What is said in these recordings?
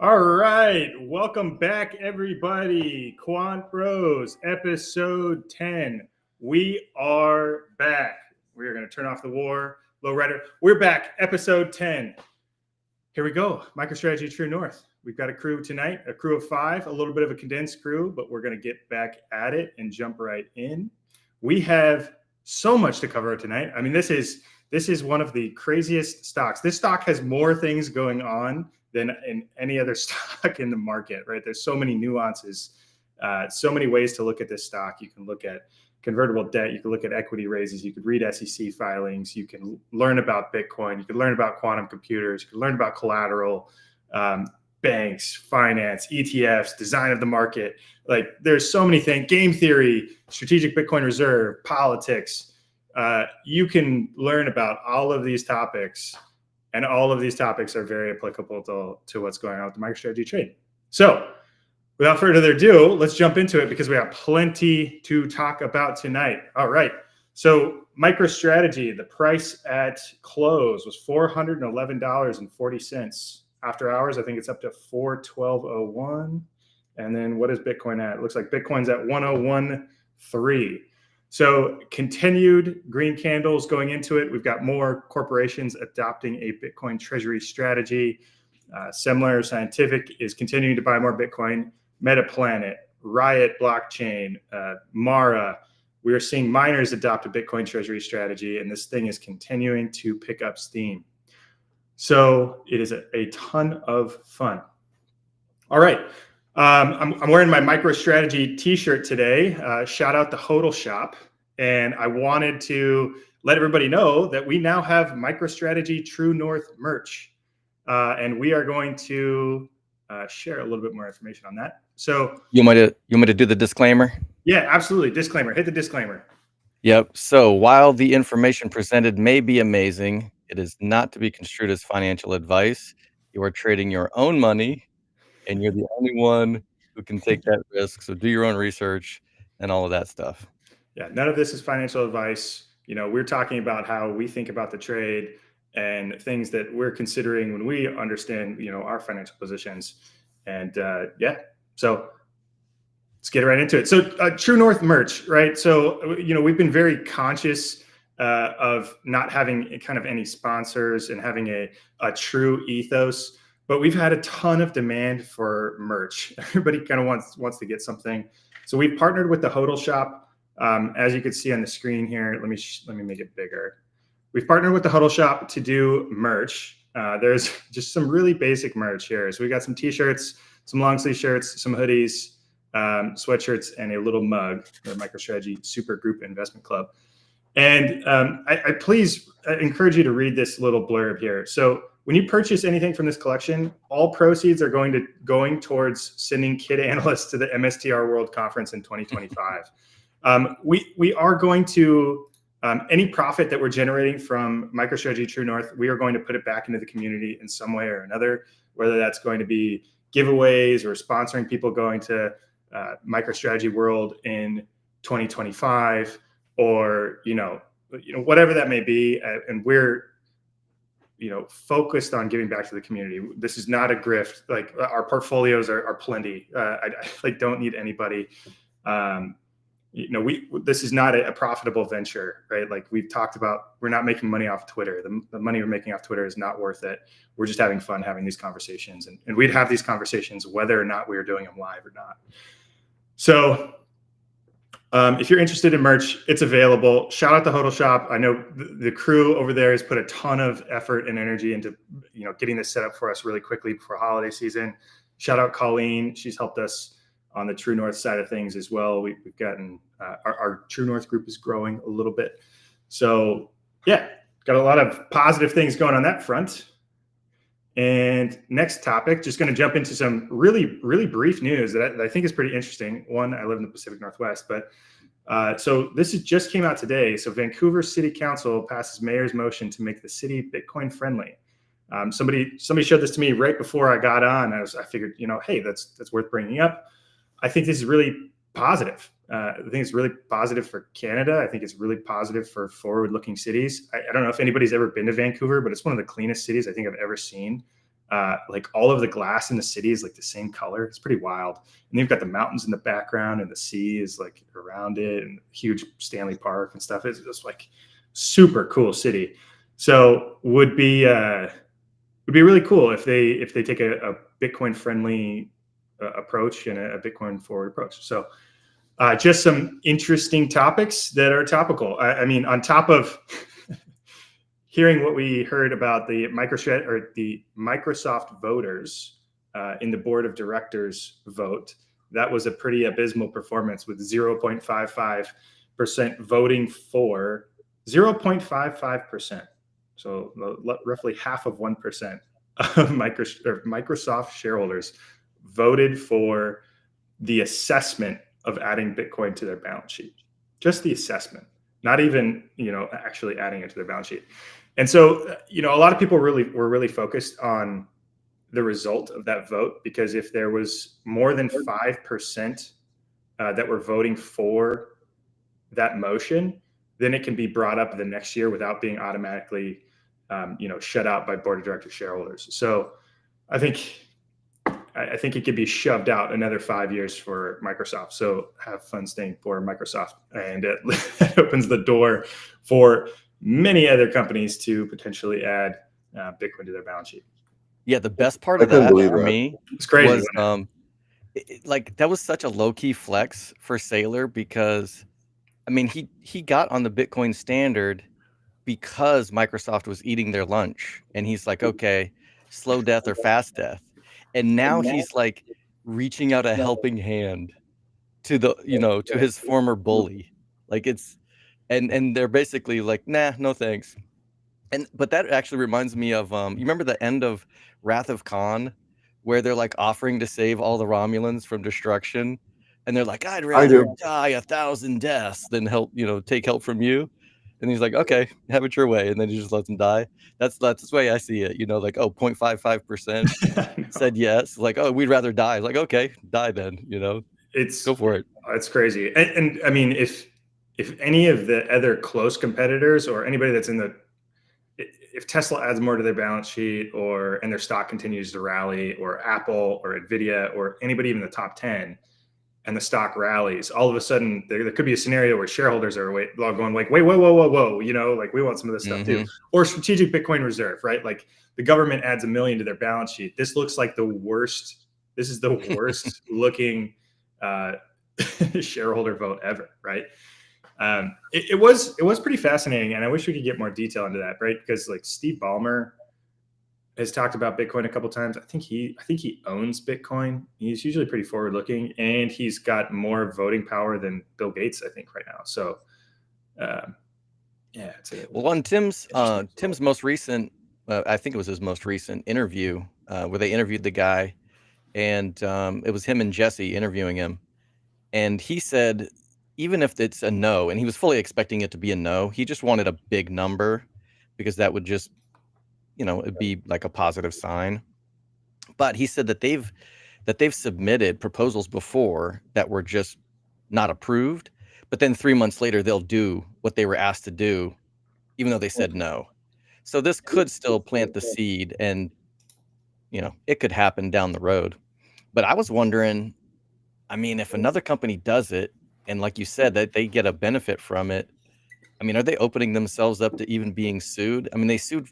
All right, welcome back, everybody. Quant Bros, episode 10. We are back. We are going to turn off the war. Lowrider, we're back, episode 10. Here we go, MicroStrategy True North. We've got a crew tonight, a crew of 5, a little bit of a condensed crew, but we're going to get back at it and jump right in. We have so much to cover tonight. I mean, this is one of the craziest stocks. This stock has more things going on than in any other stock in the market, right? There's so many nuances, so many ways to look at this stock. You can look at convertible debt, you can look at equity raises, you could read SEC filings, you can learn about Bitcoin, you can learn about quantum computers, you can learn about collateral, banks, finance, ETFs, design of the market. Like there's so many things, game theory, strategic Bitcoin reserve, politics. You can learn about all of these topics. And all of these topics are very applicable to what's going on with the MicroStrategy trade. So without further ado, let's jump into it because we have plenty to talk about tonight. All right. So MicroStrategy, the price at close was $411.40. After hours, I think it's up to $412.01. And then what is Bitcoin at? It looks like Bitcoin's at 101.3. So continued green candles going into it. We've got more corporations adopting a Bitcoin treasury strategy. Similar Scientific is continuing to buy more Bitcoin. Metaplanet, Riot Blockchain, Mara. We are seeing miners adopt a Bitcoin treasury strategy, and this thing is continuing to pick up steam. So it is a ton of fun. All right. I'm wearing my MicroStrategy t-shirt today. Shout out the Hodl shop. And I wanted to let everybody know that we now have MicroStrategy True North merch. And we are going to share a little bit more information on that. So you want me to do the disclaimer? Yeah, absolutely. Disclaimer. Hit the disclaimer. Yep. So while the information presented may be amazing, it is not to be construed as financial advice. You are trading your own money, and you're the only one who can take that risk. So do your own research and all of that stuff. Yeah, none of this is financial advice. You know, we're talking about how we think about the trade and things that we're considering when we understand, you know, our financial positions. And yeah, so let's get right into it. So True North merch, right? So, you know, we've been very conscious of not having kind of any sponsors and having a true ethos, but we've had a ton of demand for merch. Everybody kind of wants to get something. So we've partnered with the Hodl shop. As you can see on the screen here, let me make it bigger. We've partnered with the Hodl shop to do merch. There's just some really basic merch here. So we got some t-shirts, some long sleeve shirts, some hoodies, sweatshirts, and a little mug, the MicroStrategy Super Group Investment Club. And I please encourage you to read this little blurb here. So when you purchase anything from this collection, all proceeds are going towards sending kid analysts to the MSTR World Conference in 2025. We are going to, any profit that we're generating from MicroStrategy True North, we are going to put it back into the community in some way or another, whether that's going to be giveaways or sponsoring people going to MicroStrategy World in 2025, or you know whatever that may be, and we're focused on giving back to the community. This is not a grift. Like our portfolios are plenty. I don't need anybody. This is not a profitable venture, right? Like we've talked about, we're not making money off Twitter. The money we're making off Twitter is not worth it. We're just having fun having these conversations, and we'd have these conversations whether or not we were doing them live or not. So if you're interested in merch, it's available. Shout out the Hodl shop. I know the crew over there has put a ton of effort and energy into getting this set up for us really quickly before holiday season. Shout out Colleen. She's helped us on the True North side of things as well. We've gotten our True North group is growing a little bit. So yeah, got a lot of positive things going on that front. And next topic, just going to jump into some really, really brief news that I think is pretty interesting. One, I live in the Pacific Northwest, but so this just came out today. So Vancouver City Council passes mayor's motion to make the city Bitcoin friendly. Somebody showed this to me right before I got on. I figured, hey, that's worth bringing up. I think this is really positive. I think it's really positive for Canada. I think it's really positive for forward-looking cities. I don't know if anybody's ever been to Vancouver, but it's one of the cleanest cities I think I've ever seen. like all of the glass in the city is like the same color. It's pretty wild. And you've got the mountains in the background, and the sea is like around it, and huge Stanley Park and stuff. It's just like super cool city. So would be really cool if they take a Bitcoin friendly approach and a Bitcoin forward approach. So just some interesting topics that are topical. I mean, on top of hearing what we heard about the Microsoft voters in the board of directors vote, that was a pretty abysmal performance with 0.55% voting for 0.55%. So roughly half of 1% of Microsoft shareholders voted for the assessment of adding Bitcoin to their balance sheet. Just the assessment, not even, actually adding it to their balance sheet. And so, a lot of people were really focused on the result of that vote, because if there was more than 5% that were voting for that motion, then it can be brought up the next year without being automatically, shut out by board of directors shareholders. So I think it could be shoved out another 5 years for Microsoft. So have fun staying for Microsoft. And it opens the door for many other companies to potentially add Bitcoin to their balance sheet. Yeah, the best part of that for me It's crazy. was like that was such a low key flex for Saylor, because I mean he got on the Bitcoin standard because Microsoft was eating their lunch, and he's like, okay, slow death or fast death. And now he's like reaching out a helping hand to to his former bully. Like and they're basically like, nah, no thanks. But that actually reminds me of you remember the end of Wrath of Khan, where they're like offering to save all the Romulans from destruction, and they're like, I'd rather die 1,000 deaths than take help from you. And he's like, okay, have it your way, and then he just lets them die. That's the way I see it. Like, 0.55% said yes. Like, oh, we'd rather die. Like, okay, die then. Go for it. It's crazy. And I mean, if any of the other close competitors or anybody that's if Tesla adds more to their balance sheet, and their stock continues to rally, or Apple or Nvidia or anybody even the top 10, and the stock rallies, all of a sudden there could be a scenario where shareholders are going like, wait, whoa, like we want some of this stuff too. Or strategic Bitcoin reserve, right? Like the government adds $1 million to their balance sheet. This looks like the worst. This is the worst looking shareholder vote ever, right? It was pretty fascinating, and I wish we could get more detail into that, right? Because like Steve Ballmer has talked about Bitcoin a couple of times. I think he owns Bitcoin. He's usually pretty forward looking, and he's got more voting power than Bill Gates, I think, right now. So, yeah. Well, on Tim's most recent, I think it was his most recent interview, where they interviewed the guy, and it was him and Jesse interviewing him, and he said, even if it's a no, and he was fully expecting it to be a no, he just wanted a big number, because that would just, it'd be like a positive sign. But he said that they've submitted proposals before that were just not approved, but then 3 months later they'll do what they were asked to do, even though they said no. So this could still plant the seed, and it could happen down the road. But I was wondering, I mean, if another company does it, and like you said, that they get a benefit from it, I mean, are they opening themselves up to even being sued? I mean, they sued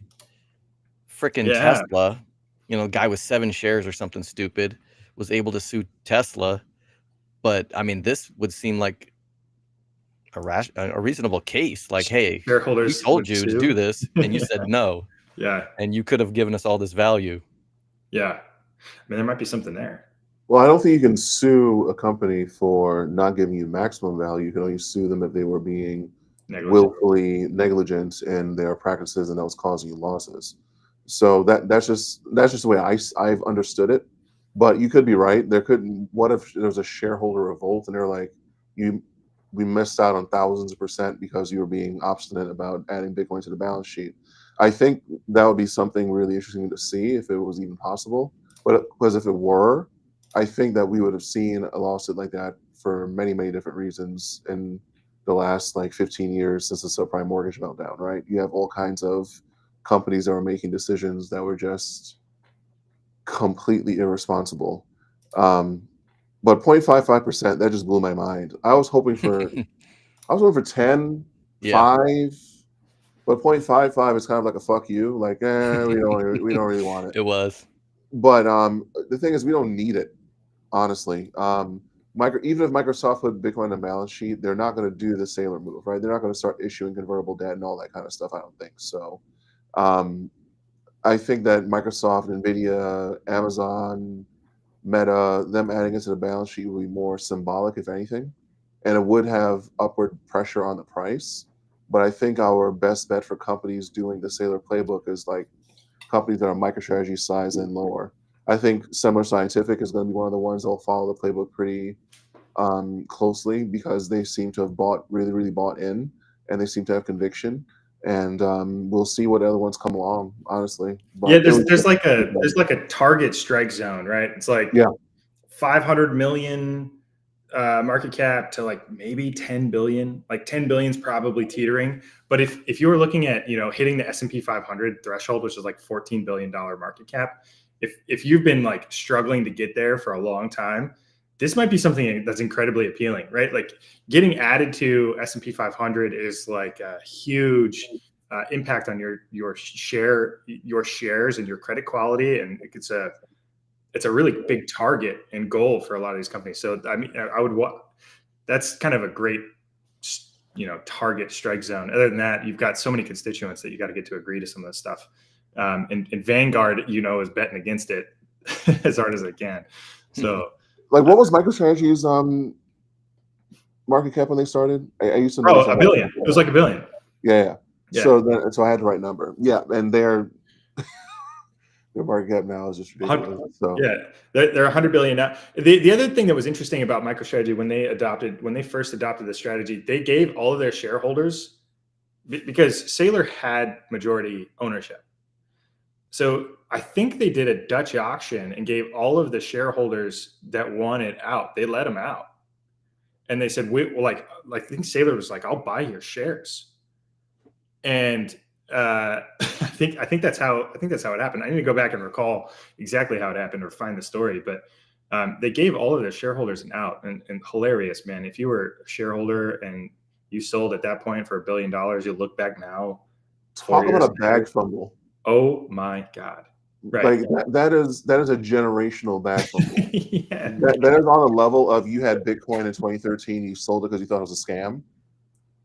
frickin' Tesla. A guy with 7 shares or something stupid was able to sue Tesla. But I mean, this would seem like a reasonable case. Like, hey, shareholders, we told you to do this, and you said no. Yeah. And you could have given us all this value. Yeah. I mean, there might be something there. Well, I don't think you can sue a company for not giving you maximum value. You can only sue them if they were being willfully negligent in their practices, and that was causing you losses. So that's just the way I've understood it. But you could be right. What if there was a shareholder revolt and they're like, we missed out on thousands of percent because you were being obstinate about adding Bitcoin to the balance sheet. I think that would be something really interesting to see if it was even possible. But because if it were, I think that we would have seen a lawsuit like that for many, many different reasons in the last 15 years since the subprime mortgage meltdown, right? You have all kinds of companies that were making decisions that were just completely irresponsible. But 0.55%, that just blew my mind. I was hoping for 10, Yeah. 5, but 0.55 is kind of like a fuck you. Like, we don't really want it. It was. But the thing is, we don't need it, honestly. Even if Microsoft put Bitcoin on the balance sheet, they're not going to do the Sailor move, right? They're not going to start issuing convertible debt and all that kind of stuff. I don't think so. Um, I think that Microsoft, Nvidia, Amazon, Meta, them adding it to the balance sheet will be more symbolic, if anything, and it would have upward pressure on the price. But I think our best bet for companies doing the Sailor playbook is like companies that are MicroStrategy size and lower. I think Semler Scientific is going to be one of the ones that will follow the playbook pretty closely because they seem to have really bought in, and they seem to have conviction. And we'll see what other ones come along, honestly. But Yeah, there's like a target strike zone, right? It's like 500 million market cap to like maybe 10 billion. Like 10 billion is probably teetering. But if you were looking at, hitting the S&P 500 threshold, which is like $14 billion market cap, if you've been like struggling to get there for a long time, this might be something that's incredibly appealing, right? Like getting added to S&P 500 is like a huge impact on your shares and your credit quality, and it's a really big target and goal for a lot of these companies. So I mean, that's kind of a great target strike zone. Other than that, you've got so many constituents that you got to get to agree to some of this stuff. And Vanguard, is betting against it as hard as they can. So, like, what was MicroStrategy's market cap when they started? I used to know. $1 billion. It was like $1 billion. Yeah. So I had the right number. Yeah, and their market cap now is just ridiculous. So yeah, they're 100 billion now. The other thing that was interesting about MicroStrategy when they first adopted the strategy, they gave all of their shareholders, because Saylor had majority ownership. So I think they did a Dutch auction and gave all of the shareholders that wanted out. They let them out, and they said, I think Saylor was like, "I'll buy your shares," and I think that's how it happened. I need to go back and recall exactly how it happened or find the story, but they gave all of their shareholders an out, and hilarious, man. If you were a shareholder and you sold at that point for $1 billion, you look back now. Talk about a bag fumble. Oh my God. Right. Like that is a generational bag fumble. Yeah. That is on the level of, you had Bitcoin in 2013, you sold it because you thought it was a scam.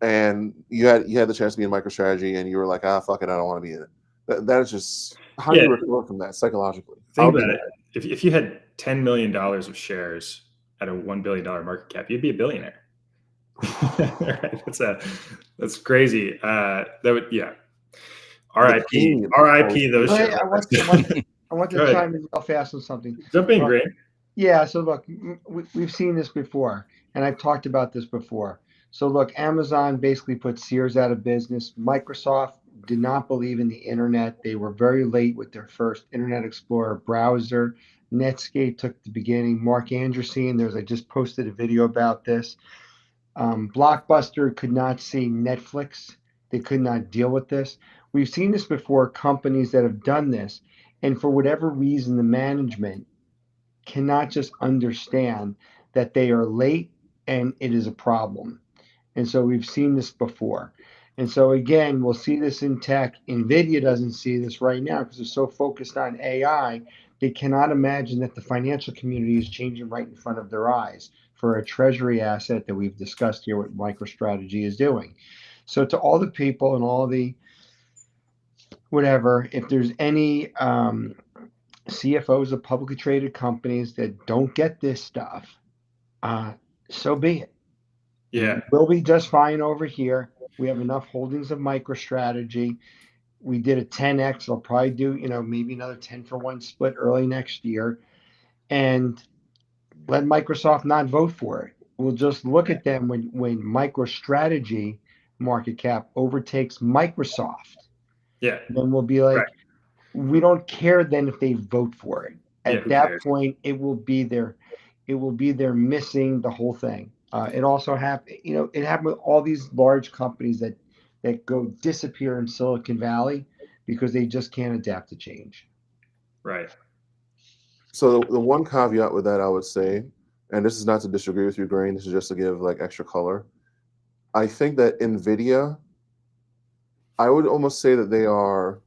And you had the chance to be in MicroStrategy, and you were like, fuck it, I don't want to be in it. That is just, how do you recover from that psychologically? Think about it. If you had $10 million of shares at a $1 billion market cap, you'd be a billionaire. Right? That's crazy. That would, yeah. R.I.P. those shareholders. I want to chime in real fast on something. Jump in, Grant. Yeah. So look, we've seen this before, and I've talked about this before. So look, Amazon basically put Sears out of business. Microsoft did not believe in the internet. They were very late with their first Internet Explorer browser. Netscape took the beginning. Mark Andreessen, I just posted a video about this. Blockbuster could not see Netflix. They could not deal with this. We've seen this before, companies that have done this, and for whatever reason, the management cannot just understand that they are late and it is a problem. And so we've seen this before. And so again, we'll see this in tech. NVIDIA doesn't see this right now because they're so focused on AI. They cannot imagine that the financial community is changing right in front of their eyes for a treasury asset that we've discussed here, what MicroStrategy is doing. So to all the people and all the whatever, if there's any CFOs of publicly traded companies that don't get this stuff, so be it. Yeah. We'll be just fine over here. We have enough holdings of MicroStrategy. We did a 10x. I'll probably do, maybe another 10-for-1 split early next year. And let Microsoft not vote for it. We'll just look at them when MicroStrategy market cap overtakes Microsoft. Yeah. Then we'll be like, we don't care then if they vote for it. At that point, it will be their missing the whole thing. It also happened, it happened with all these large companies that go disappear in Silicon Valley because they just can't adapt to change. Right. So the one caveat with that I would say, and this is not to disagree with you, Grain, this is just to give like extra color. I think that NVIDIA, I would almost say that they are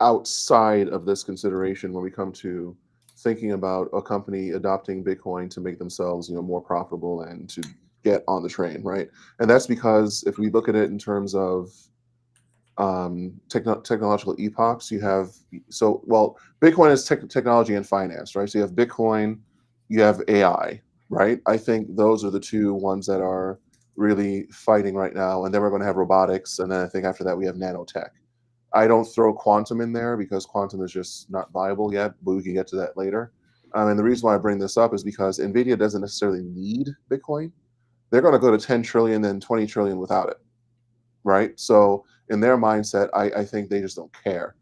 outside of this consideration when we come to thinking about a company adopting Bitcoin to make themselves, more profitable and to get on the train, right? And that's because if we look at it in terms of technological epochs, you have Bitcoin is technology and finance, right? So you have Bitcoin, you have AI, right? I think those are the two ones that are really fighting right now, and then we're going to have robotics, and then I think after that we have nanotech. I don't throw quantum in there because quantum is just not viable yet, but we can get to that later. And the reason why I bring this up is because NVIDIA doesn't necessarily need Bitcoin. They're going to go to 10 trillion, then 20 trillion without it, right? So in their mindset, I think they just don't care.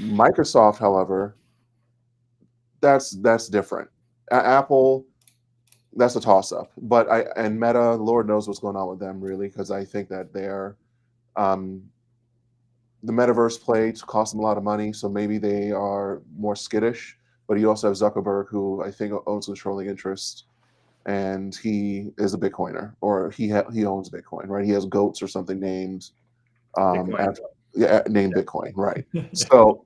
Microsoft, however, that's different. Apple, that's a toss-up. But and Meta, Lord knows what's going on with them, really, because I think that they're the metaverse play costs them a lot of money, so maybe they are more skittish. But you also have Zuckerberg, who I think owns controlling interest, and he is a Bitcoiner, or he owns Bitcoin, right? He has goats or something named Bitcoin. named Bitcoin, right? So,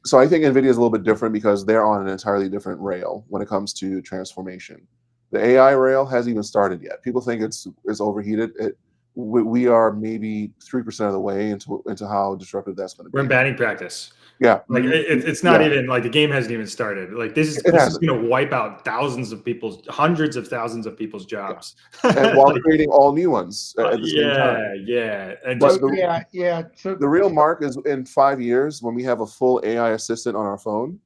so I think NVIDIA is a little bit different because they're on an entirely different rail when it comes to transformation. The AI rail hasn't even started yet. People think it's overheated. We are maybe 3% of the way into how disruptive that's going to be. We're in batting practice. Yeah, like it's not even like the game hasn't even started. Like this is going to wipe out hundreds of thousands of people's jobs, and while creating all new ones at the same time. And but so the real mark is in 5 years when we have a full AI assistant on our phone.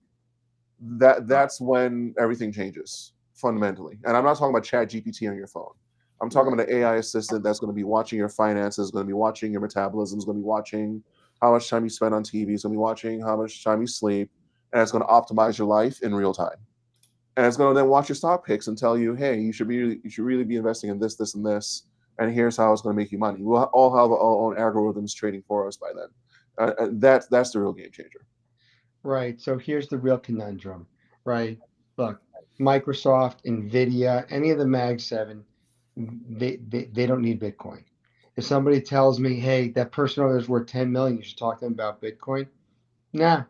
That's when everything changes fundamentally. And I'm not talking about Chat GPT on your phone. I'm talking about an AI assistant that's going to be watching your finances, going to be watching your metabolism, is going to be watching how much time you spend on TV, is going to be watching how much time you sleep, and it's going to optimize your life in real time. And it's going to then watch your stock picks and tell you, hey, you should really be investing in this, this, and this, and here's how it's going to make you money. We'll all have our own algorithms trading for us by then. That's the real game changer. Right. So here's the real conundrum, right? Look, Microsoft, NVIDIA, any of the Mag 7, they don't need Bitcoin. If somebody tells me, hey, that person over there is worth 10 million, you should talk to them about Bitcoin. Nah,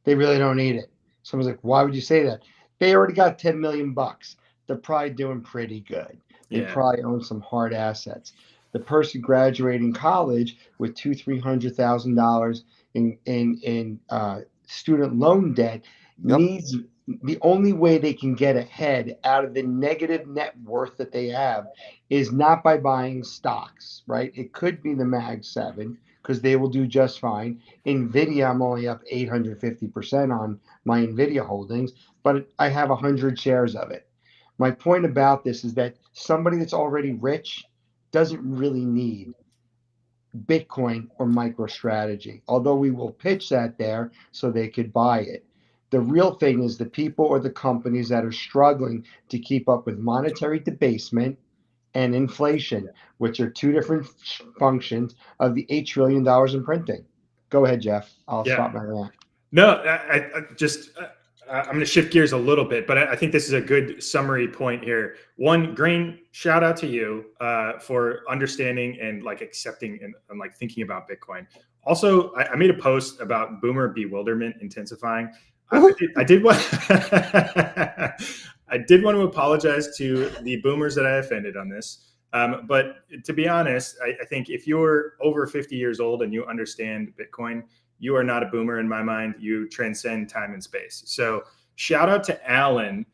they really don't need it. Someone's like, why would you say that? They already got 10 million bucks. They're probably doing pretty good. They probably own some hard assets. The person graduating college with $200,000-300,000 in student loan debt needs, the only way they can get ahead out of the negative net worth that they have is not by buying stocks, right? It could be the Mag 7 because they will do just fine. NVIDIA, I'm only up 850% on my NVIDIA holdings, but I have 100 shares of it. My point about this is that somebody that's already rich doesn't really need Bitcoin or MicroStrategy, although we will pitch that there so they could buy it. The real thing is the people or the companies that are struggling to keep up with monetary debasement and inflation, which are two different functions of the $8 trillion in printing. Go ahead, Jeff. I'll stop my rant. No, I'm going to shift gears a little bit, but I think this is a good summary point here. One, Grain, shout out to you for understanding and like accepting and like thinking about Bitcoin. Also, I made a post about boomer bewilderment intensifying. I did want I did want to apologize to the boomers that I offended on this. But to be honest, I think if you're over 50 years old and you understand Bitcoin, you are not a boomer in my mind. You transcend time and space. So shout out to Alan,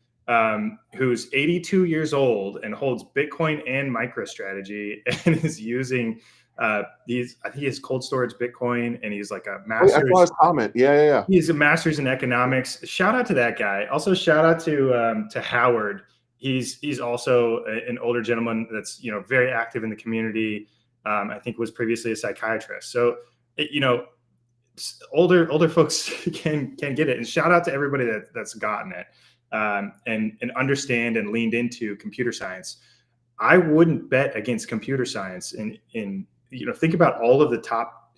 who's 82 years old and holds Bitcoin and MicroStrategy and is using I think he has cold storage Bitcoin and he's like a master's. I saw his comment. Yeah. He's a master's in economics. Shout out to that guy. Also shout out to Howard. He's also an older gentleman that's very active in the community. I think was previously a psychiatrist. So older folks can get it. And shout out to everybody that's gotten it and understand and leaned into computer science. I wouldn't bet against computer science. In think about all of the top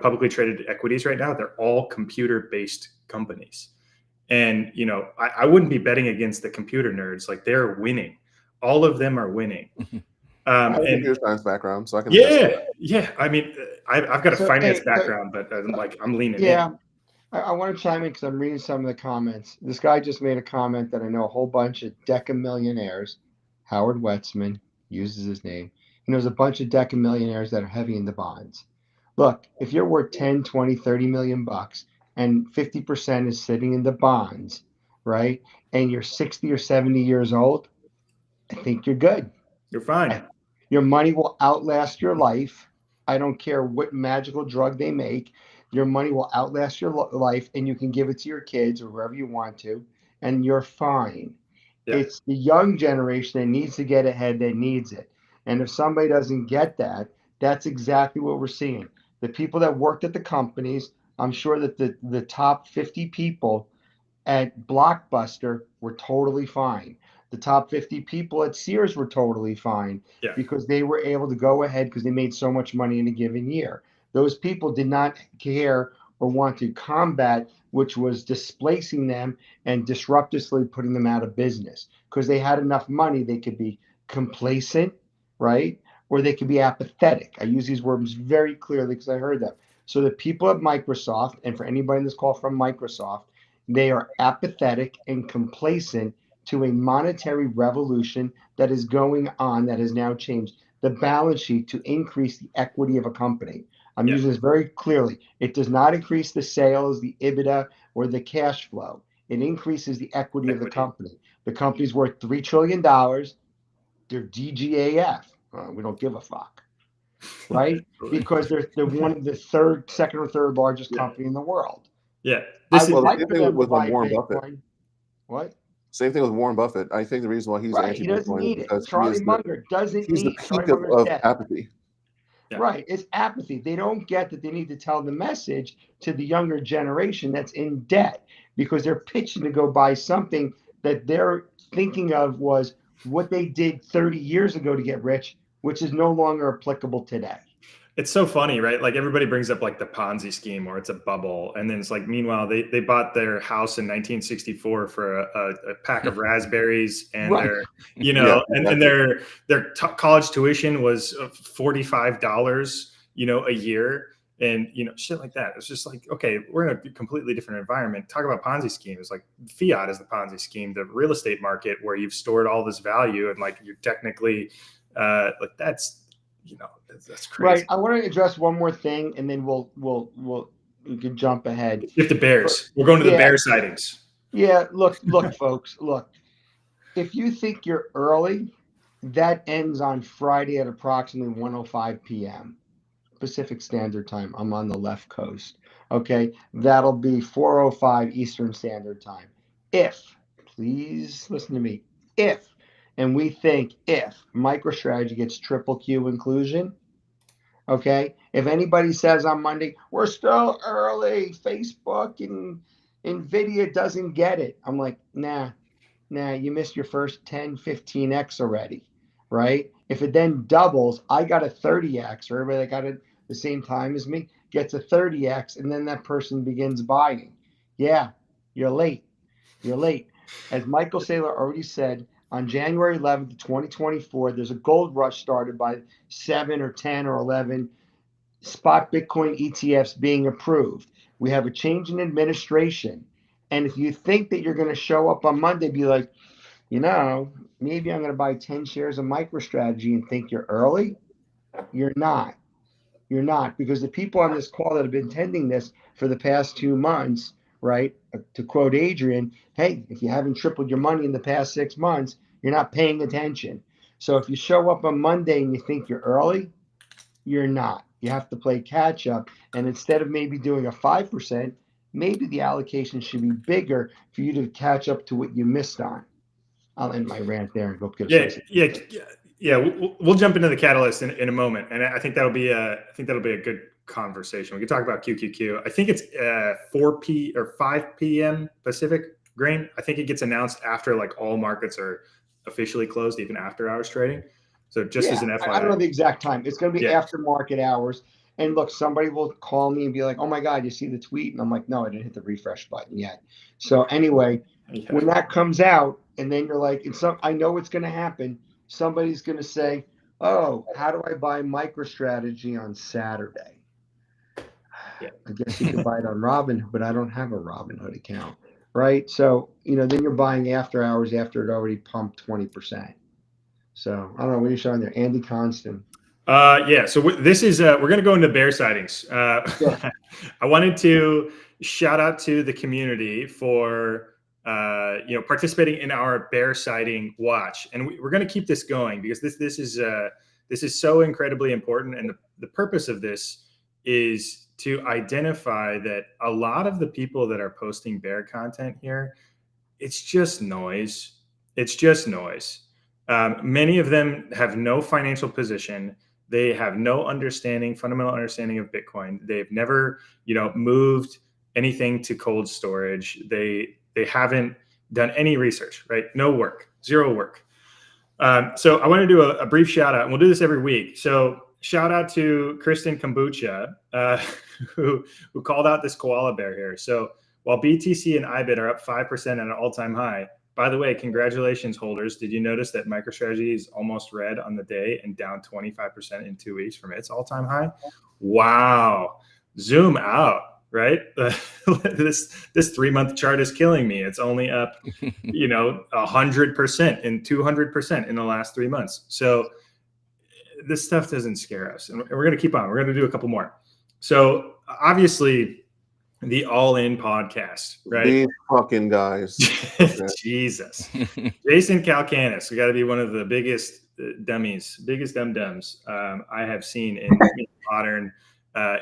publicly traded equities right now. They're all computer based companies. And, you know, I wouldn't be betting against the computer nerds. Like, they're winning. All of them are winning. I have a And computer science background, so I can attest to that. yeah. I mean, I've got a So, finance hey, background, but I'm leaning yeah, in. I want to chime in because I'm reading some of the comments. This guy just made a comment that I know a whole bunch of decamillionaires. Howard Wetzman uses his name. He knows a bunch of decamillionaires that are heavy into bonds. Look, if you're worth 10, 20, 30 million bucks and 50% is sitting in the bonds, right? And you're 60 or 70 years old, I think you're good. You're fine. Your money will outlast your life. I don't care what magical drug they make. Your money will outlast your life, and you can give it to your kids or whoever you want to, and you're fine. Yeah. It's the young generation that needs to get ahead that needs it. And if somebody doesn't get that, that's exactly what we're seeing. The people that worked at the companies, I'm sure that the top 50 people at Blockbuster were totally fine. The top 50 people at Sears were totally fine Yeah. because they were able to go ahead because they made so much money in a given year. Those people did not care or want to combat, which was displacing them and disruptively putting them out of business because they had enough money. They could be complacent, right? Or they could be apathetic. I use these words very clearly because I heard them. So the people at Microsoft, and for anybody in this call from Microsoft, they are apathetic and complacent to a monetary revolution that is going on that has now changed the balance sheet to increase the equity of a company. I'm Yeah. using this very clearly. It does not increase the sales, the EBITDA, or the cash flow. It increases the equity of the company. The company's worth $3 trillion. They're DGAF. We don't give a fuck, right? Because they're one of the second or third largest company in the world. Yeah. I would Well, like same for thing them to with buy Warren Buffett. Bitcoin. What? Same thing with Warren Buffett. I think the reason why he's Right. He doesn't anti-Bitcoin is need it. because Charlie Munger doesn't he's the need. Charlie peak of, Munger's dead. apathy. Yeah. Right. It's apathy. They don't get that they need to tell the message to the younger generation that's in debt because they're pitching to go buy something that they're thinking of was what they did 30 years ago to get rich, which is no longer applicable today. It's so funny, right? Like, everybody brings up like the Ponzi scheme or it's a bubble. And then it's like, meanwhile, they bought their house in 1964 for a pack of raspberries and Right. their, you know, Yeah, and their college tuition was $45, you know, a year. And, you know, shit like that. It's just like, okay, we're in a completely different environment. Talk about Ponzi scheme. It's like fiat is the Ponzi scheme, the real estate market where you've stored all this value and like you're technically like that's, you know, that's crazy. Right. I want to address one more thing, and then we can jump ahead. If the Bears, we're going to the Bear sightings. Yeah. Look, folks. Look, if you think you're early, that ends on Friday at approximately 1:05 p.m. Pacific Standard Time. I'm on the left coast. Okay, that'll be 4:05 Eastern Standard Time. Please listen to me. And we think if MicroStrategy gets triple Q inclusion, okay, if anybody says on Monday, we're still early, Facebook and NVIDIA doesn't get it, I'm like, nah, you missed your first 10, 15x already, right? If it then doubles, I got a 30x, or everybody that got it the same time as me gets a 30x, and then that person begins buying. Yeah, you're late. As Michael Saylor already said, on January 11th, 2024, there's a gold rush started by 7 or 10 or 11 spot Bitcoin ETFs being approved. We have a change in administration. And if you think that you're going to show up on Monday, be like, you know, maybe I'm going to buy 10 shares of MicroStrategy and think you're early, you're not. You're not, because the people on this call that have been attending this for the past 2 months, right? To quote Adrian, hey, if you haven't tripled your money in the past 6 months, you're not paying attention. So if you show up on Monday and you think you're early, you're not. You have to play catch up. And instead of maybe doing a 5%, maybe the allocation should be bigger for you to catch up to what you missed on. I'll end my rant there and go get a We'll jump into the catalyst in a moment, and I think that'll be a good conversation. We can talk about QQQ. I think it's 4 p or 5 p.m. Pacific grain. I think it gets announced after like all markets are officially closed, even after hours trading. So just as an FYI, I don't know the exact time. It's going to be after market hours. And look, somebody will call me and be like, "Oh my God, you see the tweet?" And I'm like, "No, I didn't hit the refresh button yet." So anyway, when that comes out, and then you're like, I know what's going to happen. Somebody's going to say, "Oh, how do I buy MicroStrategy on Saturday?" Yeah. I guess you could buy it on Robinhood, but I don't have a Robinhood account, right? So then you're buying after hours after it already pumped 20%. So I don't know what you're showing there, Andy Constant. Yeah. So this is we're going to go into bear sightings. Sure. I wanted to shout out to the community for participating in our bear sighting watch, and we're going to keep this going because this is so incredibly important, and the purpose of this is to identify that a lot of the people that are posting bear content here, it's just noise. It's just noise. Many of them have no financial position. They have no fundamental understanding of Bitcoin. They've never, moved anything to cold storage. They haven't done any research, right? No work, zero work. So I want to do a brief shout out, and we'll do this every week. So shout out to Kristen Kombucha, who called out this koala bear here. So while BTC and IBIT are up 5% at an all-time high, by the way, congratulations, holders. Did you notice that MicroStrategy is almost red on the day and down 25% in 2 weeks from its all-time high? Wow. Zoom out, right? This 3-month chart is killing me. It's only up, 100% and 200% in the last 3 months. So this stuff doesn't scare us. And we're going to keep on. We're going to do a couple more. So obviously, the All In podcast, right? These fucking guys. Jesus. Jason Calacanis, we got to be one of the biggest biggest dum-dums I have seen in modern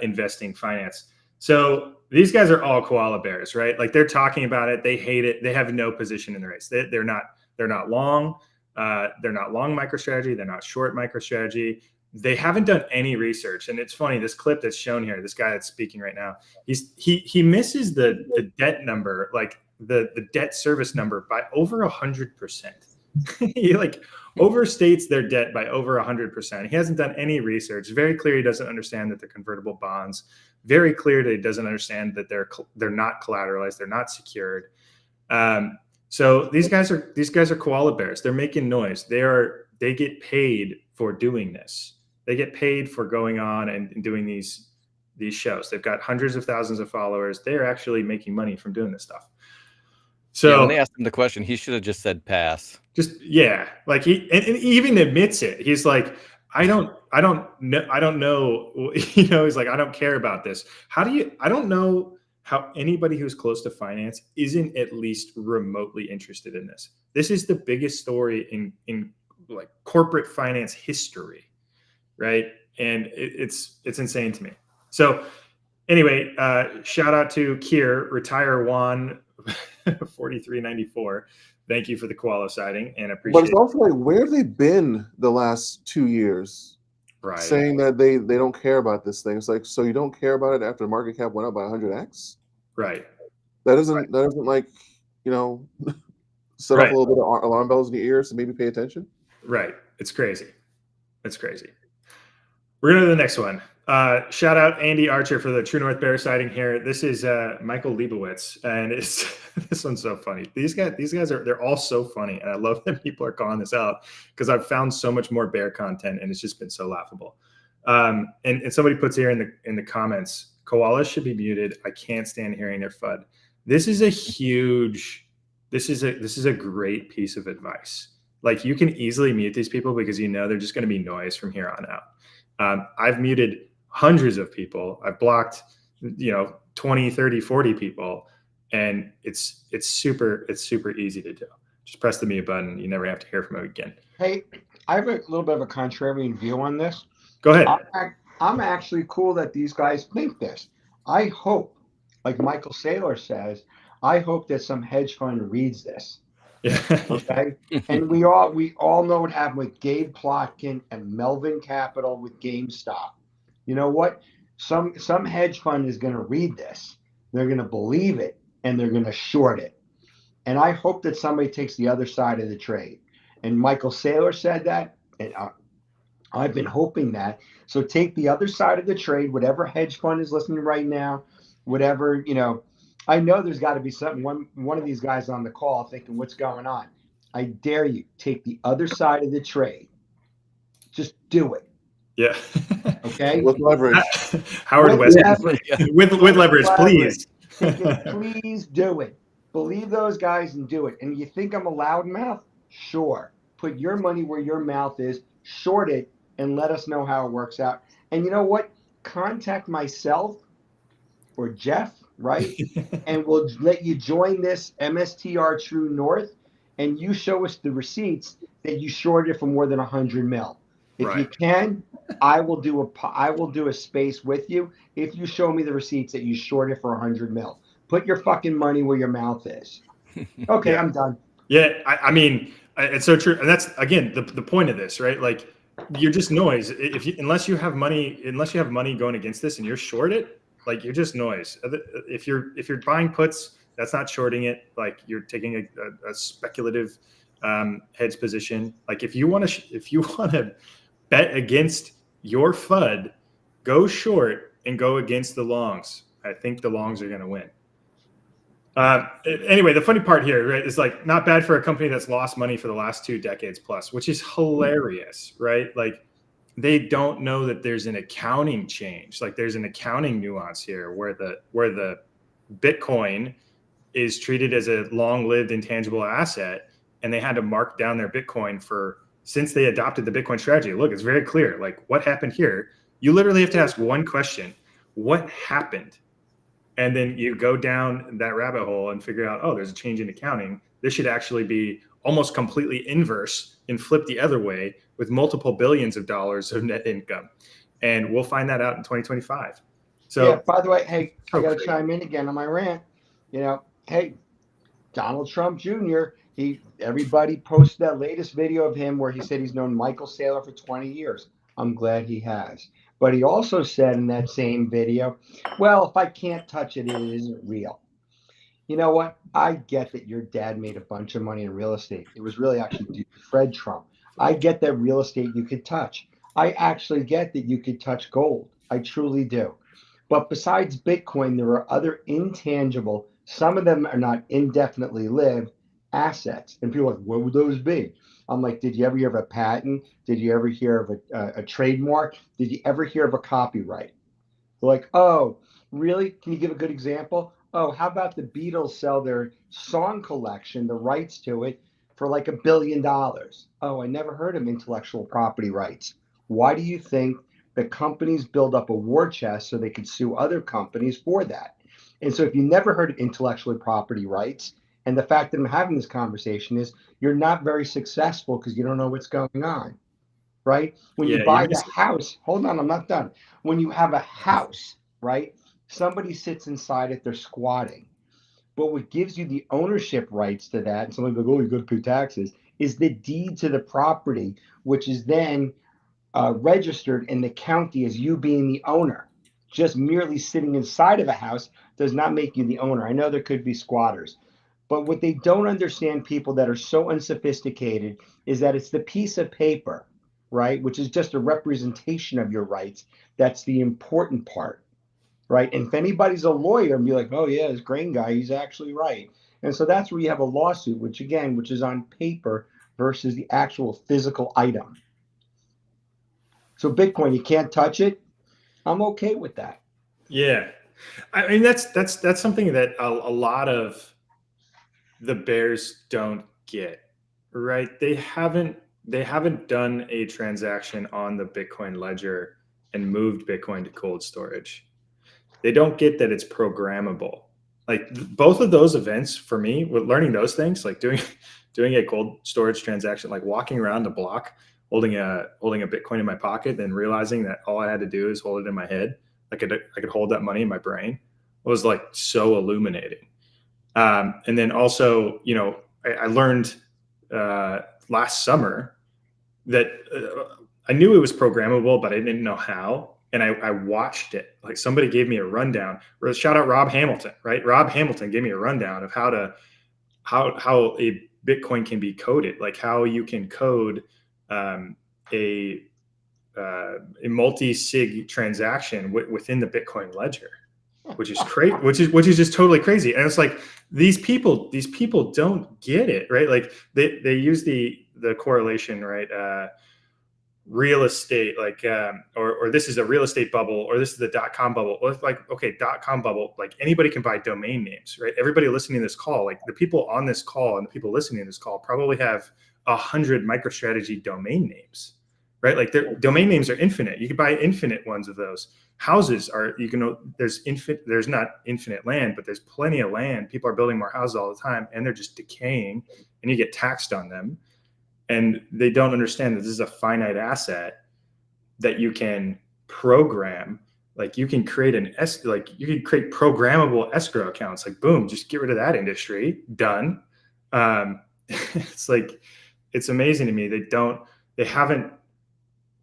investing finance. So these guys are all koala bears, right? Like they're talking about it. They hate it. They have no position in the race. They're not long. They're not long MicroStrategy. They're not short MicroStrategy. They haven't done any research. And it's funny, this clip that's shown here, this guy that's speaking right now, he misses the debt number, like the debt service number by over 100%. He overstates their debt by over 100%. He hasn't done any research. Very clear he doesn't understand that they're convertible bonds. Very clear that he doesn't understand that they're not collateralized. They're not secured. So these guys are koala bears. They're making noise. They get paid for doing this. They get paid for going on and doing these shows. They've got hundreds of thousands of followers. They're actually making money from doing this stuff. So when they asked him the question, he should have just said pass. Like he even admits it. He's like, I don't know. He's like, I don't care about this. I don't know how anybody who's close to finance isn't at least remotely interested in this. This is the biggest story in like corporate finance history, right? And it's insane to me. So anyway, shout out to Kier, Retire Juan 4394. Thank you for the koala sighting and appreciate. But it's also like, where have they been the last 2 years? Right. Saying that they don't care about this thing. It's like, so you don't care about it after the market cap went up by 100x? Right. That doesn't like, set off a little bit of alarm bells in your ears to maybe pay attention. Right. It's crazy. It's crazy. We're going to the next one. Shout out Andy Archer for the True North Bear sighting here. This is Michael Leibowitz, and this one's so funny. These guys they're all so funny, and I love that people are calling this out because I've found so much more bear content, and it's just been so laughable. And somebody puts here in the comments, koalas should be muted. I can't stand hearing their FUD. This is a great piece of advice. Like, you can easily mute these people because they're just going to be noise from here on out. I've muted hundreds of people. I've blocked, 20, 30, 40 people. And it's super easy to do. Just press the mute button. You never have to hear from them again. Hey, I have a little bit of a contrarian view on this. Go ahead. I'm actually cool that these guys think this. I hope, like Michael Saylor says, I hope that some hedge fund reads this. Yeah. Okay. And we all know what happened with Gabe Plotkin and Melvin Capital with GameStop. You know what? Some hedge fund is going to read this. They're going to believe it and they're going to short it. And I hope that somebody takes the other side of the trade. And Michael Saylor said that. And I've been hoping that. So take the other side of the trade, whatever hedge fund is listening right now, whatever, I know there's got to be something, one of these guys on the call thinking, what's going on? I dare you, take the other side of the trade. Just do it. Yeah. Okay. With leverage. Howard With West. leverage. With leverage, please. Please do it. Believe those guys and do it. And you think I'm a loudmouth? Sure. Put your money where your mouth is, short it, and let us know how it works out. And you know what? Contact myself or Jeff, right? And we'll let you join this MSTR True North, and you show us the receipts that you shorted for more than 100 mil. If you can, I will do a space with you if you show me the receipts that you shorted for 100 mil. Put your fucking money where your mouth is. Okay, Yeah. I'm done. Yeah, I mean, it's so true, and that's again the point of this, right? Like, you're just noise. Unless you have money going against this, and you're short it, like, you're just noise. If you're buying puts, that's not shorting it. Like, you're taking a speculative hedge position. Like, if you want to bet against your FUD, go short and go against the longs. I think the longs are going to win. Anyway, the funny part here, right, is like, not bad for a company that's lost money for the last 2 decades plus, which is hilarious, right? Like, they don't know that there's an accounting change. Like, there's an accounting nuance here where the Bitcoin is treated as a long-lived intangible asset, and they had to mark down their Bitcoin since they adopted the Bitcoin strategy. Look, it's very clear. Like, what happened here? You literally have to ask one question: what happened? And then you go down that rabbit hole and figure out, oh, there's a change in accounting. This should actually be almost completely inverse and flip the other way with multiple billions of dollars of net income. And we'll find that out in 2025. So, yeah, by the way, hey, I got to chime in again on my rant. Hey, Donald Trump Jr., everybody posted that latest video of him where he said he's known Michael Saylor for 20 years. I'm glad he has. But he also said in that same video, well, if I can't touch it, it isn't real. You know what? I get that your dad made a bunch of money in real estate. It was really actually Fred Trump. I get that real estate you could touch. I actually get that you could touch gold. I truly do. But besides Bitcoin, there are other intangible, some of them are not indefinitely lived assets. And people are like, what would those be? I'm like, did you ever hear of a patent? Did you ever hear of a trademark? Did you ever hear of a copyright? They're like, oh, really? Can you give a good example? Oh, how about the Beatles sell their song collection, the rights to it, for like $1 billion? Oh, I never heard of intellectual property rights. Why do you think the companies build up a war chest so they could sue other companies for that? And so if you never heard of intellectual property rights, and the fact that I'm having this conversation is you're not very successful because you don't know what's going on, right? When you buy the house, hold on, I'm not done. When you have a house, right? Somebody sits inside it, they're squatting. But what gives you the ownership rights to that, and somebody's like, oh, you got to pay taxes, is the deed to the property, which is then registered in the county as you being the owner. Just merely sitting inside of a house does not make you the owner. I know there could be squatters, but what they don't understand, people that are so unsophisticated, is that it's the piece of paper, right, which is just a representation of your rights. That's the important part, right? And if anybody's a lawyer and be like, oh yeah, this Grain guy, he's actually right. And so that's where you have a lawsuit, which is on paper versus the actual physical item. So Bitcoin, you can't touch it. I'm okay with that. Yeah, I mean, that's something that a lot of the bears don't get, right? They haven't done a transaction on the Bitcoin ledger and moved Bitcoin to cold storage. They don't get that it's programmable. Like, both of those events for me, with learning those things, like doing a cold storage transaction, like walking around the block holding a Bitcoin in my pocket, then realizing that all I had to do is hold it in my head. I could hold that money in my brain. It was like so illuminating. And then also, I learned last summer that I knew it was programmable, but I didn't know how. And I watched it. Like, somebody gave me a rundown. Shout out Rob Hamilton, right? Rob Hamilton gave me a rundown of how a Bitcoin can be coded, like how you can code a a multi-sig transaction within the Bitcoin ledger, which is crazy, which is just totally crazy. And it's like these people don't get it, right? Like they use the correlation, right? Real estate, like or this is a real estate bubble, or this is the .com bubble. Well, it's like, okay, .com bubble, like anybody can buy domain names, right? Everybody listening to this call, like the people on this call and the people listening to this call probably have 100 MicroStrategy domain names, right? Like their domain names are infinite. You can buy infinite ones of those. Houses are, there's not infinite land, but there's plenty of land. People are building more houses all the time, and they're just decaying, and you get taxed on them. And they don't understand that this is a finite asset that you can program. Like you can create you can create programmable escrow accounts. Like boom, just get rid of that industry. Done. It's like, it's amazing to me. They haven't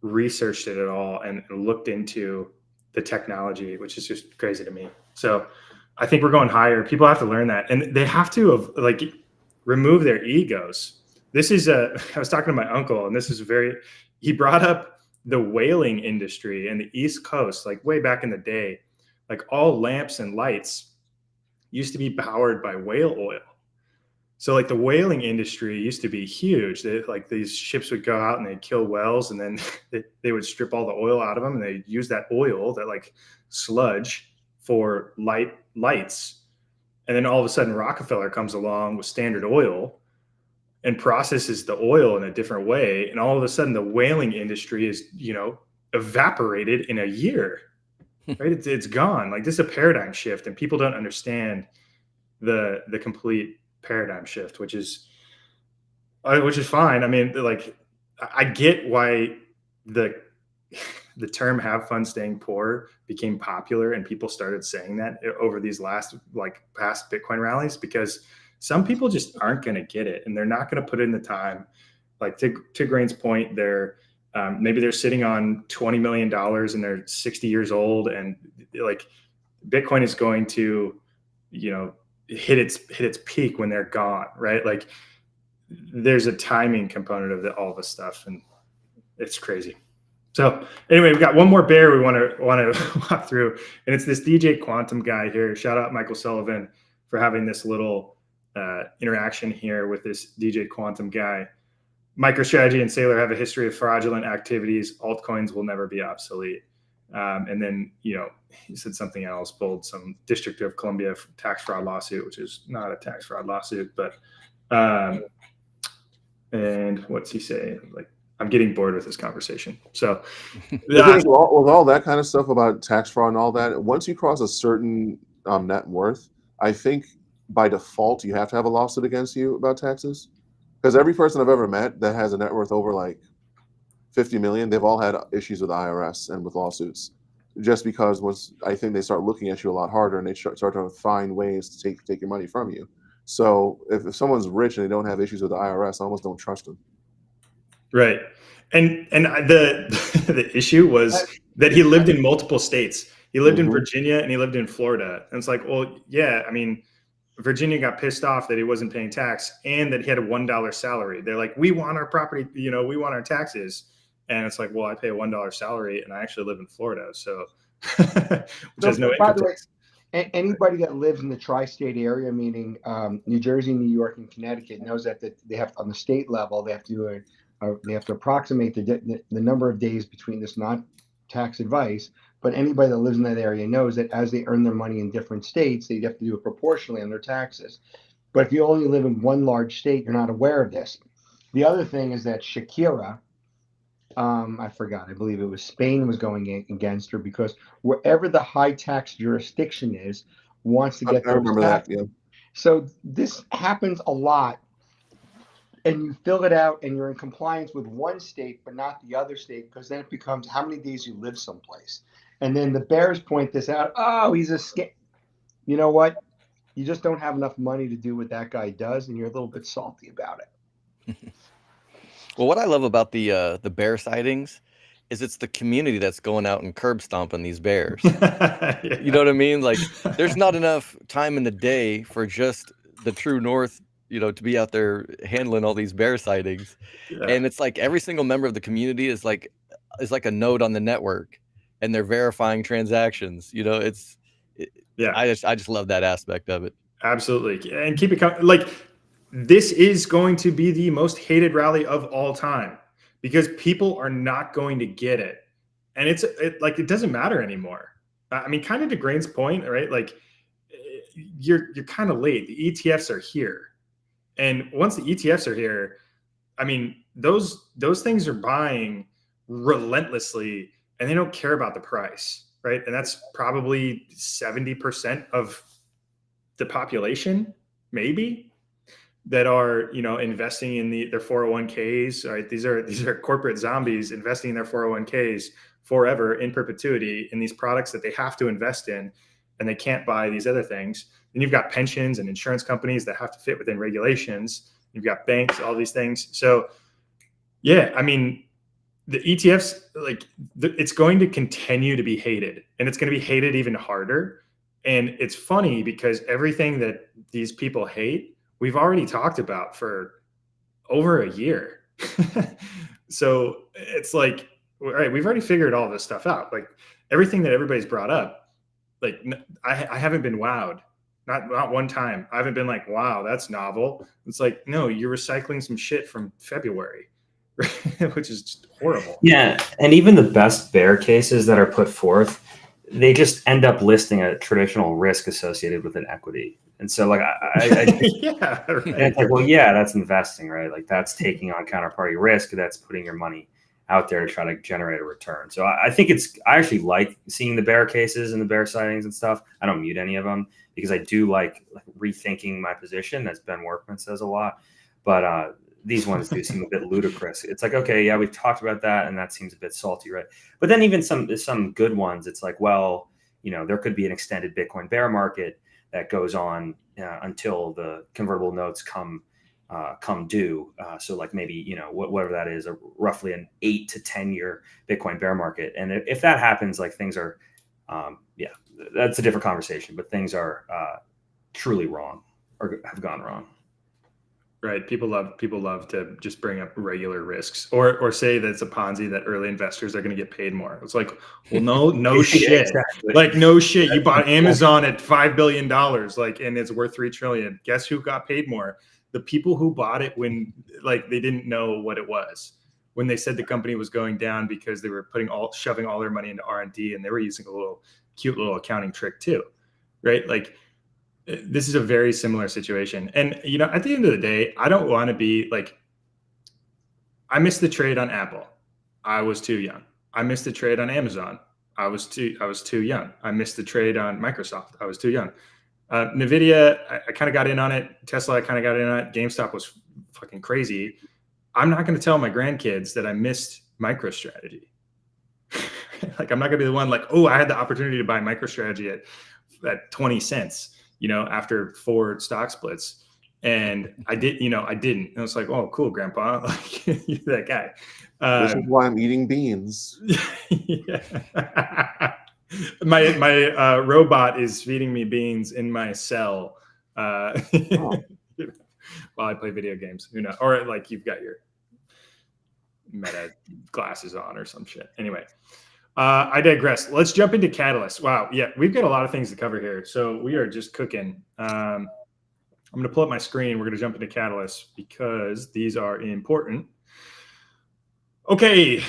researched it at all and looked into the technology, which is just crazy to me. So I think we're going higher. People have to learn that, and they have to like remove their egos. This is I was talking to my uncle, and this is he brought up the whaling industry in the East Coast, like way back in the day. Like all lamps and lights used to be powered by whale oil. So like the whaling industry used to be huge. Like these ships would go out and they'd kill whales, and then they would strip all the oil out of them, and they'd use that oil, that like sludge, for lights. And then all of a sudden Rockefeller comes along with Standard Oil and processes the oil in a different way. And all of a sudden the whaling industry is, evaporated in a year, right? It's gone. Like this is a paradigm shift, and people don't understand the complete paradigm shift, which is fine. I mean, like, I get why the term "have fun staying poor" became popular, and people started saying that over these past Bitcoin rallies, because some people just aren't going to get it, and they're not going to put in the time. Like to Grain's point, maybe they're sitting on $20 million and they're 60 years old, and like Bitcoin is going to, hit its peak when they're gone, right? Like there's a timing component of all this stuff, and it's crazy. So anyway, we've got one more bear we want to walk through, and it's this DJ Quantum guy here. Shout out Michael Sullivan for having this little interaction here with this DJ Quantum guy. MicroStrategy and Saylor have a history of fraudulent activities. Altcoins will never be obsolete. And then, he said something else, bold, some District of Columbia tax fraud lawsuit, which is not a tax fraud lawsuit, but, and what's he say? Like, I'm getting bored with this conversation. So with all that kind of stuff about tax fraud and all that, once you cross a certain net worth, I think by default you have to have a lawsuit against you about taxes. Because every person I've ever met that has a net worth over like 50 million, they've all had issues with the IRS and with lawsuits. Just because once I think they start looking at you a lot harder, and they start to find ways to take your money from you. So if someone's rich and they don't have issues with the IRS, I almost don't trust them. Right. And the issue was that he lived in multiple states. He lived in Virginia and he lived in Florida. And it's like, well, yeah, I mean, Virginia got pissed off that he wasn't paying tax and that he had a $1 salary. They're like, we want our property, we want our taxes. And it's like, well, I pay a $1 salary and I actually live in Florida. So, which has no income tax. Anybody that lives in the tri-state area, meaning New Jersey, New York, and Connecticut, knows that they have, on the state level, they have to approximate the number of days between this, not tax advice, but anybody that lives in that area knows that as they earn their money in different states, they have to do it proportionally on their taxes. But if you only live in one large state, you're not aware of this. The other thing is that Shakira, I forgot, I believe it was Spain, was going against her because wherever the high tax jurisdiction is, wants to get I remember that, yeah. So this happens a lot. And you fill it out and you're in compliance with one state, but not the other state, because then it becomes how many days you live someplace. And then the bears point this out. Oh, he's a scam. You know what? You just don't have enough money to do what that guy does, and you're a little bit salty about it. Well, what I love about the bear sightings is it's the community that's going out and curb stomping these bears. Yeah. You know what I mean? Like, there's not enough time in the day for just the True North, to be out there handling all these bear sightings. Yeah. And it's like every single member of the community is like is like a node on the network, and they're verifying transactions. Yeah, I just love that aspect of it. absolutely. And keep it like, this is going to be the most hated rally of all time because people are not going to get it. And it doesn't matter anymore. I mean, kind of to Grain's point, right? Like, you're kind of late. The ETFs are here. And once the ETFs are here, I mean, those things are buying relentlessly, and they don't care about the price, right? And that's probably 70% of the population, maybe, that are, investing in their 401ks, right? These are corporate zombies investing in their 401ks forever in perpetuity in these products that they have to invest in, and they can't buy these other things. Then you've got pensions and insurance companies that have to fit within regulations. You've got banks, all these things. So yeah, I mean, the ETFs, it's going to continue to be hated, and it's going to be hated even harder. And it's funny because everything that these people hate, we've already talked about for over a year. So it's like, all right, we've already figured all this stuff out. Like, everything that everybody's brought up, like, I haven't been wowed. Not one time. I haven't been like, wow, that's novel. It's like, no, you're recycling some shit from February, which is just horrible. Yeah, and even the best bear cases that are put forth, they just end up listing a traditional risk associated with an equity. And so, like, yeah, right. And it's like, well, yeah, that's investing, right? Like, that's taking on counterparty risk. That's putting your money out there to try to generate a return. So I think I actually like seeing the bear cases and the bear sightings and stuff. I don't mute any of them because I do like rethinking my position, as Ben Workman says a lot. But these ones do seem a bit ludicrous. It's like, okay, yeah, we've talked about that, and that seems a bit salty, right? But then even some good ones, it's like, well, there could be an extended Bitcoin bear market that goes on until the convertible notes come due. So like maybe, whatever that is, roughly an 8 to 10 year Bitcoin bear market. And if that happens, like, things are, that's a different conversation, but things are truly wrong or have gone wrong. Right. People love to just bring up regular risks or say that it's a Ponzi, that early investors are going to get paid more. It's like, well, no shit. Exactly. Like, no shit. You bought Amazon at $5 billion, and it's worth $3 trillion. Guess who got paid more? The people who bought it when, like, they didn't know what it was, when they said the company was going down because they were shoving all their money into R&D, and they were using a cute little accounting trick too. Right. Like, this is a very similar situation. And, at the end of the day, I don't want to be like, I missed the trade on Apple. I was too young. I missed the trade on Amazon. I was too young. I missed the trade on Microsoft. I was too young. NVIDIA, I kind of got in on it. Tesla, I kind of got in on it. GameStop was fucking crazy. I'm not going to tell my grandkids that I missed MicroStrategy. Like, I'm not going to be the one like, oh, I had the opportunity to buy MicroStrategy at 20 cents. After 4 stock splits, and I didn't. And it's like, oh, cool, Grandpa, like, you're that guy. This is why I'm eating beans. My robot is feeding me beans in my cell while I play video games. Who knows? Or like, you've got your Meta glasses on or some shit. Anyway. I digress. Let's jump into Catalyst. Wow. Yeah, we've got a lot of things to cover here. So we are just cooking. I'm going to pull up my screen. We're going to jump into Catalyst because these are important. Okay.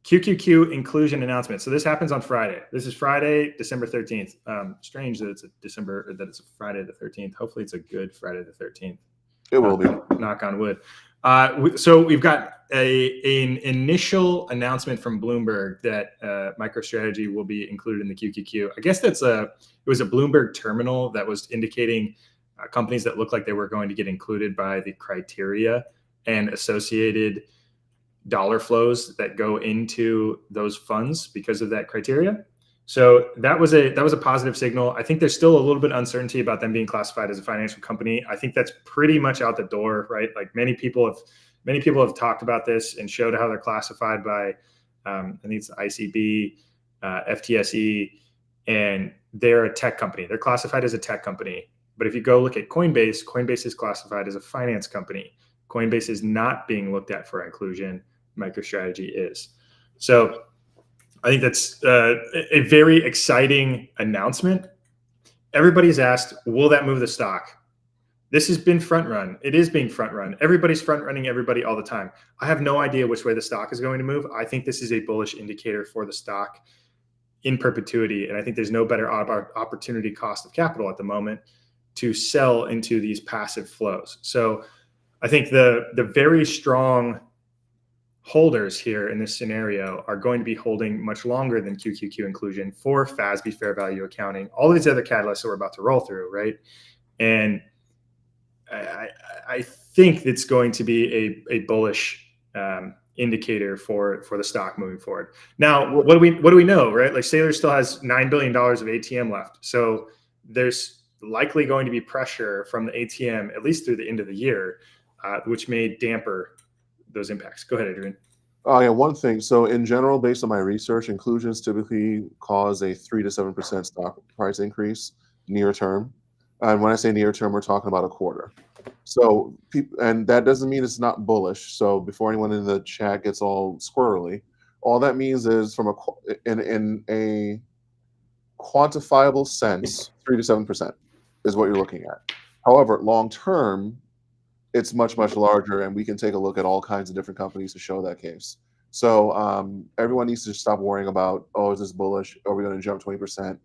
QQQ inclusion announcement. So this happens on Friday. This is Friday, December 13th. Strange that it's a Friday the 13th. Hopefully it's a good Friday the 13th. It will be. Knock on wood. So we've got an initial announcement from Bloomberg that MicroStrategy will be included in the QQQ. I guess it was a Bloomberg terminal that was indicating companies that looked like they were going to get included by the criteria and associated dollar flows that go into those funds because of that criteria. So that was a positive signal. I think there's still a little bit of uncertainty about them being classified as a financial company. I think that's pretty much out the door, right? Like, many people have talked about this and showed how they're classified by, I think it's ICB, FTSE, and they're a tech company. They're classified as a tech company. But if you go look at Coinbase is classified as a finance company. Coinbase is not being looked at for inclusion. MicroStrategy is. So I think that's a very exciting announcement. Everybody's asked, will that move the stock? This has been front run. It is being front run. Everybody's front running everybody all the time. I have no idea which way the stock is going to move. I think this is a bullish indicator for the stock in perpetuity. And I think there's no better opportunity cost of capital at the moment to sell into these passive flows. So I think the very strong holders here in this scenario are going to be holding much longer than QQQ inclusion for FASB fair value accounting, all these other catalysts that we're about to roll through, right? And I think it's going to be a bullish indicator for the stock moving forward. Now, what do we know, right? Like Sailor still has $9 billion of ATM left, so there's likely going to be pressure from the ATM at least through the end of the year, which may damper those impacts. Go ahead, Adrian. Oh yeah, one thing. So in general, based on my research, inclusions typically cause a 3 to 7% stock price increase near term. And when I say near term, we're talking about a quarter. So and that doesn't mean it's not bullish. So before anyone in the chat gets all squirrely, all that means is in a quantifiable sense, 3 to 7% is what you're looking at. However, long term, it's much, much larger, and we can take a look at all kinds of different companies to show that case. So everyone needs to stop worrying about, oh, is this bullish? Are we going to jump 20%?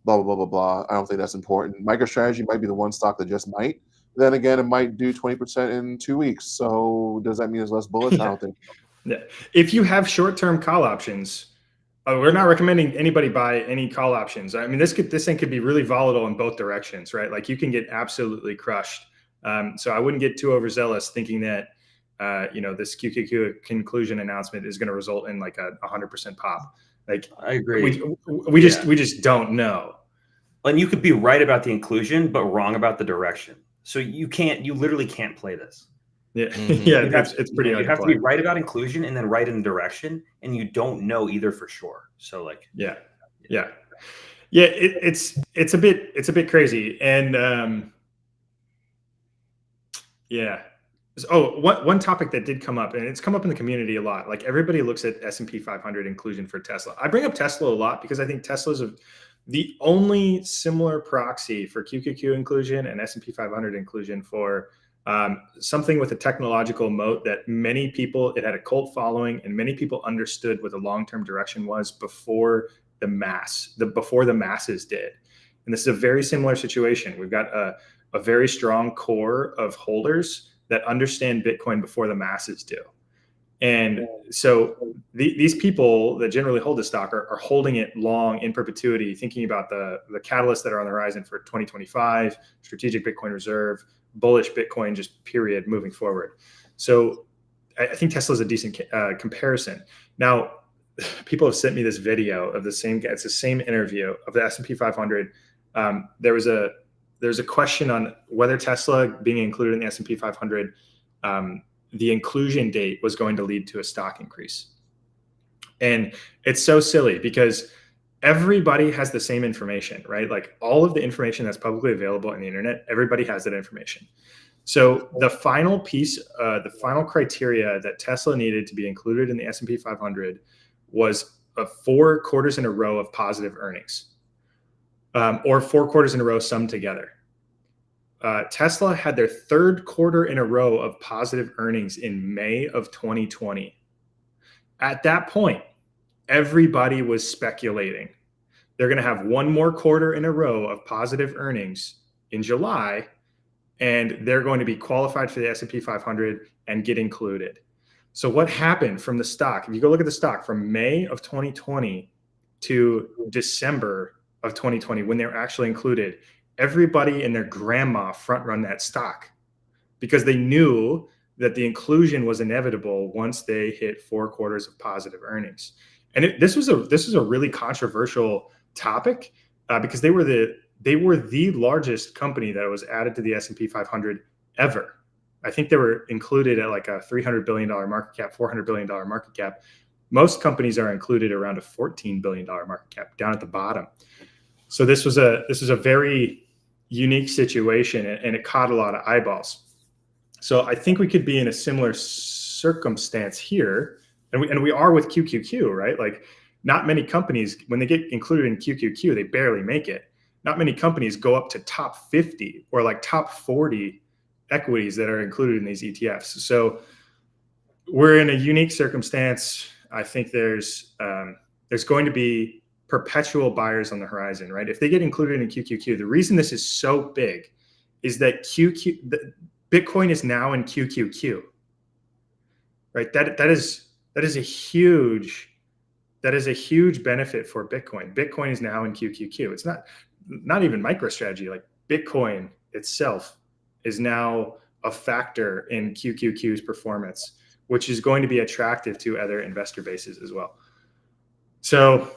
Blah, blah, blah, blah, blah. I don't think that's important. MicroStrategy might be the one stock that just might. Then again, it might do 20% in 2 weeks. So does that mean it's less bullish? I don't think so. Yeah. If you have short-term call options, we're not recommending anybody buy any call options. I mean, this thing could be really volatile in both directions, right? Like you can get absolutely crushed. So I wouldn't get too overzealous thinking that this QQQ conclusion announcement is going to result in like a 100% pop. Like I agree. We just don't know. And you could be right about the inclusion, but wrong about the direction. So you literally can't play this. Yeah, yeah, it's pretty hard. You have to be right about inclusion and then right in the direction, and you don't know either for sure. So like, yeah. It's a bit crazy, and yeah. Oh, one topic that did come up, and it's come up in the community a lot. Like everybody looks at S&P 500 inclusion for Tesla. I bring up Tesla a lot because I think Tesla's the only similar proxy for QQQ inclusion and S&P 500 inclusion for something with a technological moat that many people, it had a cult following, and many people understood what the long-term direction was before the masses did. And this is a very similar situation. We've got a very strong core of holders that understand Bitcoin before the masses do. And so these people that generally hold the stock are holding it long in perpetuity, thinking about the catalysts that are on the horizon for 2025, strategic Bitcoin reserve, bullish Bitcoin, just period, moving forward. So I think Tesla is a decent comparison. Now, people have sent me this video of the same guy. It's the same interview of the S&P 500. There's a question on whether Tesla being included in the S&P 500, the inclusion date was going to lead to a stock increase. And it's so silly because everybody has the same information, right? Like all of the information that's publicly available on the internet, everybody has that information. So the final piece, the final criteria that Tesla needed to be included in the S&P 500 was 4 quarters in a row of positive earnings, or 4 quarters in a row summed together. Tesla had their 3rd quarter in a row of positive earnings in May of 2020. At that point, everybody was speculating they're going to have 1 more quarter in a row of positive earnings in July, and they're going to be qualified for the S&P 500 and get included. So what happened from the stock? If you go look at the stock from May of 2020 to December of 2020, when they were actually included, everybody and their grandma front run that stock because they knew that the inclusion was inevitable once they hit 4 quarters of positive earnings. And this was a really controversial topic because they were the largest company that was added to the S&P 500 ever. I think they were included at like a $300 billion market cap, $400 billion market cap. Most companies are included around a $14 billion market cap down at the bottom. So this was a very unique situation, and it caught a lot of eyeballs. So I think we could be in a similar circumstance here and we are with QQQ, right? Like, not many companies, when they get included in QQQ, they barely make it. Not many companies go up to top 50 or like top 40 equities that are included in these ETFs. So we're in a unique circumstance. I think there's going to be perpetual buyers on the horizon, right? If they get included in QQQ, the reason this is so big is that Bitcoin is now in QQQ, right? That is a huge benefit for Bitcoin. Bitcoin is now in QQQ. It's not even MicroStrategy. Like, Bitcoin itself is now a factor in QQQ's performance, which is going to be attractive to other investor bases as well. So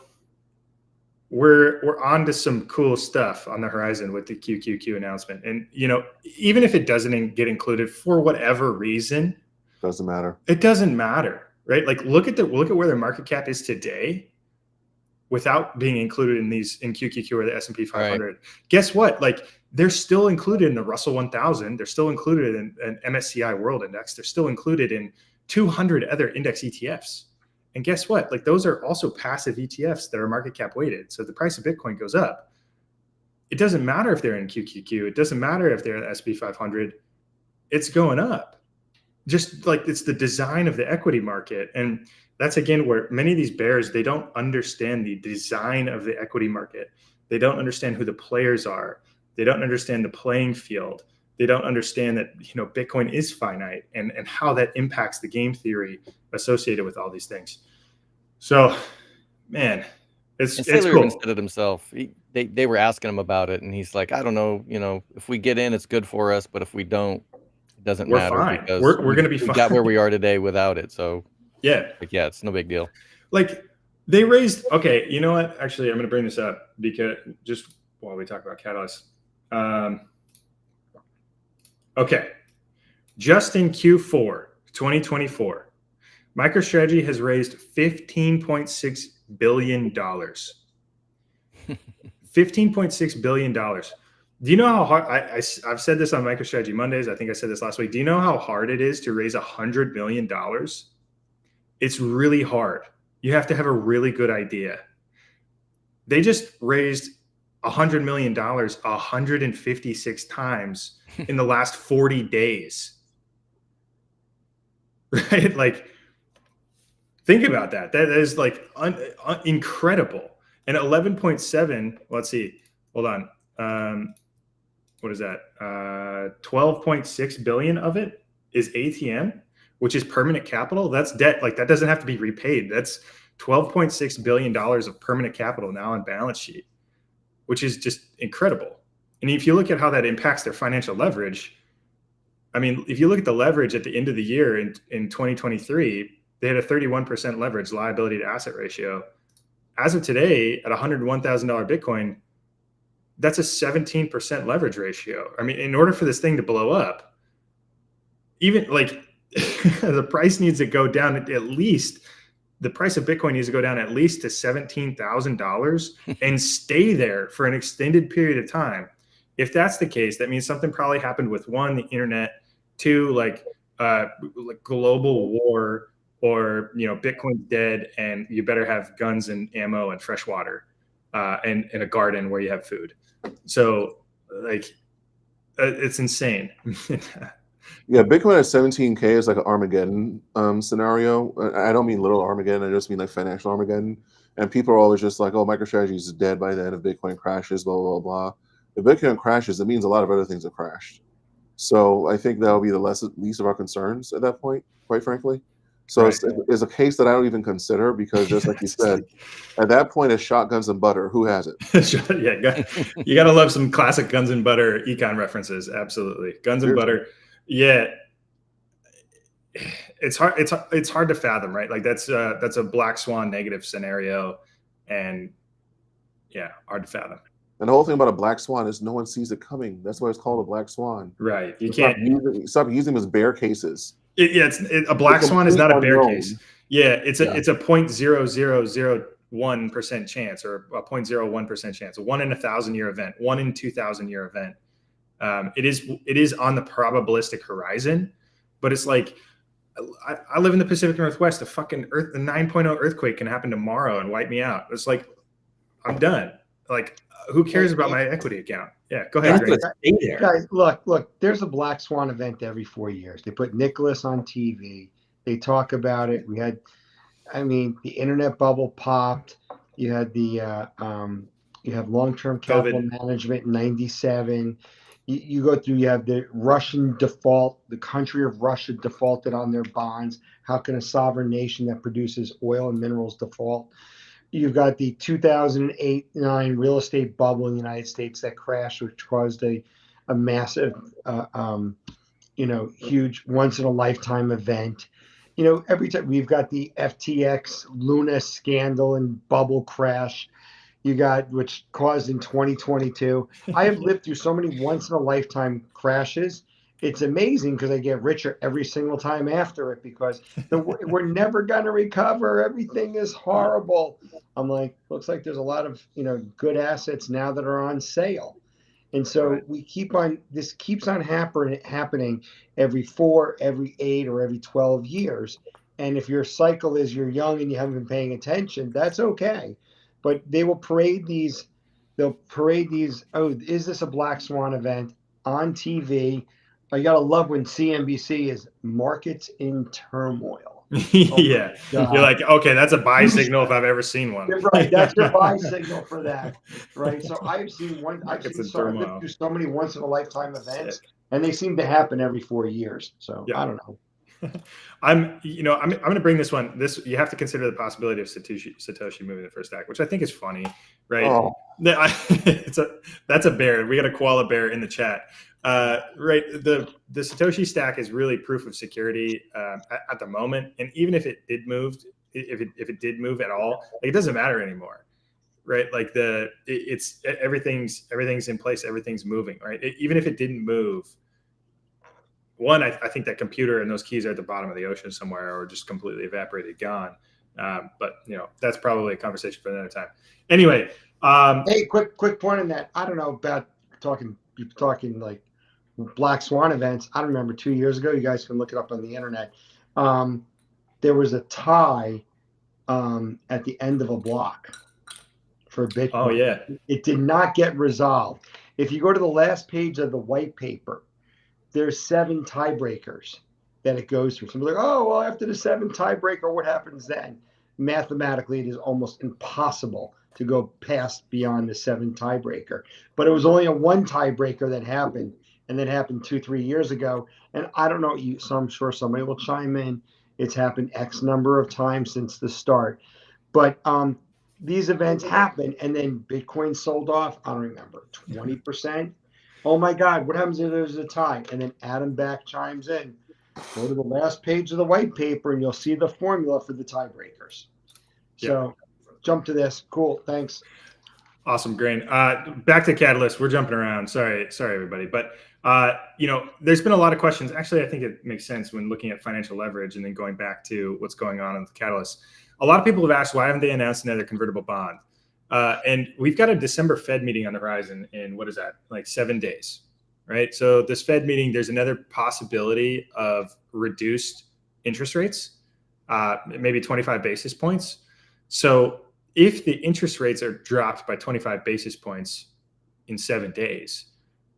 we're on to some cool stuff on the horizon with the QQQ announcement. And, even if it doesn't get included for whatever reason, Doesn't matter. It doesn't matter, right? Like, look at where their market cap is today without being included in QQQ or the S&P 500. Right. Guess what? Like, they're still included in the Russell 1000. They're still included in an MSTR World Index. They're still included in 200 other index ETFs. And guess what? Like, those are also passive ETFs that are market cap weighted. So the price of Bitcoin goes up. It doesn't matter if they're in QQQ. It doesn't matter if they're in the S&P 500. It's going up. Just like, it's the design of the equity market. And that's, again, where many of these bears, they don't understand the design of the equity market. They don't understand who the players are. They don't understand the playing field. They don't understand that, Bitcoin is finite and how that impacts the game theory associated with all these things. So, man, it's Saylor cool. even said it himself. They were asking him about it, and he's like, I don't know, if we get in, it's good for us, but if we don't, it doesn't matter. Fine. Because we're going to be we fine. got where we are today without it. So yeah, it's no big deal. Like, they raised, okay, you know what? Actually, I'm going to bring this up because just while we talk about catalysts. Okay, just in Q4 2024, MicroStrategy has raised $15.6 billion. $15.6 billion. Do you know how hard, I've said this on MicroStrategy Mondays. I think I said this last week. Do you know how hard it is to raise $100 million? It's really hard. You have to have a really good idea. They just raised $100 million 156 times in the last 40 days. Right? Like, think about that. That is like incredible. And 11.7, let's see, hold on. What is that? 12.6 billion of it is ATM, which is permanent capital. That's debt. Like, that doesn't have to be repaid. That's $12.6 billion of permanent capital now on balance sheet, which is just incredible. And if you look at how that impacts their financial leverage, I mean, if you look at the leverage at the end of the year in 2023, they had a 31% leverage liability to asset ratio. As of today, at $101,000 Bitcoin, that's a 17% leverage ratio. I mean, in order for this thing to blow up, even like the price needs to go down at least, the price of Bitcoin needs to go down at least to $17,000 and stay there for an extended period of time. If that's the case, that means something probably happened with, one, the internet, two, like global war, or, Bitcoin's dead and you better have guns and ammo and fresh water and a garden where you have food. So, like, it's insane. Yeah, Bitcoin at 17K is like an Armageddon scenario. I don't mean little Armageddon. I just mean like financial Armageddon. And people are always just like, oh, MicroStrategy is dead by then if Bitcoin crashes, blah, blah, blah. If Bitcoin crashes, it means a lot of other things have crashed. So I think that'll be the least of our concerns at that point, quite frankly. So Right. it's a case that I don't even consider, because just like you said, at that point, it's shotguns and butter. Who has it? Yeah, you got to love some classic guns and butter econ references. Absolutely. Guns and butter. Yeah. It's hard. It's hard to fathom, right? Like, that's a black swan negative scenario, and yeah, hard to fathom. And the whole thing about a black swan is no one sees it coming. That's why it's called a black swan. Right. You so can't stop using them as bear cases. A black swan is not a bear case. Yeah, it's a 0.0001% chance, or a 0.01% chance. A 1 in 1,000 year event, 1 in 2,000 year event. It is on the probabilistic horizon, but it's like I live in the Pacific Northwest. The 9.0 earthquake can happen tomorrow and wipe me out. It's like, I'm done. Like, who cares about my equity account? Yeah, go ahead. Guys, look, there's a black swan event every 4 years. They put Nicholas on TV. They talk about it. The internet bubble popped. You had you have long-term capital management in 97. You go through, you have the Russian default, the country of Russia defaulted on their bonds. How can a sovereign nation that produces oil and minerals default? You've got the 2008-9 real estate bubble in the United States that crashed, which caused a massive, huge once-in-a-lifetime event. Every time we've got the FTX Luna scandal and bubble crash, which caused in 2022. I have lived through so many once-in-a-lifetime crashes. It's amazing because I get richer every single time after it because we're never going to recover. Everything is horrible. I'm like, looks like there's a lot of good assets now that are on sale. And so this keeps on happening every 4, every 8, or every 12 years. And if your cycle is you're young and you haven't been paying attention, that's okay. But they will parade these. They'll parade these. Oh, is this a black swan event on TV? I gotta love when CNBC is markets in turmoil. Yeah, you're like, okay, that's a buy signal if I've ever seen one. Right, that's your buy signal for that, right? So I've seen through so many once in a lifetime events, and they seem to happen every 4 years. So I don't know. I'm going to bring this one. You have to consider the possibility of Satoshi moving the first act, which I think is funny, right? Oh. That's a bear. We got a koala bear in the chat, right? The Satoshi stack is really proof of security at the moment, and even if it did move, if it did move at all, like, it doesn't matter anymore, right? Like everything's in place, everything's moving, right? Even if it didn't move. One, I think that computer and those keys are at the bottom of the ocean somewhere, or just completely evaporated, gone. But that's probably a conversation for another time. Anyway, hey, quick point on that. I don't know about talking like black swan events. I remember 2 years ago. You guys can look it up on the internet. There was a tie at the end of a block for Bitcoin. Oh yeah, it did not get resolved. If you go to the last page of the white paper, there's 7 tiebreakers that it goes through. Somebody's like, oh, well, after the 7th tiebreaker, what happens then? Mathematically, it is almost impossible to go beyond the 7th tiebreaker. But it was only a 1 tiebreaker that happened, and that happened 2-3 years ago. And I don't know, so I'm sure somebody will chime in. It's happened X number of times since the start. But these events happen, and then Bitcoin sold off, I don't remember, 20%. Oh my God, what happens if there's a tie? And then Adam Back chimes in. Go to the last page of the white paper and you'll see the formula for the tiebreakers. So jump to this. Cool. Thanks. Awesome, Grain. Back to Catalyst. We're jumping around. Sorry, everybody. But there's been a lot of questions. Actually, I think it makes sense when looking at financial leverage and then going back to what's going on with Catalyst. A lot of people have asked, why haven't they announced another convertible bond? And we've got a December Fed meeting on the horizon in, what is that, like 7 days, right? So this Fed meeting, there's another possibility of reduced interest rates, maybe 25 basis points. So if the interest rates are dropped by 25 basis points in 7 days,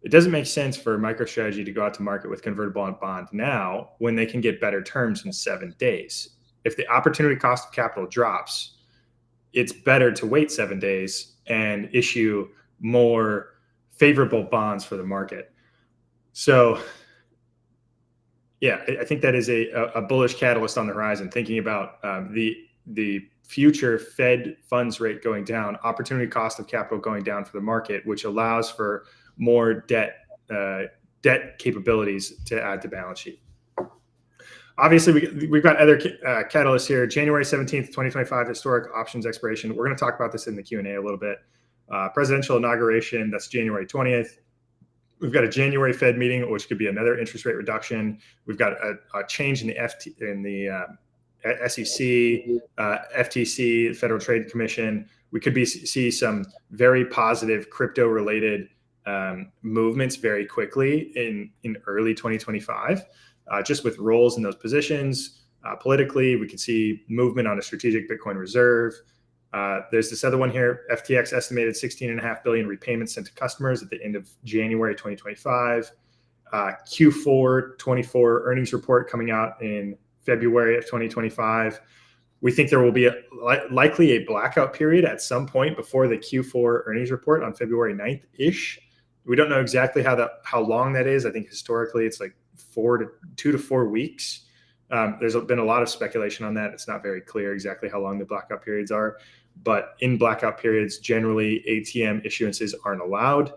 it doesn't make sense for MicroStrategy to go out to market with convertible bond now when they can get better terms in 7 days. If the opportunity cost of capital drops, it's better to wait 7 days and issue more favorable bonds for the market. So, I think that is a bullish catalyst on the horizon, thinking about the future Fed funds rate going down, opportunity cost of capital going down for the market, which allows for more debt capabilities to add to balance sheet. Obviously, we've got other catalysts here. January 17th, 2025, historic options expiration. We're going to talk about this in the Q&A a little bit. Presidential inauguration, that's January 20th. We've got a January Fed meeting, which could be another interest rate reduction. We've got a change in the SEC, FTC, Federal Trade Commission. We could see some very positive crypto-related movements very quickly in early 2025. just with roles in those positions. Politically, we can see movement on a strategic Bitcoin reserve. There's this other one here. FTX estimated 16.5 billion repayments sent to customers at the end of January 2025. Q4 24 earnings report coming out in February of 2025. We think there will be likely a blackout period at some point before the Q4 earnings report on February 9th-ish. We don't know exactly how long that is. I think historically it's like 2 to 4 weeks. There's been a lot of speculation on that. It's not very clear exactly how long the blackout periods are. But in blackout periods, generally ATM issuances aren't allowed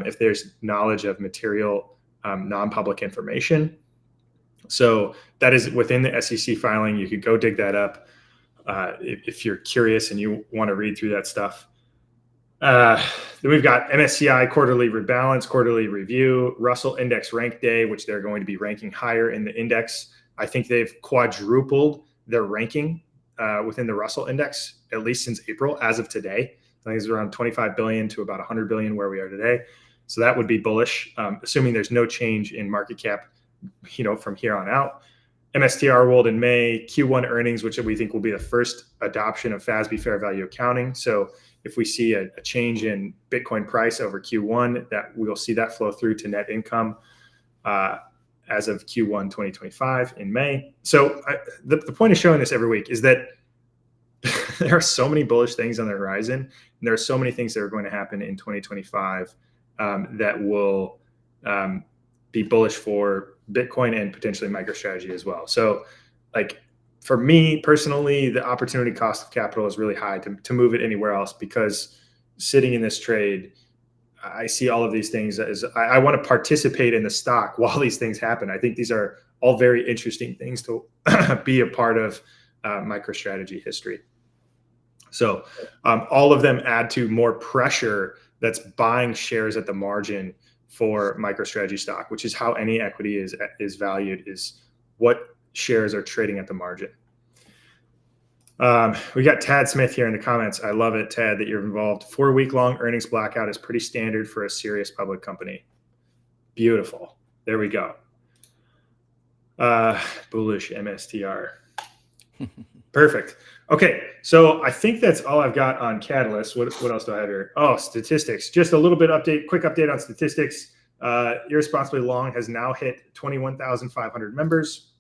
if there's knowledge of material non-public information. So that is within the SEC filing. You could go dig that up if you're curious and you want to read through that stuff. Then we've got MSTI quarterly rebalance, quarterly review, Russell Index rank day, which they're going to be ranking higher in the index. I think they've quadrupled their ranking within the Russell Index, at least since April, as of today. I think it's around 25 billion to about 100 billion where we are today. So that would be bullish, assuming there's no change in market cap, from here on out. MSTR rolled in May, Q1 earnings, which we think will be the first adoption of FASB fair value accounting. So if we see a change in Bitcoin price over Q1, that we'll see that flow through to net income as of Q1 2025 in May. So the point of showing this every week is that there are so many bullish things on the horizon, and there are so many things that are going to happen in 2025 that will be bullish for Bitcoin and potentially MicroStrategy as well. So for me personally, the opportunity cost of capital is really high to move it anywhere else, because sitting in this trade, I see all of these things as I want to participate in the stock while these things happen. I think these are all very interesting things to be a part of MicroStrategy history. So all of them add to more pressure that's buying shares at the margin for MicroStrategy stock, which is how any equity is valued, is what shares are trading at the margin. We got Tad Smith here in the comments. I love it, Tad, that you're involved. 4-week-long earnings blackout is pretty standard for a serious public company. Beautiful. There we go. Bullish MSTR. Perfect. Okay, so I think that's all I've got on Catalyst. What else do I have here? Oh, statistics. Just a little bit quick update on statistics. Irresponsibly Long has now hit 21,500 members,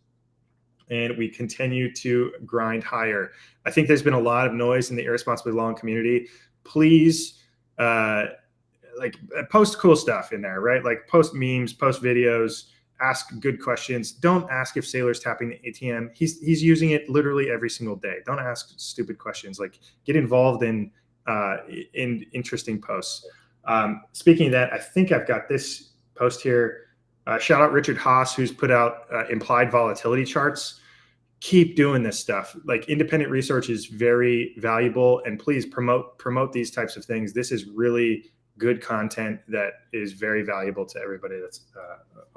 and we continue to grind higher. I think there's been a lot of noise in the Irresponsibly Long community. Please, post cool stuff in there, right? Like post memes, post videos, ask good questions. Don't ask if Saylor's tapping the ATM. He's using it literally every single day. Don't ask stupid questions. Get involved in interesting posts. Speaking of that, I think I've got this post here. Shout out Richard Haas, who's put out implied volatility charts. Keep doing this stuff. Independent research is very valuable, and please promote these types of things. This is really good content that is very valuable to everybody that's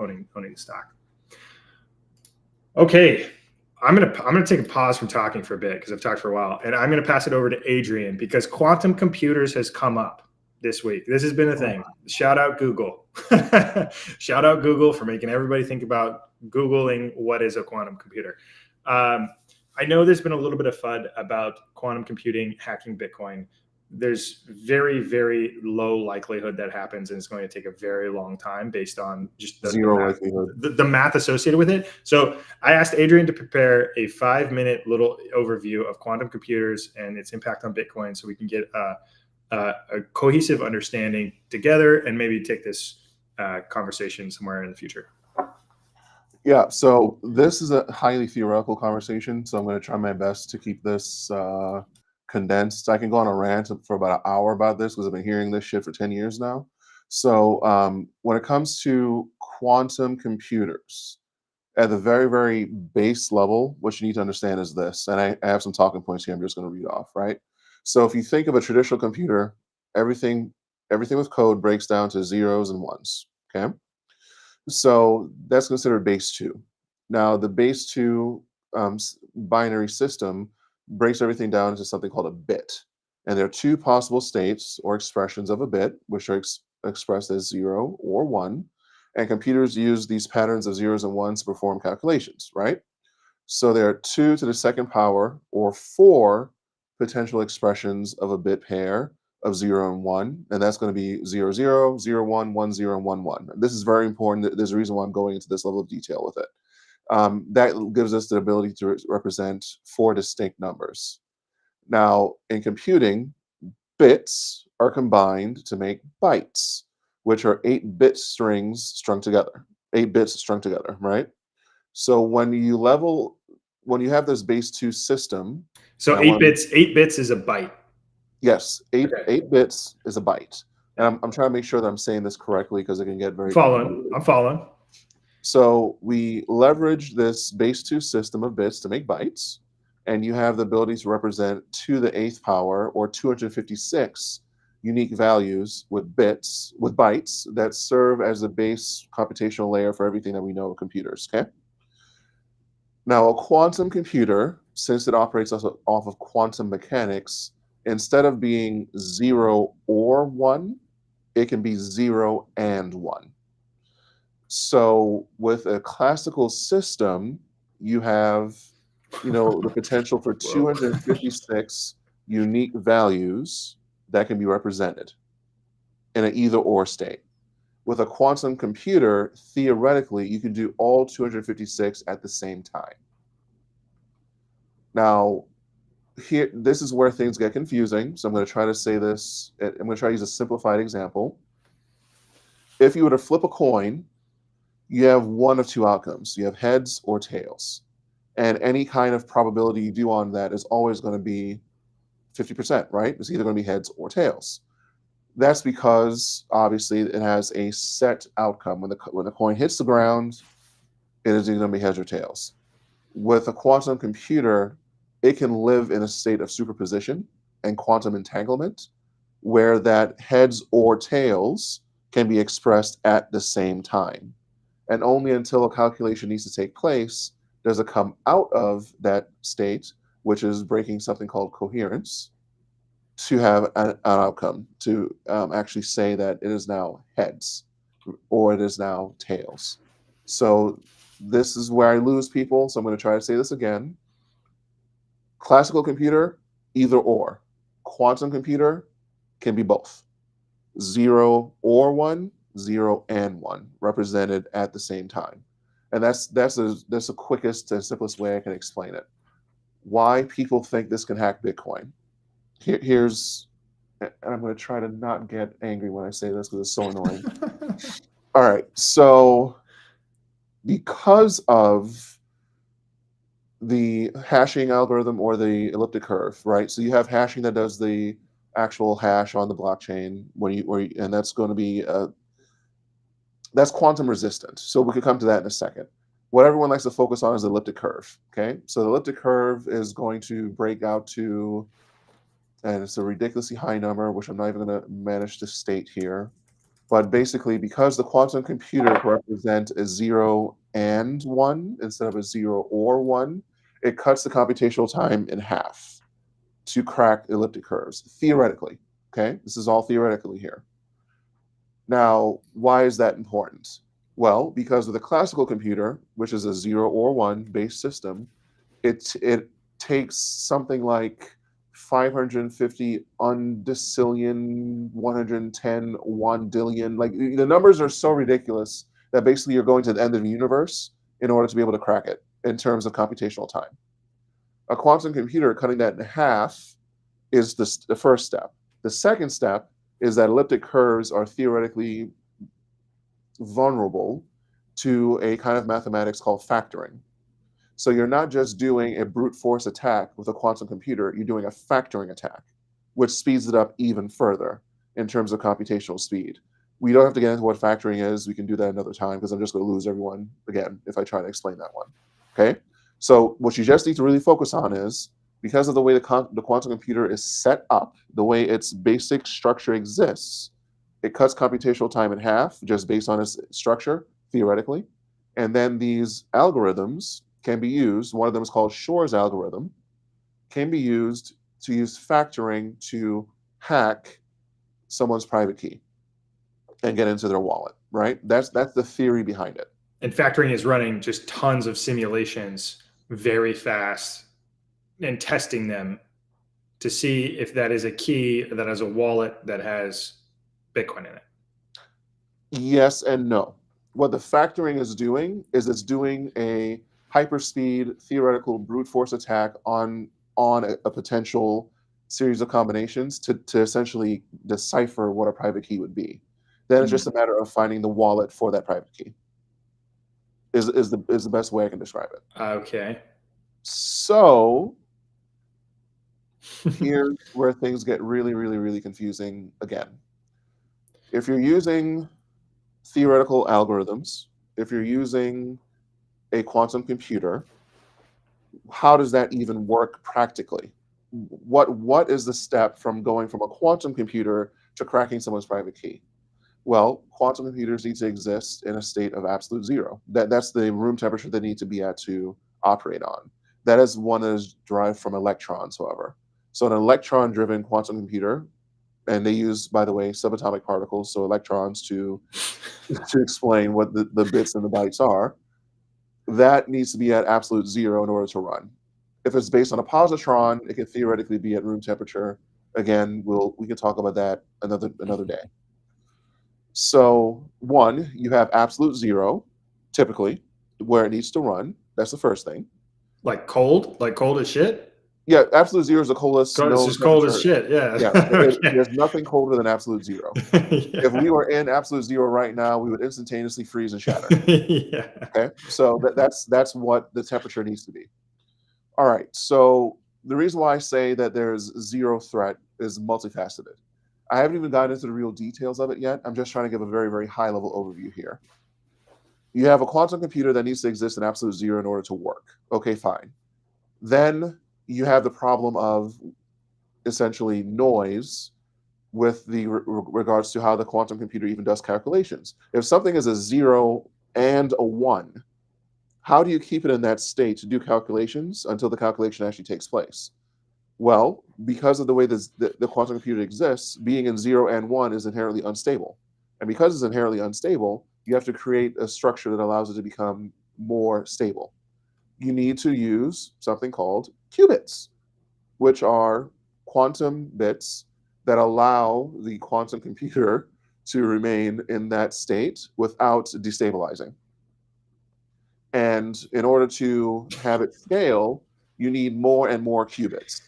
owning the stock. Okay, I'm gonna take a pause from talking for a bit because I've talked for a while, and I'm gonna pass it over to Adrian because quantum computers has come up this week. This has been a thing. Shout out Google. Shout out Google for making everybody think about Googling what is a quantum computer. I know there's been a little bit of FUD about quantum computing hacking Bitcoin. There's very, very low likelihood that happens, and it's going to take a very long time based on just the math associated with it. So I asked Adrian to prepare a 5-minute little overview of quantum computers and its impact on Bitcoin, so we can get a cohesive understanding together and maybe take this conversation somewhere in the future. Yeah, so this is a highly theoretical conversation, so I'm going to try my best to keep this condensed. I can go on a rant for about an hour about this because I've been hearing this shit for 10 years now. So when it comes to quantum computers, at the very, very base level, what you need to understand is this, and I have some talking points here I'm just going to read off, right? So if you think of a traditional computer, everything with code breaks down to zeros and ones, okay? So that's considered base 2. Now, the base 2 binary system breaks everything down into something called a bit. And there are 2 possible states or expressions of a bit, which are expressed as 0 or 1. And computers use these patterns of zeros and ones to perform calculations, right? So there are 2 to the second power, or 4 potential expressions of a bit pair of 0 and 1, and that's going to be 0, 0, 0, 1, 1, 0, and 1, 1. This is very important. There's a reason why I'm going into this level of detail with it. That gives us the ability to represent 4 distinct numbers. Now, in computing, bits are combined to make bytes, which are 8-bit strings strung together, 8 bits strung together, right? So when you have this base 2 system. So 8 bits is a byte. Yes, eight Okay. bits is a byte. And I'm trying to make sure that I'm saying this correctly because it can get very. I'm following. So we leverage this base 2 system of bits to make bytes, and you have the ability to represent to the 8th power, or 256 unique values with bytes that serve as the base computational layer for everything that we know of computers, okay? Now, a quantum computer, since it operates off of quantum mechanics, instead of being 0 or 1, it can be 0 and 1. So with a classical system, you have, the potential for 256 unique values that can be represented in an either or state. With a quantum computer, theoretically, you can do all 256 at the same time. Now, this is where things get confusing. So I'm going to try to say this. I'm going to try to use a simplified example. If you were to flip a coin, you have one of 2 outcomes. You have heads or tails. And any kind of probability you do on that is always going to be 50%, right? It's either going to be heads or tails. That's because, obviously, it has a set outcome. When the coin hits the ground, it is either going to be heads or tails. With a quantum computer, it can live in a state of superposition and quantum entanglement, where that heads or tails can be expressed at the same time. And only until a calculation needs to take place does it come out of that state, which is breaking something called coherence, to have an outcome, to actually say that it is now heads or it is now tails. So this is where I lose people. So I'm going to try to say this again. Classical computer, either or. Quantum computer can be both. 0 or 1, 0 and 1, represented at the same time. And that's the quickest and simplest way I can explain it. Why people think this can hack Bitcoin. Here's, and I'm going to try to not get angry when I say this because it's so annoying. All right, so because of the hashing algorithm or the elliptic curve, right? So you have hashing that does the actual hash on the blockchain and that's going to be that's quantum resistant. So we could come to that in a second. What everyone likes to focus on is the elliptic curve. Okay, so the elliptic curve is going to break out to, and it's a ridiculously high number, which I'm not even going to manage to state here. But basically, because the quantum computer represents a 0 and 1 instead of a 0 or 1, it cuts the computational time in half to crack elliptic curves, theoretically. Okay, this is all theoretically here. Now, why is that important? Well, because with a classical computer, which is a 0 or 1 based system, it takes something like 550 undecillion, 110 1 like the numbers are so ridiculous that basically you're going to the end of the universe in order to be able to crack it in terms of computational time. A quantum computer cutting that in half is the first step. The second step is that elliptic curves are theoretically vulnerable to a kind of mathematics called factoring. So you're not just doing a brute force attack with a quantum computer, you're doing a factoring attack, which speeds it up even further in terms of computational speed. We don't have to get into what factoring is. We can do that another time because I'm just going to lose everyone again if I try to explain that one. Okay? So what you just need to really focus on is, because of the way the quantum computer is set up, the way its basic structure exists, it cuts computational time in half just based on its structure, theoretically. And then these algorithms can be used, one of them is called Shor's algorithm, can be used to use factoring to hack someone's private key. and get into their wallet, right? That's the theory behind it. And factoring is running just tons of simulations very fast and testing them to see if that is a key that has a wallet that has Bitcoin in it. Yes and no. What the factoring is doing is it's doing a hyperspeed theoretical brute force attack on a potential series of combinations to essentially decipher what a private key would be. Then it's just a matter of finding the wallet for that private key. Is the best way I can describe it. Okay. So here's where things get really, really, really confusing again. If you're using theoretical algorithms, if you're using a quantum computer, how does that even work practically? What is the step from going from a quantum computer to cracking someone's private key? Well, quantum computers need to exist in a state of absolute zero. That's the room temperature they need to be at to operate on. That is one that is derived from electrons, however. So an electron-driven quantum computer, and they use, by the way, subatomic particles, so electrons to explain what the bits and the bytes are, that needs to be at absolute zero in order to run. If it's based on a positron, it can theoretically be at room temperature. Again, we can talk about that another day. So one, you have absolute zero, typically, where it needs to run. That's the first thing. Like cold as shit? Yeah, absolute zero is the coldest. It's just cold as shit, yeah. Yeah, Okay. there's nothing colder than absolute zero. Yeah. If we were in absolute zero right now, we would instantaneously freeze and shatter. Yeah. Okay, so that's what the temperature needs to be. All right, so the reason why I say that there's zero threat is multifaceted. I haven't even gotten into the real details of it yet. I'm just trying to give a very, very high level overview here. You have a quantum computer that needs to exist in absolute zero in order to work. Okay, fine. Then you have the problem of essentially noise with the regards to how the quantum computer even does calculations. If something is a 0 and a 1, how do you keep it in that state to do calculations until the calculation actually takes place? Well, because of the way the quantum computer exists, being in 0 and 1 is inherently unstable. And because it's inherently unstable, you have to create a structure that allows it to become more stable. You need to use something called qubits, which are quantum bits that allow the quantum computer to remain in that state without destabilizing. And in order to have it scale, you need more and more qubits.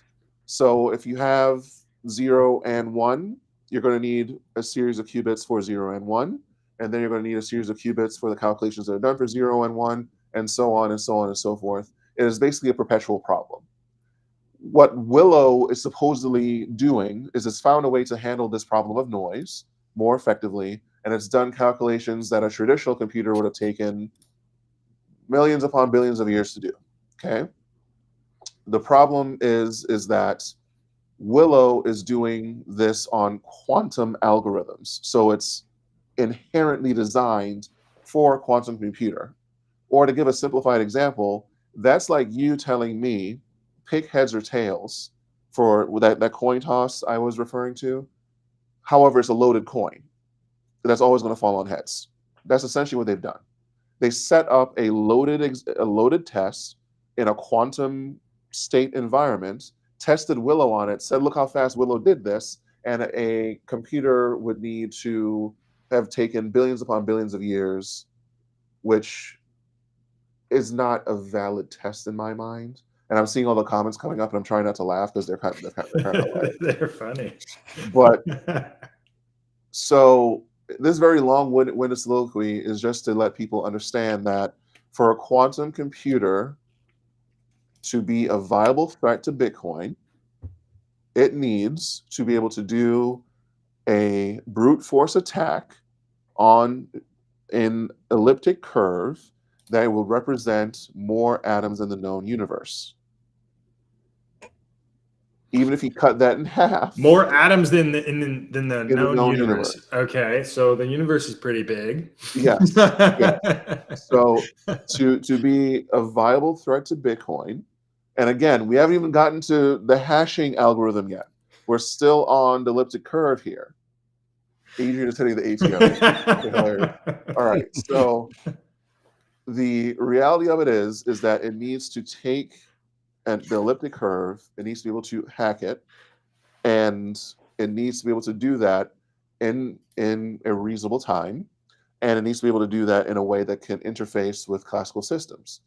So if you have 0 and 1, you're going to need a series of qubits for 0 and 1, and then you're going to need a series of qubits for the calculations that are done for 0 and 1, and so on and so on and so forth. It is basically a perpetual problem. What Willow is supposedly doing is it's found a way to handle this problem of noise more effectively, and it's done calculations that a traditional computer would have taken millions upon billions of years to do. Okay. The problem is that Willow is doing this on quantum algorithms, so it's inherently designed for a quantum computer. Or to give a simplified example, that's like you telling me pick heads or tails for that coin toss I was referring to. However, it's a loaded coin. That's always going to fall on heads. That's essentially what they've done. They set up a loaded test in a quantum state environment, tested Willow on it, said, look how fast Willow did this, and a computer would need to have taken billions upon billions of years, which is not a valid test in my mind. And I'm seeing all the comments coming up, and I'm trying not to laugh because they're kind of hilarious. They're funny. But so this very long-winded soliloquy is just to let people understand that for a quantum computer to be a viable threat to Bitcoin, it needs to be able to do a brute force attack on an elliptic curve that will represent more atoms in the known universe. Even if you cut that in half, more atoms than the known universe. Okay, so the universe is pretty big. Yes. Yes. So to be a viable threat to Bitcoin, and again, we haven't even gotten to the hashing algorithm yet. We're still on the elliptic curve here. Adrian is hitting the ATM. Hilarious. All right. So the reality of it is that it needs to take the elliptic curve. It needs to be able to hack it, and it needs to be able to do that in a reasonable time, and it needs to be able to do that in a way that can interface with classical systems.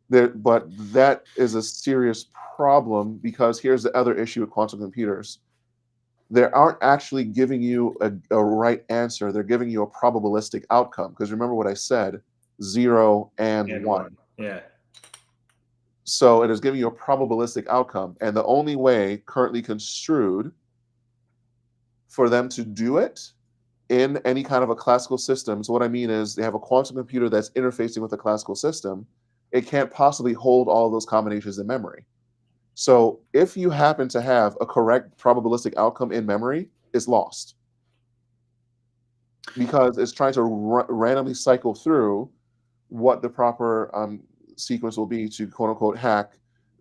But that is a serious problem, because here's the other issue with quantum computers. They aren't actually giving you a right answer. They're giving you a probabilistic outcome. Because remember what I said, 0 and 1. Yeah. So it is giving you a probabilistic outcome. And the only way currently construed for them to do it in any kind of a classical system, so what I mean is they have a quantum computer that's interfacing with a classical system, it can't possibly hold all those combinations in memory. So if you happen to have a correct probabilistic outcome in memory, it's lost. Because it's trying to randomly cycle through what the proper sequence will be to quote unquote hack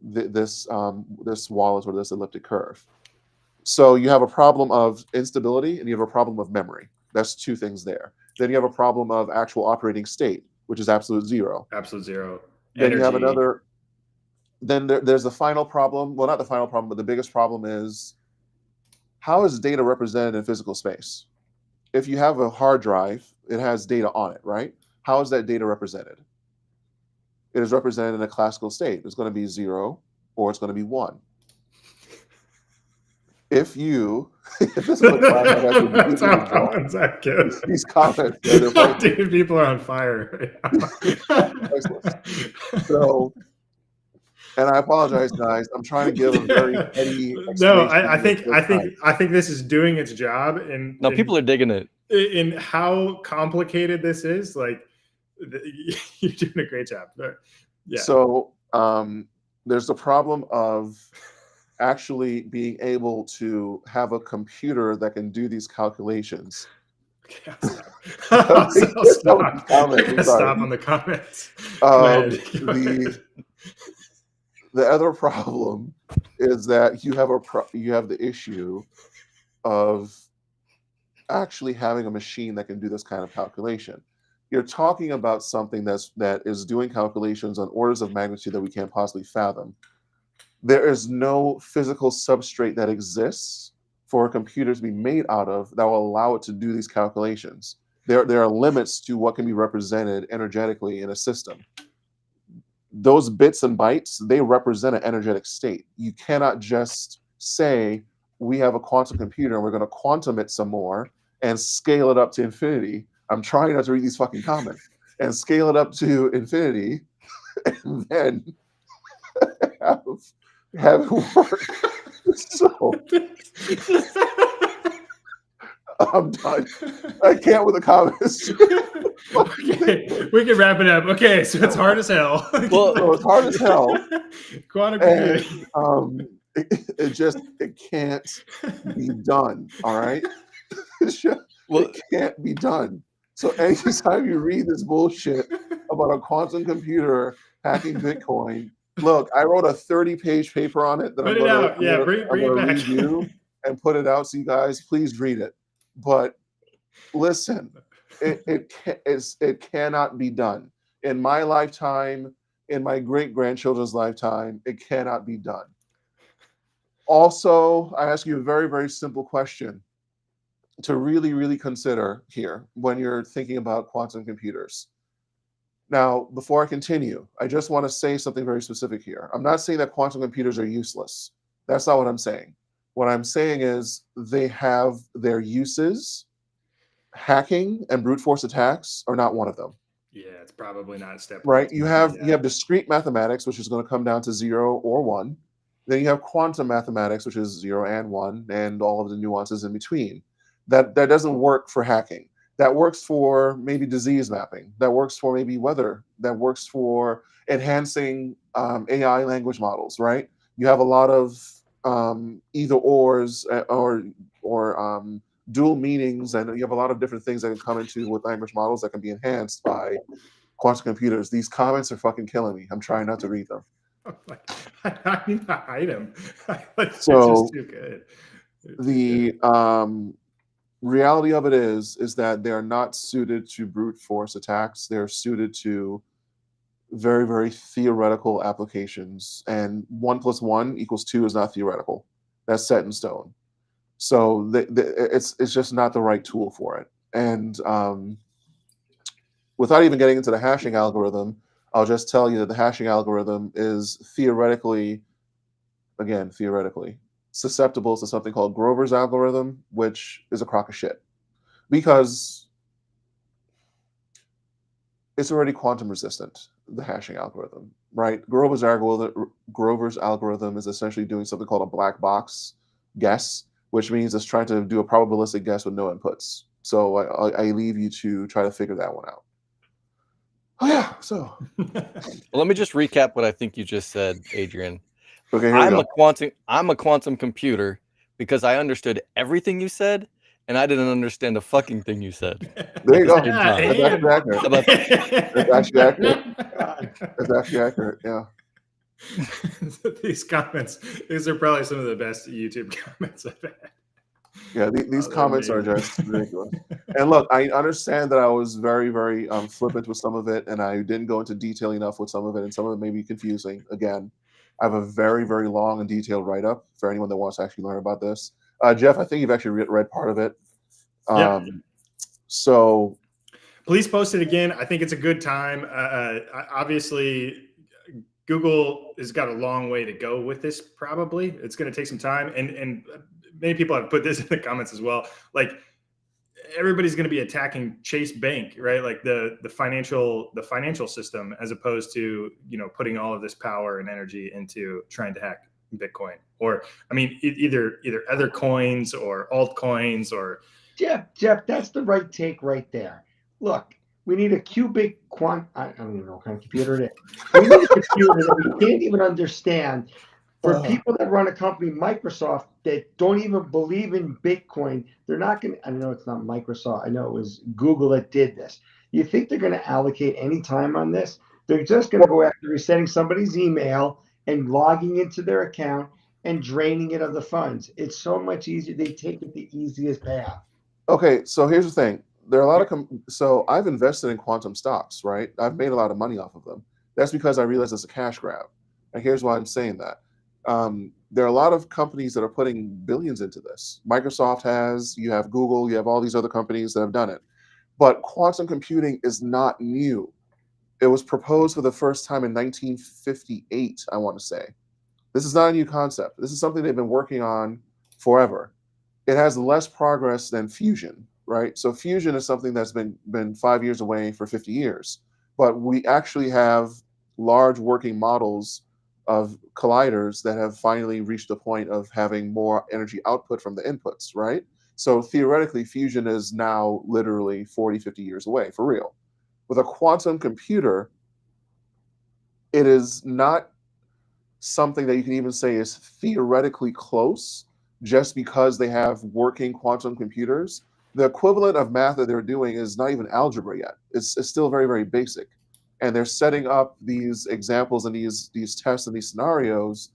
this wallet or this elliptic curve. So you have a problem of instability and you have a problem of memory. That's two things there. Then you have a problem of actual operating state, which is absolute 0. Absolute 0. Then you have another. Then there's the final problem. Well, not the final problem, but the biggest problem is, how is data represented in physical space? If you have a hard drive, it has data on it, right? How is that data represented? It is represented in a classical state. It's going to be 0 or it's going to be 1. If this is a class that has That's how comments that goes. These comments, they're dude, people are on fire. So, and I apologize, guys. I'm trying to give a very petty No, I think this is doing its job. No, people are digging it. In how complicated this is. Like, you're doing a great job. Yeah. So there's the problem of actually being able to have a computer that can do these calculations. Okay, I'll stop. Stop on the comments. The other problem is that you have the issue of actually having a machine that can do this kind of calculation. You're talking about something that is doing calculations on orders of magnitude that we can't possibly fathom. There is no physical substrate that exists for a computer to be made out of that will allow it to do these calculations. There are limits to what can be represented energetically in a system. Those bits and bytes, they represent an energetic state. You cannot just say, we have a quantum computer and we're going to quantum it some more and scale it up to infinity. I'm trying not to read these fucking comments. And scale it up to infinity and then have it work. So I'm done. I can't with the comments. Okay, we can wrap it up. Okay, so it's hard as hell. Well, so it's hard as hell. Quantum and, it can't be done. All right. It can't be done. So anytime you read this bullshit about a quantum computer hacking Bitcoin, look, I wrote a 30-page paper on it that I'm going to redo and put it out. So you guys, please read it. But listen, it cannot be done. In my lifetime, in my great-grandchildren's lifetime, it cannot be done. Also, I ask you a very, very simple question to really, really consider here when you're thinking about quantum computers. Now, before I continue, I just want to say something very specific here. I'm not saying that quantum computers are useless. That's not what I'm saying. What I'm saying is they have their uses. Hacking and brute force attacks are not one of them. Yeah, it's probably not step right. You have discrete mathematics, which is going to come down to 0 or 1. Then you have quantum mathematics, which is 0 and 1, and all of the nuances in between. That doesn't work for hacking. That works for maybe disease mapping. That works for maybe weather. That works for enhancing AI language models, right? You have a lot of either ors or dual meanings, and you have a lot of different things that can come into with language models that can be enhanced by quantum computers. These comments are fucking killing me. I'm trying not to read them. I need to hide them. So too good. reality of it is that they are not suited to brute force attacks. They're suited to very, very theoretical applications. And 1 + 1 = 2 is not theoretical. That's set in stone. So it's just not the right tool for it. And without even getting into the hashing algorithm, I'll just tell you that the hashing algorithm is theoretically, again, theoretically, susceptible to something called Grover's algorithm, which is a crock of shit. Because it's already quantum resistant, the hashing algorithm, right? Grover's algorithm is essentially doing something called a black box guess, which means it's trying to do a probabilistic guess with no inputs. So I leave you to try to figure that one out. Oh yeah, so Well, let me just recap what I think you just said, Adrian. okay, here we go. I'm a quantum computer because I understood everything you said, and I didn't understand a fucking thing you said. There you go. That's actually accurate. That's actually accurate. Yeah. These comments, these are probably some of the best YouTube comments I've had. Yeah, these comments are just ridiculous. And look, I understand that I was very, very flippant with some of it, and I didn't go into detail enough with some of it, and some of it may be confusing. Again, I have a very, very long and detailed write-up for anyone that wants to actually learn about this. Jeff, I think you've actually read part of it. So please post it again. I think it's a good time. Obviously, Google has got a long way to go with this. Probably it's going to take some time, and many people have put this in the comments as well. Like, everybody's going to be attacking Chase Bank, right? Like the financial system, as opposed to, you know, putting all of this power and energy into trying to hack Bitcoin, or I mean, either other coins or altcoins or. Jeff, that's the right take right there. Look, we need a cubic I don't even know what kind of computer it is. We need a computer that we can't even understand. For people that run a company, Microsoft, that don't even believe in Bitcoin, they're not going to, I know it's not Microsoft, I know it was Google that did this. You think they're going to allocate any time on this? They're just going to go after resetting somebody's email and logging into their account and draining it of the funds. It's so much easier. They take it the easiest path. Okay, so here's the thing. There are a lot of so I've invested in quantum stocks, right? I've made a lot of money off of them. That's because I realize it's a cash grab. And here's why I'm saying that. There are a lot of companies that are putting billions into this. Microsoft has, you have Google, you have all these other companies that have done it. But quantum computing is not new. It was proposed for the first time in 1958, I want to say. This is not a new concept. This is something they've been working on forever. It has less progress than fusion, right? So fusion is something that's been 5 years away for 50 years. But we actually have large working models of colliders that have finally reached the point of having more energy output from the inputs, right? So theoretically, fusion is now literally 40, 50 years away, for real. With a quantum computer, it is not something that you can even say is theoretically close just because they have working quantum computers. The equivalent of math that they're doing is not even algebra yet. It's still very, very basic. And they're setting up these examples and these tests and these scenarios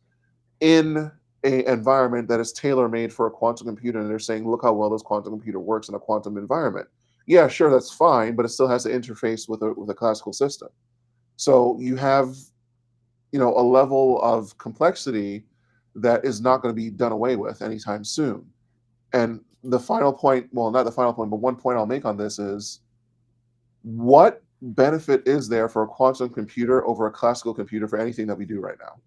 in an environment that is tailor-made for a quantum computer. And they're saying, look how well this quantum computer works in a quantum environment. Yeah, sure, that's fine, but it still has to interface with a classical system. So you have, you know, a level of complexity that is not going to be done away with anytime soon. And the final point, well, not the final point, but one point I'll make on this is, what benefit is there for a quantum computer over a classical computer for anything that we do right now?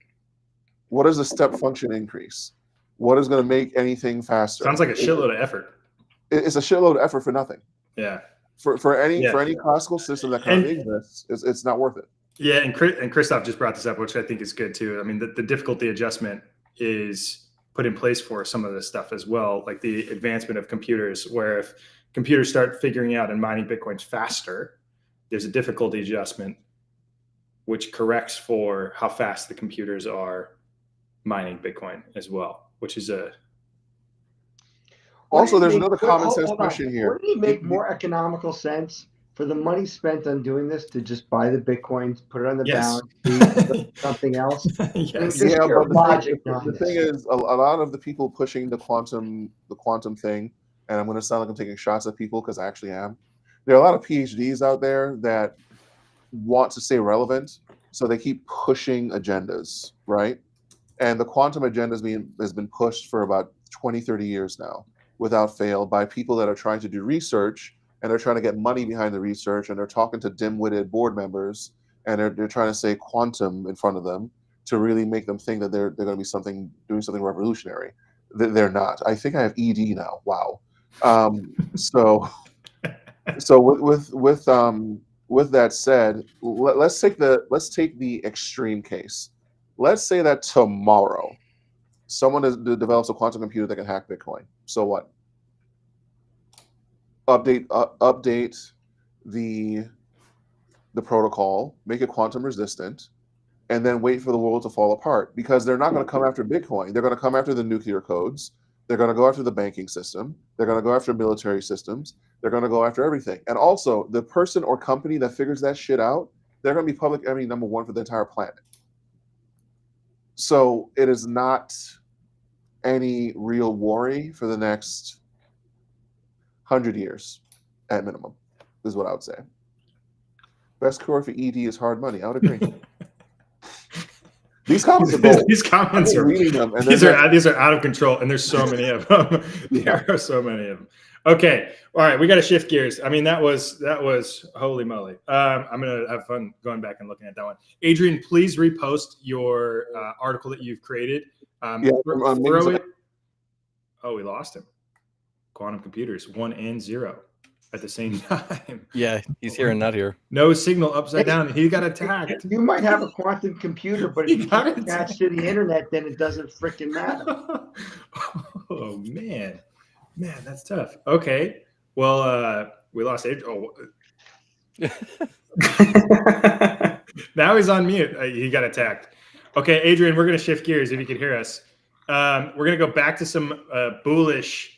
What is the step function increase? What is going to make anything faster? Sounds like a shitload of effort. It's a shitload of effort for nothing. Yeah. For any classical system that currently exists, it's not worth it. Yeah, and Christoph just brought this up, which I think is good too. I mean, the difficulty adjustment is put in place for some of this stuff as well, like the advancement of computers, where if computers start figuring out and mining Bitcoins faster, there's a difficulty adjustment which corrects for how fast the computers are mining Bitcoin as well, which is a... Also, there's another common sense question here. Wouldn't it make more economical sense for the money spent on doing this to just buy the Bitcoins, put it on the balance sheet, something else? Yes. Yeah, but logic the thing is, a lot of the people pushing the quantum thing and I'm going to sound like I'm taking shots at people because I actually am. There are a lot of PhDs out there that want to stay relevant, so they keep pushing agendas, right? And the quantum agenda has been pushed for about 20, 30 years now without fail by people that are trying to do research, and they're trying to get money behind the research, and they're talking to dim-witted board members, and they're trying to say quantum in front of them to really make them think that they're going to be doing something revolutionary. They're not. I think I have ED now. Wow. So with that said, let's take the extreme case. Let's say that tomorrow someone develops a quantum computer that can hack Bitcoin. So what? Update the protocol, make it quantum resistant, and then wait for the world to fall apart, because they're not going to come after Bitcoin. They're going to come after the nuclear codes. They're going to go after the banking system. They're going to go after military systems. They're going to go after everything. And also, the person or company that figures that shit out, they're going to be public enemy number one for the entire planet. So it is not any real worry for the next 100 years at minimum, is what I would say. Best cure for ED is hard money. I would agree. These comments are gold. These comments are reading them, and these are out of control, and there's so many of them. Yeah. There are so many of them. Okay, all right, we got to shift gears. I mean, that was holy moly. I'm gonna have fun going back and looking at that one. Adrian, please repost your article that you've created. Throw it. Oh, we lost him. Quantum computers 1 and 0 at the same time. Yeah, he's here and not here. No signal, upside down. He got attacked. You might have a quantum computer, but if you can't attach to the internet, then it doesn't freaking matter. Oh man, that's tough. Okay, well, we lost Adrian. Oh. Now he's on mute. He got attacked. Okay, Adrian, we're gonna shift gears if you can hear us. We're gonna go back to some bullish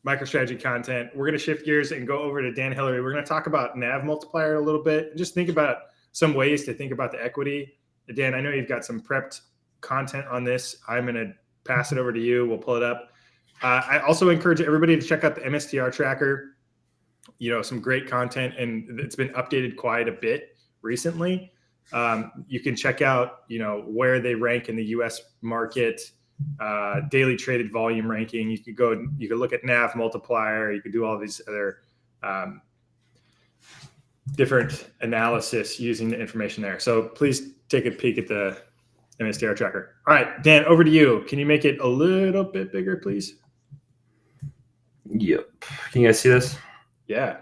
MicroStrategy content. We're going to shift gears and go over to Dan Hillary. We're going to talk about NAV multiplier a little bit and just think about some ways to think about the equity. Dan, I know you've got some prepped content on this. I'm going to pass it over to you. We'll pull it up. I also encourage everybody to check out the MSTR tracker. You know, some great content, and it's been updated quite a bit recently. You can check out, you know, where they rank in the US market, daily traded volume ranking. You could look at NAV multiplier. You could do all these other different analysis using the information there. So please take a peek at the MSTR tracker. All right, Dan, over to you. Can you make it a little bit bigger, please? Yep. Can you guys see this? Yeah.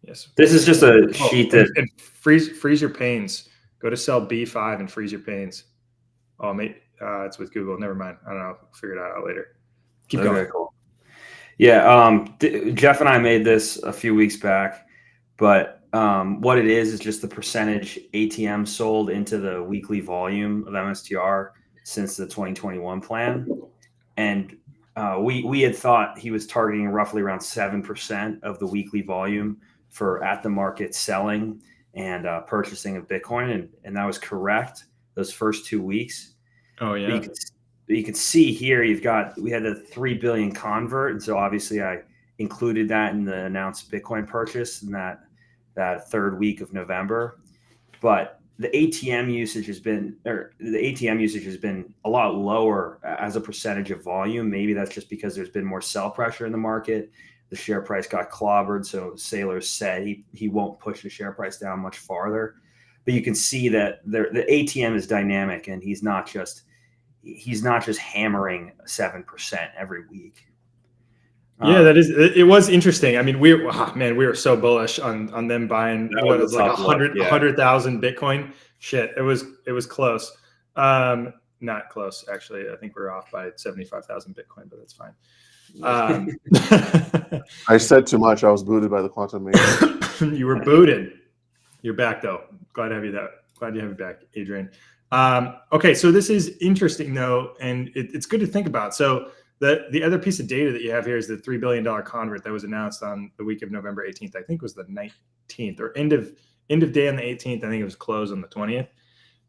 Yes. This is just a sheet that and freeze your panes. Go to cell B5 and freeze your panes. Oh, mate. It's with Google. Never mind. I don't know. I'll figure it out later. Keep going. Cool. Yeah. Jeff and I made this a few weeks back, but what it is just the percentage ATM sold into the weekly volume of MSTR since the 2021 plan. And we had thought he was targeting roughly around 7% of the weekly volume for at the market selling and purchasing of Bitcoin. And that was correct those first 2 weeks. Oh yeah. You can see here we had a 3 billion convert, and so obviously I included that in the announced Bitcoin purchase in that third week of November. But the ATM usage has been a lot lower as a percentage of volume. Maybe that's just because there's been more sell pressure in the market. The share price got clobbered, so Saylor said he won't push the share price down much farther. But you can see that the ATM is dynamic, and he's not just hammering 7% every week. Yeah, it was interesting. I mean, we were so bullish on them buying what was like 100,000 Bitcoin. Shit, it was close. Not close, actually. I think we're off by 75,000 Bitcoin, but that's fine. I said too much. I was booted by the quantum mania. You were booted. You're back though. Glad to have you back, Adrian. Okay, so this is interesting though, and it's good to think about. So the other piece of data that you have here is the $3 billion convert that was announced on the week of November 18th. I think it was the 19th or end of day on the 18th. I think it was closed on the 20th.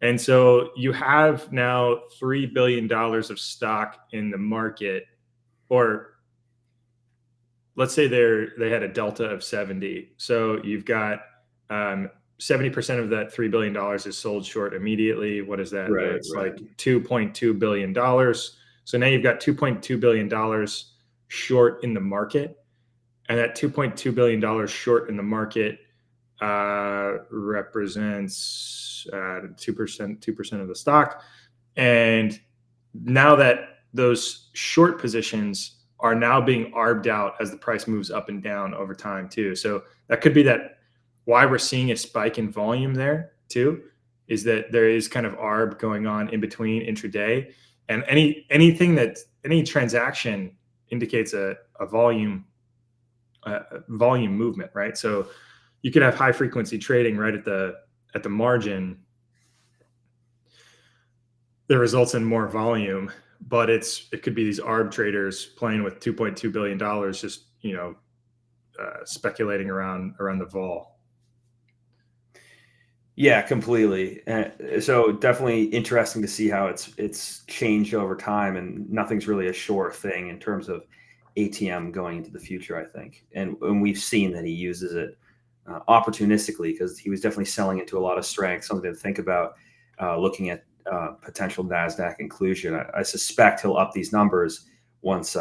And so you have now $3 billion of stock in the market, or let's say they had a delta of 70. So you've got 70% of that $3 billion is sold short immediately. What is that? Right, It's right. like $2.2 billion. So now you've got $2.2 billion short in the market. And that $2.2 billion short in the market represents 2% of the stock. And now that those short positions are now being arbed out as the price moves up and down over time too. So that could be that why we're seeing a spike in volume there too, is that there is kind of arb going on in between intraday, and any transaction indicates a volume movement, right? So you could have high frequency trading right at the margin that results in more volume, but it could be these arb traders playing with $2.2 billion, just speculating around the vol. Yeah, completely. So definitely interesting to see how it's changed over time, and nothing's really a sure thing in terms of ATM going into the future, I think. And we've seen that he uses it opportunistically, because he was definitely selling into a lot of strength, something to think about looking at potential NASDAQ inclusion. I suspect he'll up these numbers once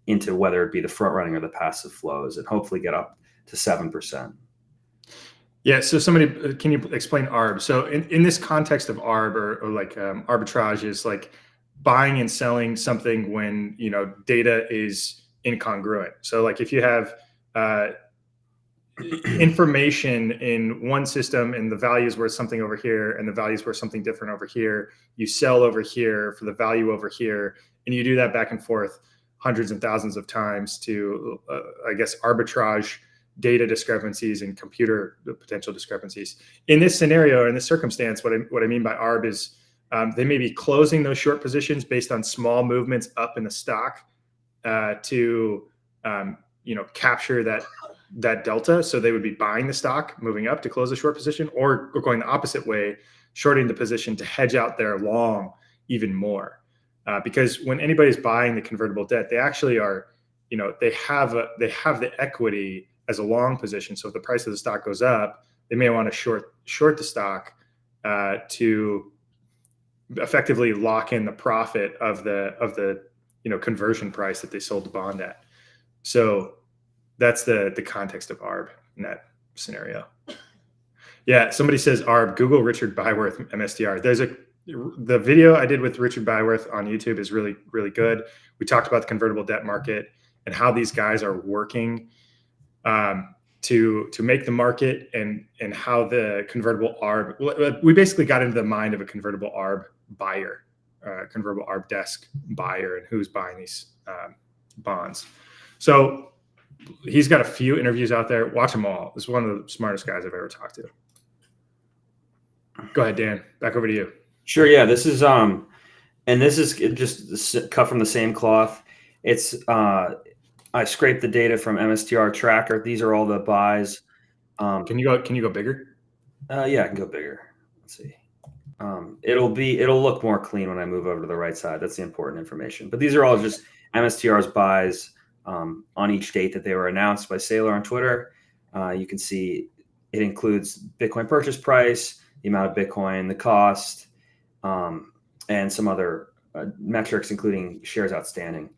into whether it be the front running or the passive flows, and hopefully get up to 7%. Yeah. So can you explain ARB? So in this context of ARB or like arbitrage is like buying and selling something when, data is incongruent. So like if you have information in one system and the value is worth something over here and the value is worth something different over here, you sell over here for the value over here, and you do that back and forth hundreds and thousands of times to, I guess, arbitrage data discrepancies and computer potential discrepancies. In this scenario, in this circumstance, what I mean by ARB is they may be closing those short positions based on small movements up in the stock to capture that delta. So they would be buying the stock, moving up to close a short position, or going the opposite way, shorting the position to hedge out their long even more. Because when anybody's buying the convertible debt, they actually are, they have the equity as a long position. So if the price of the stock goes up, they may want to short the stock to effectively lock in the profit of the conversion price that they sold the bond at. So that's the context of ARB in that scenario. Yeah, somebody says ARB. Google Richard Byworth MSTR. The video I did with Richard Byworth on YouTube is really, really good. We talked about the convertible debt market and how these guys are working to make the market, and how the convertible ARB. We basically got into the mind of a convertible ARB buyer, convertible ARB desk buyer, and who's buying these bonds. So he's got a few interviews out there. Watch them all. This is one of the smartest guys I've ever talked to. Go ahead, Dan. Back over to you. Sure. Yeah. This is and this is just cut from the same cloth. It's I scraped the data from MSTR tracker. These are all the buys. Can you go bigger? Yeah, I can go bigger. Let's see. It'll look more clean when I move over to the right side. That's the important information. But these are all just MSTR's buys on each date that they were announced by Saylor on Twitter. You can see it includes Bitcoin purchase price, the amount of Bitcoin, the cost, and some other metrics, including shares outstanding.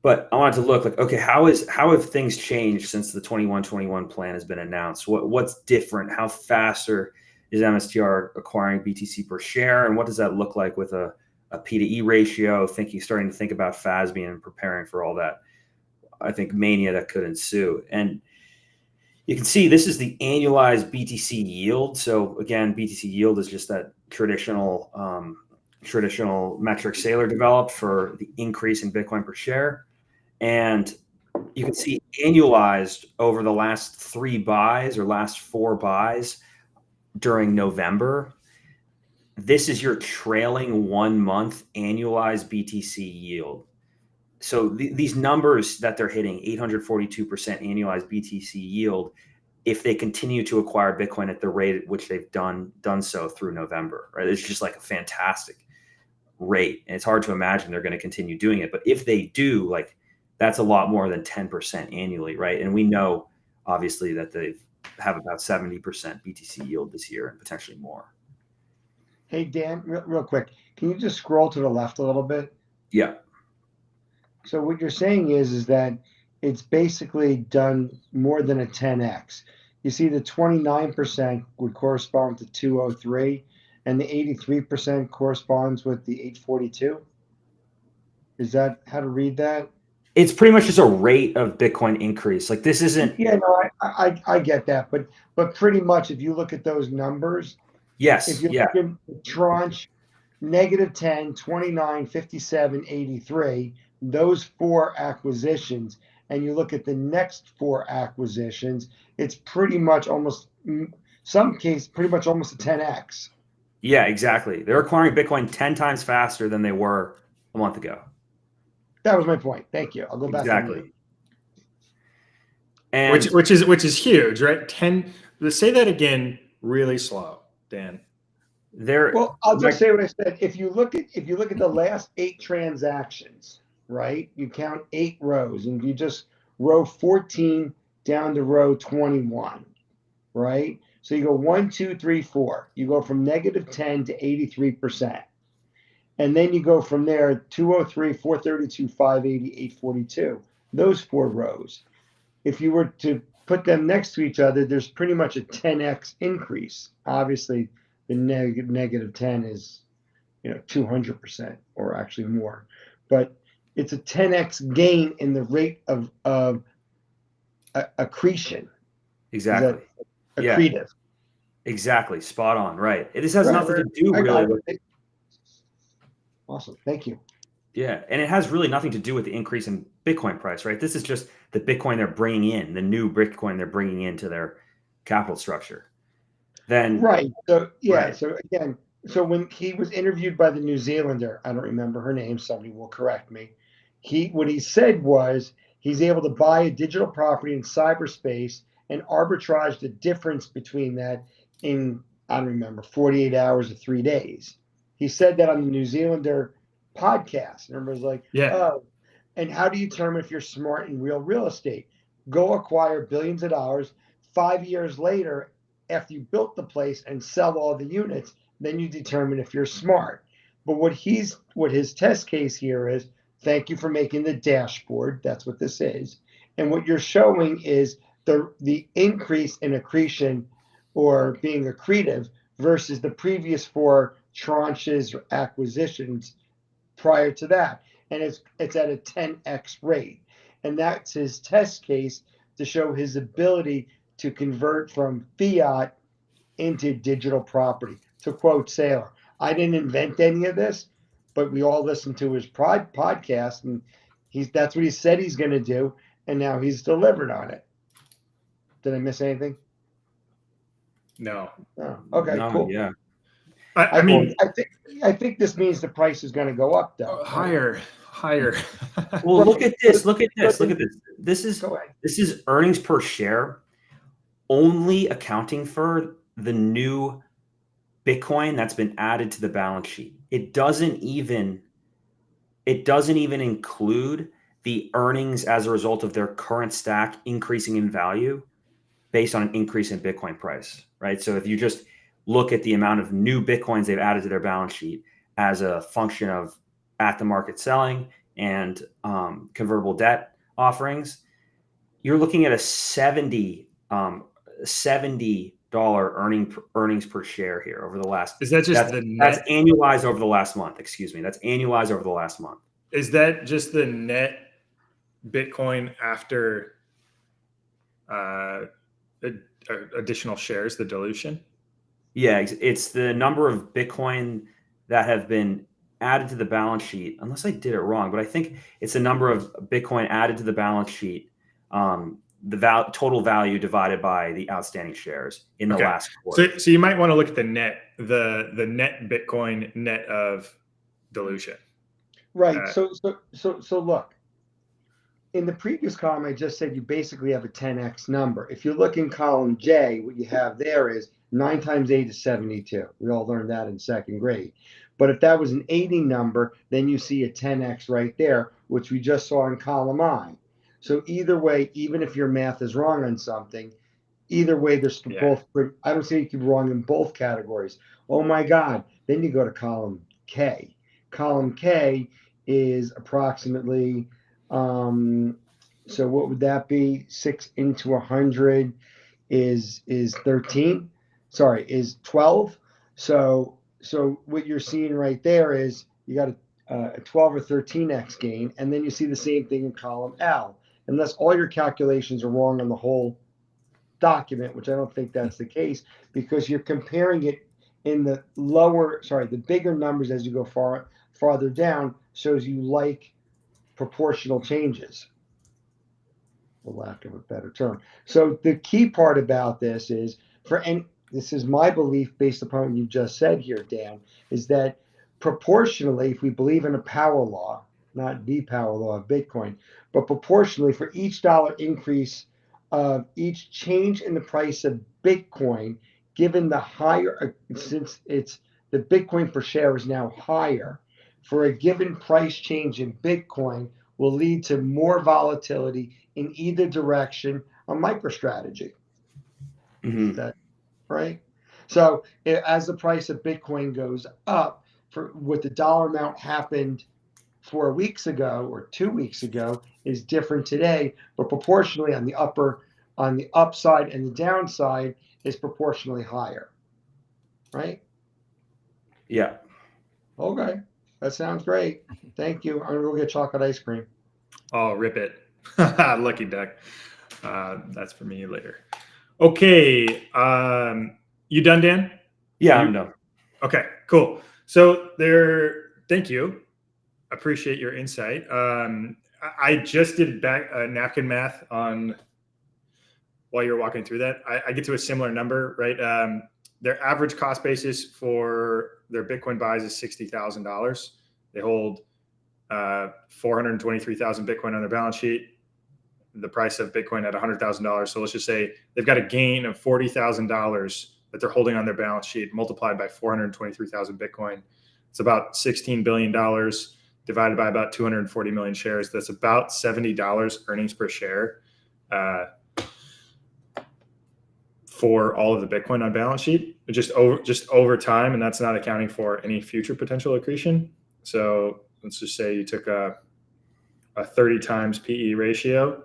But I wanted to look like, okay, how have things changed since the 21-21 plan has been announced? What's different? How faster is MSTR acquiring BTC per share? And what does that look like with a P to E ratio, starting to think about FASB and preparing for all that, I think, mania that could ensue? And you can see this is the annualized BTC yield. So again, BTC yield is just that traditional metric Saylor developed for the increase in Bitcoin per share. And you can see annualized over the last 3 buys or last 4 buys during November. This is your trailing 1 month annualized BTC yield. So these numbers that they're hitting, 842% annualized BTC yield, if they continue to acquire Bitcoin at the rate at which they've done so through November, right? It's just like a fantastic rate. And it's hard to imagine they're going to continue doing it. But if they do, like, that's a lot more than 10% annually, right? And we know obviously that they have about 70% BTC yield this year and potentially more. Hey, Dan, real quick, can you just scroll to the left a little bit? Yeah. So what you're saying is that it's basically done more than a 10x. You see the 29% would correspond to 203, and the 83% corresponds with the 842. Is that how to read that? It's pretty much just a rate of Bitcoin increase. Like this isn't. Yeah, no, I get that, but pretty much if you look at those numbers, Yes. if you Yeah. look at the tranche, -10, 29, 57, 83, those 4 acquisitions, and you look at the next 4 acquisitions, it's pretty much almost, some case, pretty much almost a 10x. Yeah, exactly. They're acquiring Bitcoin 10 times faster than they were a month ago. That was my point. Thank you. I'll go back. Exactly. And which is huge, right? Let's say that again really slow, Dan. Well, I'll just say what I said. If you look at the last 8 transactions, right? You count 8 rows, and you just row 14 down to row 21, right? So you go 1, 2, 3, 4. You go from -10 to 83%. And then you go from there 203, 432, 580, 842. Those 4 rows. If you were to put them next to each other, there's pretty much a 10x increase. Obviously, the -10 is 200% or actually more, but it's a 10x gain in the rate of accretion. exactly. Accretive. Yeah. Exactly. Spot on. Right. This has Right, nothing right. to do really with. Awesome. Thank you. Yeah, and it has really nothing to do with the increase in Bitcoin price, right? This is just the Bitcoin they're bringing in, the new Bitcoin they're bringing into their capital structure. Then Right. So yeah. Right. So again, so when he was interviewed by the New Zealander, I don't remember her name. Somebody will correct me. What he said was he's able to buy a digital property in cyberspace and arbitrage the difference between that in, I don't remember, 48 hours or 3 days. He said that on the New Zealander podcast. And everybody's like, Yeah. oh, and how do you determine if you're smart in real estate? Go acquire billions of dollars. 5 years later, after you built the place and sell all the units, then you determine if you're smart. But what his test case here is, thank you for making the dashboard. That's what this is. And what you're showing is the increase in accretion or being accretive versus the previous 4 tranches or acquisitions prior to that. And it's at a 10x rate. And that's his test case to show his ability to convert from fiat into digital property. To quote Saylor, I didn't invent any of this, but we all listened to his podcast, and that's what he said he's going to do, and now he's delivered on it. Did I miss anything? No. Oh, okay, no, cool. Yeah. I mean, I think this means the price is going to go up, though. Higher. Well, look at this. Look at this. Look at this. Go ahead. This is earnings per share only accounting for the new Bitcoin that's been added to the balance sheet. It doesn't even include the earnings as a result of their current stack increasing in value based on an increase in Bitcoin price, right? So if you just look at the amount of new Bitcoins they've added to their balance sheet as a function of at the market selling and convertible debt offerings, you're looking at a $70 earnings per share here over the last. Is that just the net? That's annualized over the last month. Excuse me. That's annualized over the last month. Is that just the net Bitcoin after additional shares, the dilution? Yeah, it's the number of Bitcoin that have been added to the balance sheet, unless I did it wrong, but I think it's the number of Bitcoin added to the balance sheet, the total value divided by the outstanding shares in the last quarter. So you might want to look at the net, the net Bitcoin net of dilution. Right. So look, in the previous column, I just said you basically have a 10x number. If you look in column J, what you have there is 9 times 8 is 72. We all learned that in second grade. But if that was an 80 number, then you see a 10x right there, which we just saw in column I. So either way, even if your math is wrong on something, either way, there's both. I don't say you can be wrong in both categories. Oh my God. Then you go to column K. Column K is approximately, so what would that be? 6 into 100 is 13. Sorry, is 12. So what you're seeing right there is you got a 12 or 13x gain, and then you see the same thing in column L. Unless all your calculations are wrong on the whole document, which I don't think that's the case, because you're comparing it in the the bigger numbers as you go farther down shows you like proportional changes, for lack of a better term. So the key part about this is, this is my belief based upon what you just said here, Dan, is that proportionally, if we believe in a power law, not the power law of Bitcoin, but proportionally for each dollar increase of each change in the price of Bitcoin, given the higher, since the Bitcoin per share is now higher, for a given price change in Bitcoin will lead to more volatility in either direction on MicroStrategy. Mm-hmm. That right? So as the price of Bitcoin goes up, for what the dollar amount happened 4 weeks ago or 2 weeks ago is different today, but proportionally on the upside and the downside is proportionally higher, right? Yeah. Okay, that sounds great. Thank you. I'm gonna go get chocolate ice cream. Oh, rip it. Lucky duck. That's for me later. Okay. You done, Dan? Yeah, I'm done. Okay, cool. So thank you. Appreciate your insight. I just did napkin math on while you're walking through that. I get to a similar number, right? Their average cost basis for their Bitcoin buys is $60,000. They hold 423,000 Bitcoin on their balance sheet. The price of Bitcoin at $100,000. So let's just say they've got a gain of $40,000 that they're holding on their balance sheet, multiplied by 423,000 Bitcoin. It's about $16 billion divided by about 240 million shares. That's about $70 earnings per share for all of the Bitcoin on balance sheet, just over time, and that's not accounting for any future potential accretion. So let's just say you took a 30 times PE ratio.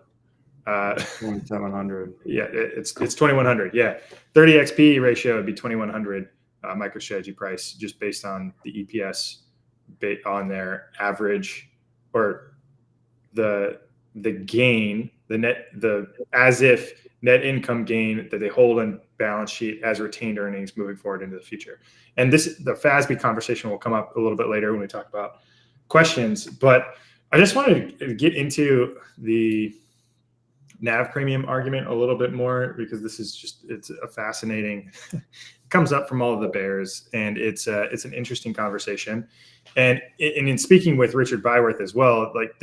2,700. Yeah, it's 2,100. Yeah, 30x PE ratio would be 2,100 MicroStrategy price, just based on the EPS on their average, or the gain, the as if net income gain that they hold on balance sheet as retained earnings moving forward into the future. And the FASB conversation will come up a little bit later when we talk about questions. But I just wanted to get into the NAV premium argument a little bit more, because this is it's a fascinating, it comes up from all of the bears, and it's an interesting conversation. And in speaking with Richard Byworth as well, like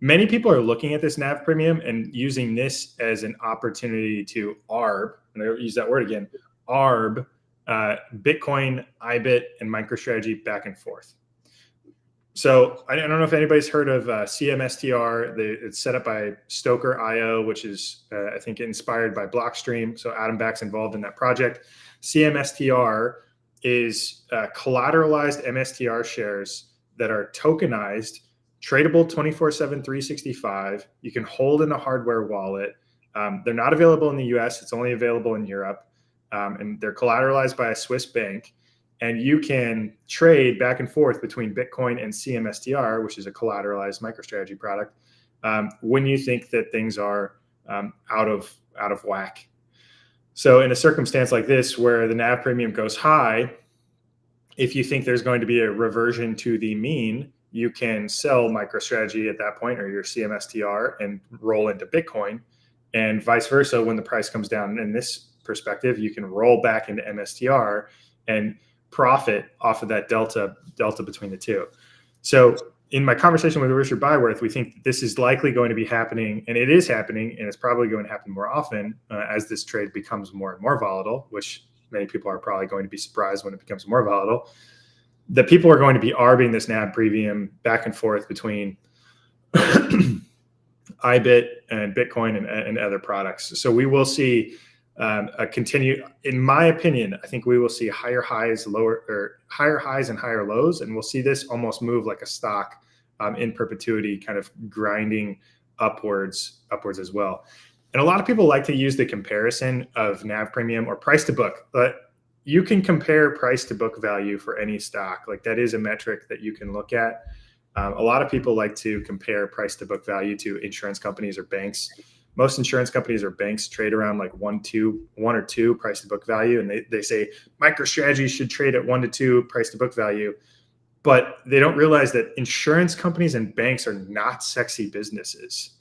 many people are looking at this NAV premium and using this as an opportunity to arb, and I use that word again, arb Bitcoin, IBIT, and MicroStrategy back and forth. So I don't know if anybody's heard of CMSTR. It's set up by Stoker.io, which is, I think, inspired by Blockstream. So Adam Back's involved in that project. CMSTR is collateralized MSTR shares that are tokenized, tradable 24/7, 365. You can hold in a hardware wallet. They're not available in the US. It's only available in Europe. And they're collateralized by a Swiss bank. And you can trade back and forth between Bitcoin and CMSTR, which is a collateralized MicroStrategy product, when you think that things are out of whack. So in a circumstance like this, where the NAV premium goes high, if you think there's going to be a reversion to the mean, you can sell MicroStrategy at that point, or your CMSTR, and roll into Bitcoin, and vice versa. When the price comes down in this perspective, you can roll back into MSTR and profit off of that delta between the two. So in my conversation with Richard Byworth, we think that this is likely going to be happening, and it is happening, and it's probably going to happen more often as this trade becomes more and more volatile, which many people are probably going to be surprised when it becomes more volatile. that people are going to be arbing this NAV premium back and forth between IBIT and Bitcoin and other products. So we will see a continue, in my opinion, I think we will see higher highs and higher lows, and we'll see this almost move like a stock in perpetuity, kind of grinding upwards as well. And a lot of people like to use the comparison of NAV premium or price to book, but you can compare price to book value for any stock. Like that is a metric that you can look at. A lot of people like to compare price to book value to insurance companies or banks. Most insurance companies or banks trade around like 1 or 2 price to book value. And they say MicroStrategy should trade at 1 to 2 price to book value. But they don't realize that insurance companies and banks are not sexy businesses.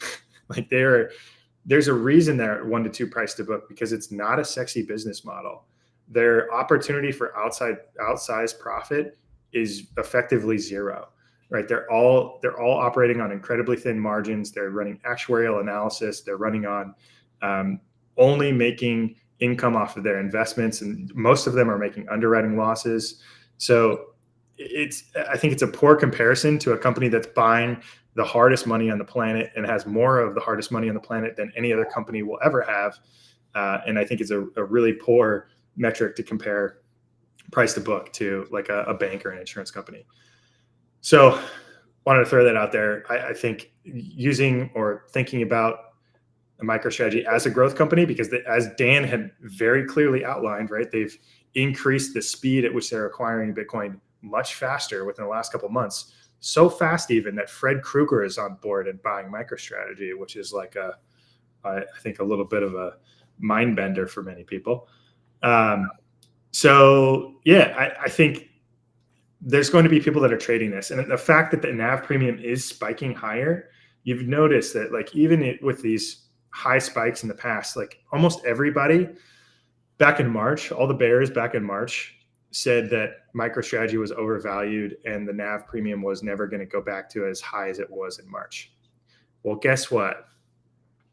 Like there's a reason they're at 1 to 2 price to book, because it's not a sexy business model. Their opportunity for outsized profit is effectively zero. Right, they're all operating on incredibly thin margins. They're running actuarial analysis. They're running on only making income off of their investments, and most of them are making underwriting losses. So I think it's a poor comparison to a company that's buying the hardest money on the planet and has more of the hardest money on the planet than any other company will ever have. And I think it's a really poor metric to compare price to book to like a bank or an insurance company. So wanted to throw that out there. I think using or thinking about a MicroStrategy as a growth company, because as Dan had very clearly outlined, right, they've increased the speed at which they're acquiring Bitcoin much faster within the last couple of months. So fast even that Fred Krueger is on board and buying MicroStrategy, which is like I think a little bit of a mind bender for many people. So yeah, I think there's going to be people that are trading this. And the fact that the NAV premium is spiking higher, you've noticed that like even with these high spikes in the past, like almost everybody back in March, all the bears back in March said that MicroStrategy was overvalued and the NAV premium was never going to go back to as high as it was in March. Well, guess what?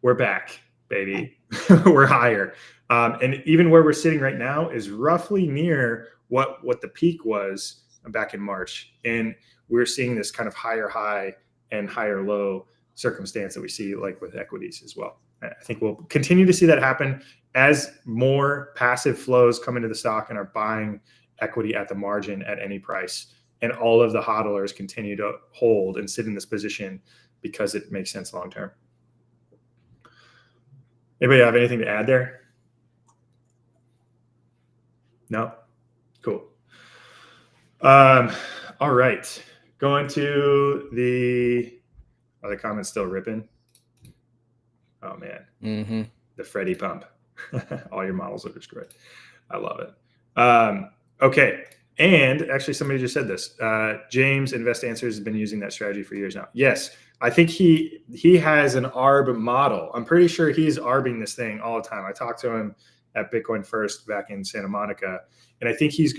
We're back, baby. We're higher. And even where we're sitting right now is roughly near what the peak was back in March. And we're seeing this kind of higher high and higher low circumstance that we see like with equities as well. I think we'll continue to see that happen as more passive flows come into the stock and are buying equity at the margin at any price. And all of the hodlers continue to hold and sit in this position because it makes sense long term. Anybody have anything to add there? No? Cool. All right. Going to the comments still ripping. Oh man. Mm-hmm. The Freddy pump. All your models are destroyed. I love it. Okay. And actually somebody just said this. James Invest Answers has been using that strategy for years now. Yes. I think he has an ARB model. I'm pretty sure he's ARBing this thing all the time. I talked to him at Bitcoin First back in Santa Monica, and I think he's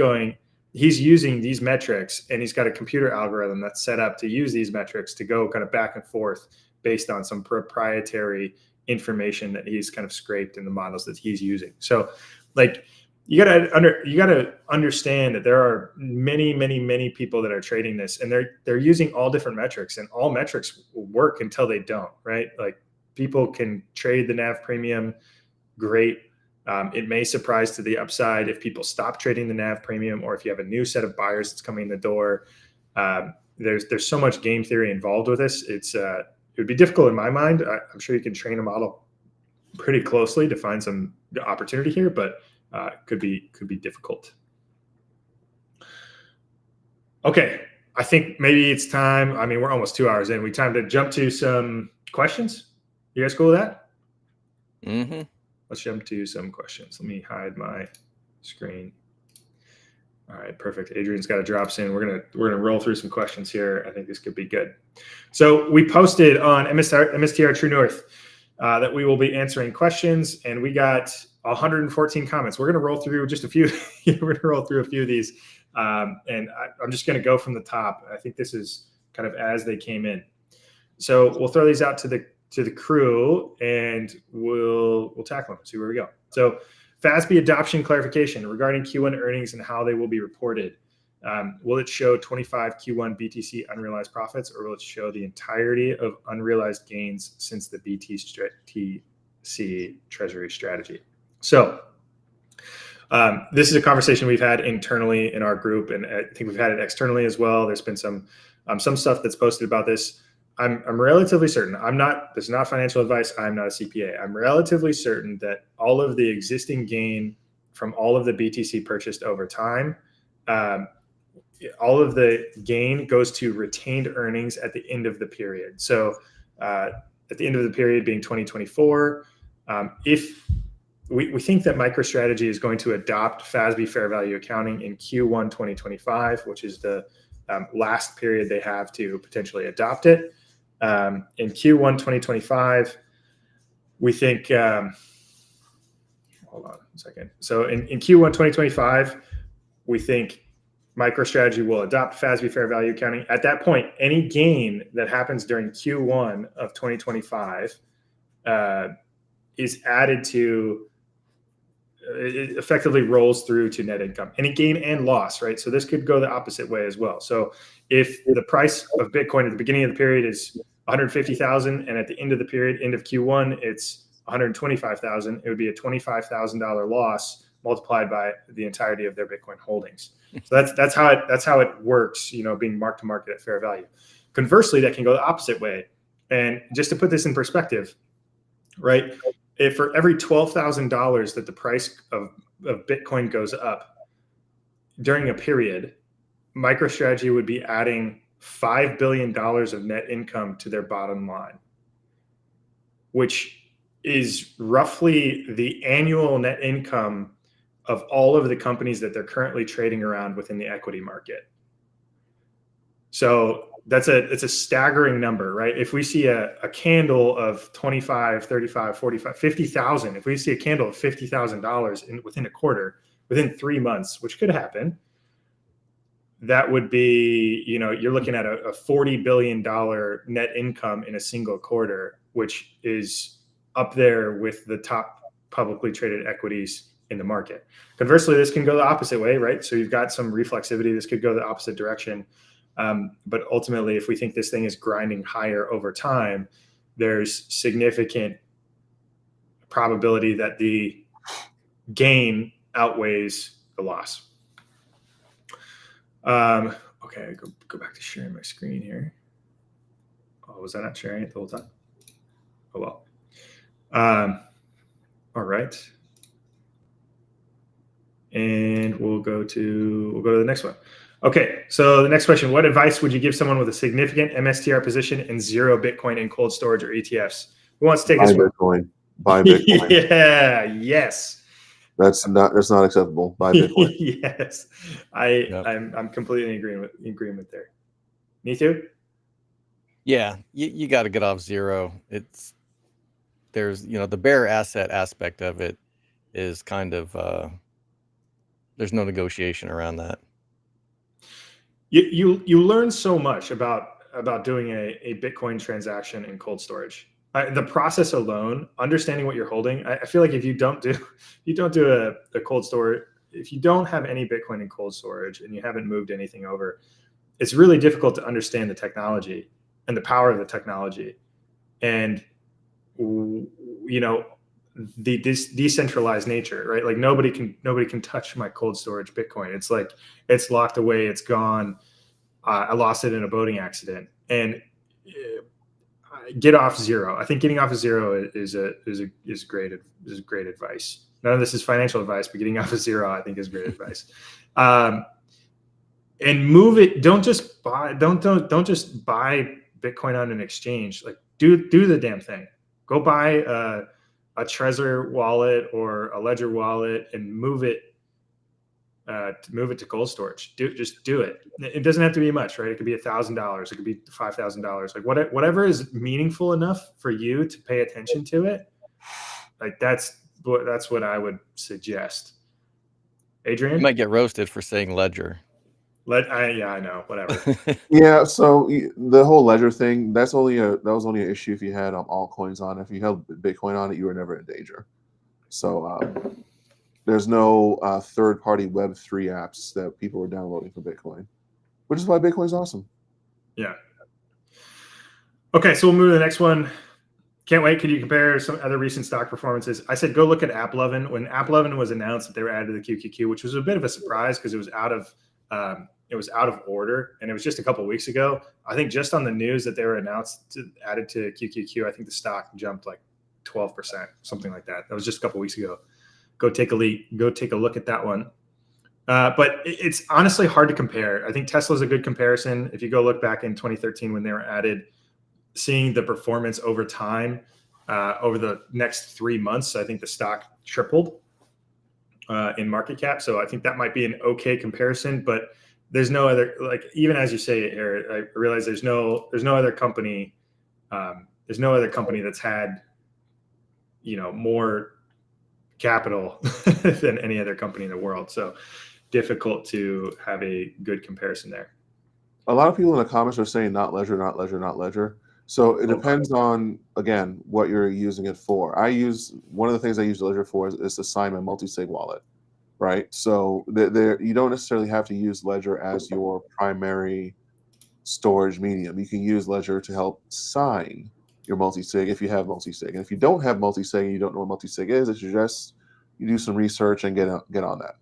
using these metrics, and he's got a computer algorithm that's set up to use these metrics to go kind of back and forth based on some proprietary information that he's kind of scraped in the models that he's using. So like you gotta understand that there are many people that are trading this, and they're using all different metrics, and all metrics will work until they don't, right? Like people can trade the NAV premium, great. It may surprise to the upside if people stop trading the NAV premium, or if you have a new set of buyers that's coming in the door. There's so much game theory involved with this. It would be difficult in my mind. I'm sure you can train a model pretty closely to find some opportunity here, but could be difficult. Okay, I think maybe it's time. I mean, we're almost 2 hours in. Time to jump to some questions. You guys cool with that? Mm-hmm. Let's jump to some questions. Let me hide my screen. All right, perfect. Adrian's got to drop soon. We're gonna roll through some questions here. I think this could be good. So we posted on MSTR True North that we will be answering questions, and we got 114 comments. We're gonna roll through just a few. We're gonna roll through a few of these, and I'm just gonna go from the top. I think this is kind of as they came in. So we'll throw these out to the crew, and we'll tackle them, see where we go. So FASB adoption clarification regarding Q1 earnings and how they will be reported. Will it show 25 Q1 BTC unrealized profits, or will it show the entirety of unrealized gains since the BTC treasury strategy? So this is a conversation we've had internally in our group, and I think we've had it externally as well. There's been some stuff that's posted about this. I'm relatively certain. This is not financial advice. I'm not a CPA. I'm relatively certain that all of the existing gain from all of the BTC purchased over time, all of the gain goes to retained earnings at the end of the period. So at the end of the period being 2024, if we think that MicroStrategy is going to adopt FASB fair value accounting in Q1 2025, which is the last period they have to potentially adopt it. In Q1 2025, we think, hold on a second. So in Q1 2025, we think MicroStrategy will adopt FASB fair value accounting. At that point, any gain that happens during Q1 of 2025 is added to, it effectively rolls through to net income, any gain and loss, right? So this could go the opposite way as well. So if the price of Bitcoin at the beginning of the period is 150,000, and at the end of the period, end of Q1, it's 125,000, it would be a $25,000 loss multiplied by the entirety of their Bitcoin holdings. So that's how it works, being marked to market at fair value. Conversely, that can go the opposite way. And just to put this in perspective, right? If for every $12,000 that the price of Bitcoin goes up during a period, MicroStrategy would be adding $5 billion of net income to their bottom line, which is roughly the annual net income of all of the companies that they're currently trading around within the equity market. So it's a staggering number, right? If we see a candle of 25, 35, 45, 50,000, if we see a candle of $50,000 within a quarter, within 3 months, which could happen, that would be, you're looking at a $40 billion net income in a single quarter, which is up there with the top publicly traded equities in the market. Conversely, this can go the opposite way, right? So you've got some reflexivity. This could go the opposite direction. But ultimately, if we think this thing is grinding higher over time, there's significant probability that the gain outweighs the loss. Okay, go back to sharing my screen here. Oh, was I not sharing it the whole time? Oh well. All right. And we'll go to the next one. Okay, so the next question: what advice would you give someone with a significant MSTR position and 0 Bitcoin in cold storage or ETFs? Who wants to take this one? Buy Bitcoin. Yeah. Yes. That's not acceptable. Buy Bitcoin. Yes, I'm completely in agreement there. Me too. Yeah, you got to get off 0. There's the bear asset aspect of it is kind of there's no negotiation around that. You learn so much about doing a Bitcoin transaction in cold storage. The process alone, understanding what you're holding. I feel like if you don't do a cold storage, if you don't have any Bitcoin in cold storage and you haven't moved anything over, it's really difficult to understand the technology and the power of the technology, and the decentralized nature, right? Like nobody can touch my cold storage Bitcoin. It's like it's locked away. It's gone. I lost it in a boating accident, and get off 0. I think getting off of 0 is great advice. None of this is financial advice, but getting off of 0, I think, is great advice. And move it. Don't just buy Bitcoin on an exchange. Like do the damn thing. Go buy a Trezor wallet or a Ledger wallet and move it to cold storage. Just do it. It doesn't have to be much, right? It could be $1,000. It could be $5,000. Like whatever is meaningful enough for you to pay attention to it. Like that's what I would suggest. Adrian, You might get roasted for saying Ledger. Yeah, I know. Whatever. Yeah. So the whole Ledger thing, that was only an issue if you had altcoins on. If you held Bitcoin on it, you were never in danger. So There's no third-party Web3 apps that people are downloading for Bitcoin, which is why Bitcoin is awesome. Yeah. Okay, so we'll move to the next one. Can't wait. Could you compare some other recent stock performances? I said go look at AppLovin. When AppLovin was announced that they were added to the QQQ, which was a bit of a surprise because it was out of order, and it was just a couple of weeks ago. I think just on the news that they were added to QQQ, I think the stock jumped like 12%, something like that. That was just a couple of weeks ago. Go take a look at that one. But it's honestly hard to compare. I think Tesla's a good comparison. If you go look back in 2013 when they were added, seeing the performance over time, over the next 3 months, I think the stock tripled in market cap. So I think that might be an okay comparison, but there's no other, like, even as you say it here, I realize there's no other company, that's had, more capital than any other company in the world. So difficult to have a good comparison there. A lot of people in the comments are saying not ledger, not ledger, not ledger. So it depends on, again, what you're using it for. One of the things I use Ledger for is to sign my multi-sig wallet, right? So you don't necessarily have to use Ledger as your primary storage medium. You can use Ledger to help sign your multi-sig if you have multi-sig. And if you don't have multi-sig and you don't know what multi-sig is, I suggest you do some research and get on that.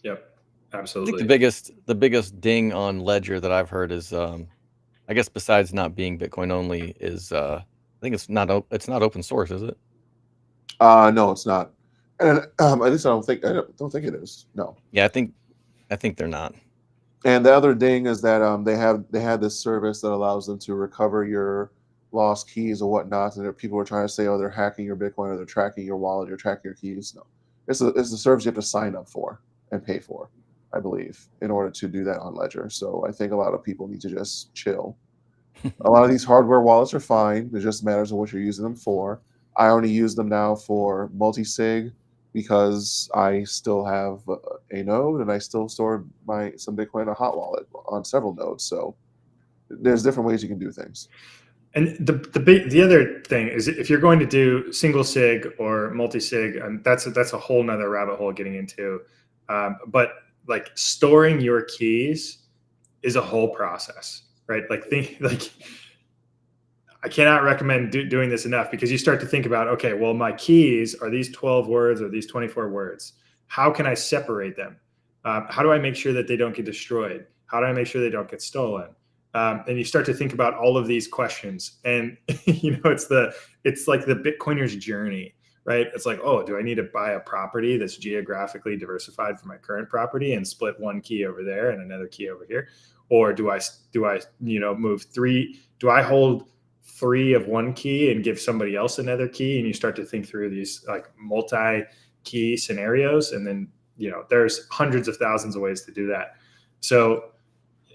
Yep, I absolutely. think the biggest ding on Ledger that I've heard is, I guess besides not being Bitcoin only, is I think it's not open source, is it? No, it's not. And at least I don't think it is. No. Yeah, I think they're not. And the other thing is that they had this service that allows them to recover your lost keys or whatnot. And people were trying to say, oh, they're hacking your Bitcoin or they're tracking your wallet or tracking your keys. No, it's a service you have to sign up for and pay for, I believe, in order to do that on Ledger. So I think a lot of people need to just chill. A lot of these hardware wallets are fine. It just matters on what you're using them for. I only use them now for multi-sig because I still have a node and I still store some Bitcoin in a hot wallet on several nodes. So there's different ways you can do things. And the other thing is, if you're going to do single sig or multi-sig, and that's a whole nother rabbit hole getting into. But like storing your keys is a whole process, right? I cannot recommend doing this enough, because you start to think about, okay, well, my keys are these 12 words or these 24 words. How can I separate them? How do I make sure that they don't get destroyed? How do I make sure they don't get stolen? And you start to think about all of these questions, and it's like the Bitcoiner's journey, right? It's like, oh, do I need to buy a property that's geographically diversified from my current property and split one key over there and another key over here? Or do I move three? Do I hold 3 of one key and give somebody else another key? And you start to think through these like multi-key scenarios, and then there's hundreds of thousands of ways to do that. So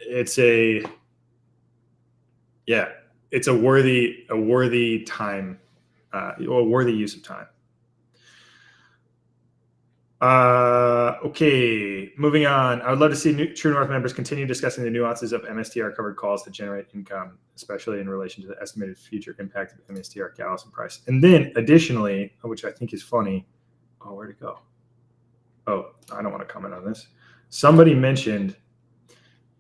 it's a worthy time, a worthy use of time. Okay, moving on. I would love to see True North members continue discussing the nuances of MSTR covered calls that generate income, especially in relation to the estimated future impact of MSTR Gallison price. And then additionally, which I think is funny, where'd it go? Oh, I don't want to comment on this. Somebody mentioned,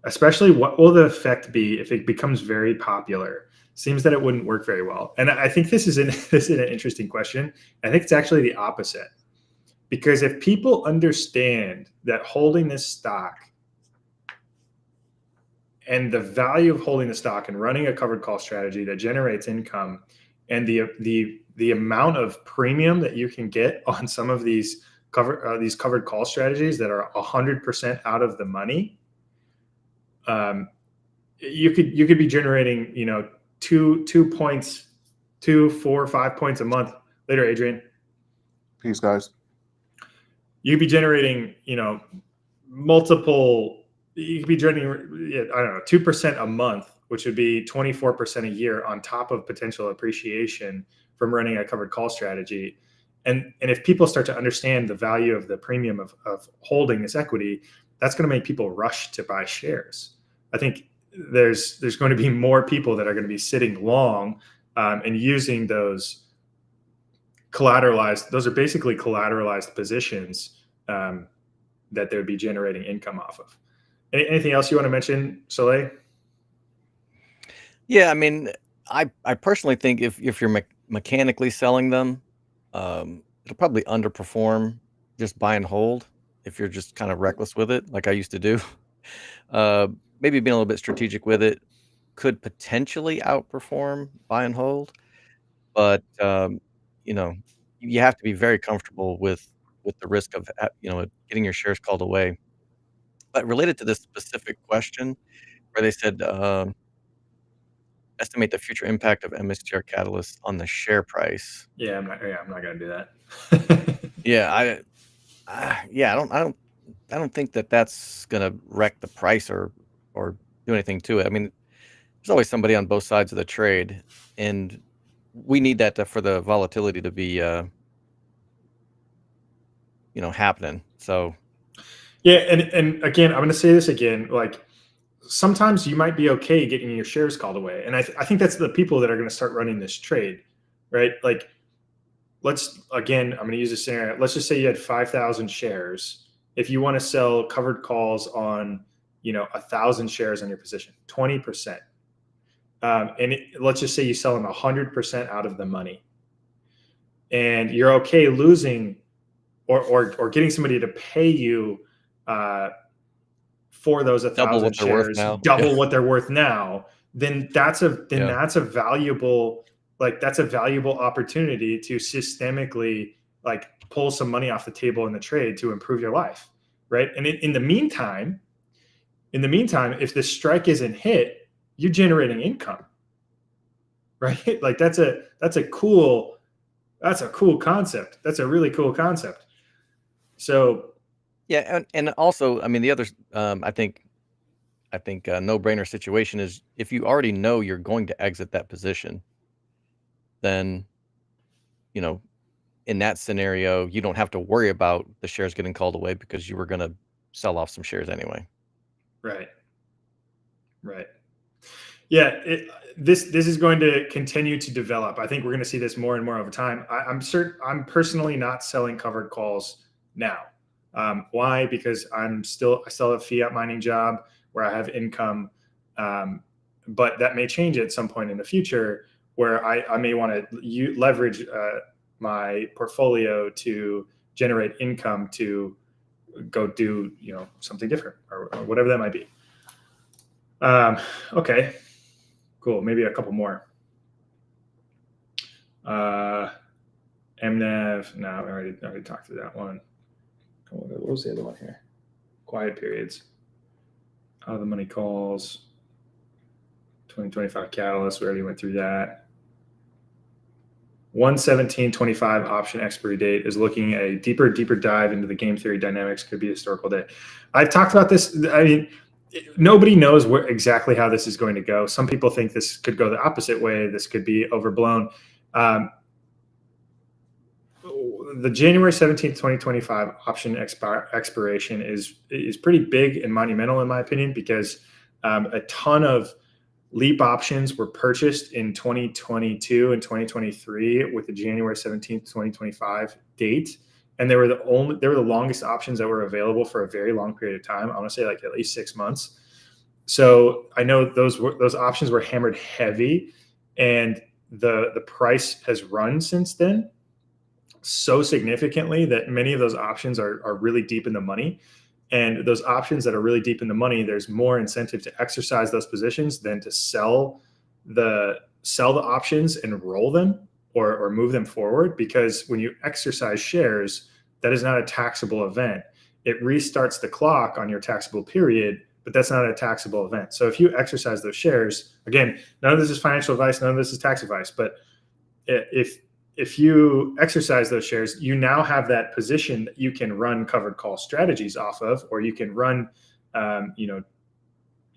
especially what will the effect be if it becomes very popular? Seems that it wouldn't work very well. And I think this is an interesting question. I think it's actually the opposite. Because if people understand that holding this stock and the value of holding the stock and running a covered call strategy that generates income, and the amount of premium that you can get on some of these covered call strategies that are 100% out of the money, you could be generating 2 points, 2, 4, 5 points a month. Later, Adrian. Peace, guys. You'd be generating, multiple. You could be generating, 2% a month, which would be 24% a year on top of potential appreciation from running a covered call strategy. And if people start to understand the value of the premium of holding this equity, that's going to make people rush to buy shares. I think there's going to be more people that are going to be sitting long and using those collateralized. Those are basically collateralized positions that they would be generating income off of. Anything else you want to mention, Soleil? Yeah, I mean, I personally think if you're mechanically selling them, it'll probably underperform just buy and hold if you're just kind of reckless with it, like I used to do. Maybe being a little bit strategic with it could potentially outperform buy and hold, but you know, you have to be very comfortable with the risk of getting your shares called away. But related to this specific question, where they said estimate the future impact of MSTR catalysts on the share price. Yeah, I'm not gonna do that. Yeah, I don't think that that's gonna wreck the price or do anything to it. I mean, there's always somebody on both sides of the trade, and we need that for the volatility to be, happening. So Yeah, and again, I'm going to say this again. Like, sometimes you might be okay getting your shares called away, and I think that's the people that are going to start running this trade, right? Like, I'm going to use a scenario. Let's just say you had 5,000 shares. If you want to sell covered calls on, 1,000 shares on your position, 20%. Let's just say you sell them 100% out of the money, and you're okay losing or getting somebody to pay you for those double 1,000 what they're worth shares, now. double Yeah. what they're worth now, then that's a valuable opportunity to systemically like pull some money off the table in the trade to improve your life, right? And in the meantime, if the strike isn't hit, you're generating income, right? Like that's a cool concept. That's a really cool concept. So Yeah, and also, I mean, the other, I think a no-brainer situation is if you already know you're going to exit that position, then, in that scenario, you don't have to worry about the shares getting called away because you were gonna sell off some shares anyway. right. Yeah, this is going to continue to develop. I think we're going to see this more and more over time. I'm personally not selling covered calls now. Why? Because I still have a fiat mining job where I have income, but that may change at some point in the future where I may want to leverage my portfolio to generate income to go do something different or whatever that might be. Okay, cool. Maybe a couple more. MNAV. No, I already talked through that one. What was the other one here? Quiet periods. Out of the money calls. 2025 catalyst. We already went through that. 1/17/25 option expiry date is looking at a deeper dive into the game theory dynamics. Could be historical day. I've talked about this. I mean, nobody knows exactly how this is going to go. Some people think this could go the opposite way. This could be overblown. The January 17th, 2025 option expiration is pretty big and monumental in my opinion because a ton of LEAP options were purchased in 2022 and 2023 with the January 17th, 2025 date. And they were the longest options that were available for a very long period of time. I want to say like at least 6 months. So I know those options were hammered heavy, and the price has run since then so significantly that many of those options are really deep in the money. And those options that are really deep in the money, there's more incentive to exercise those positions than to sell the options and roll them or move them forward. Because when you exercise shares, that is not a taxable event. It restarts the clock on your taxable period, but that's not a taxable event. So if you exercise those shares, again, none of this is financial advice, none of this is tax advice, but if you exercise those shares, you now have that position that you can run covered call strategies off of, or you can run,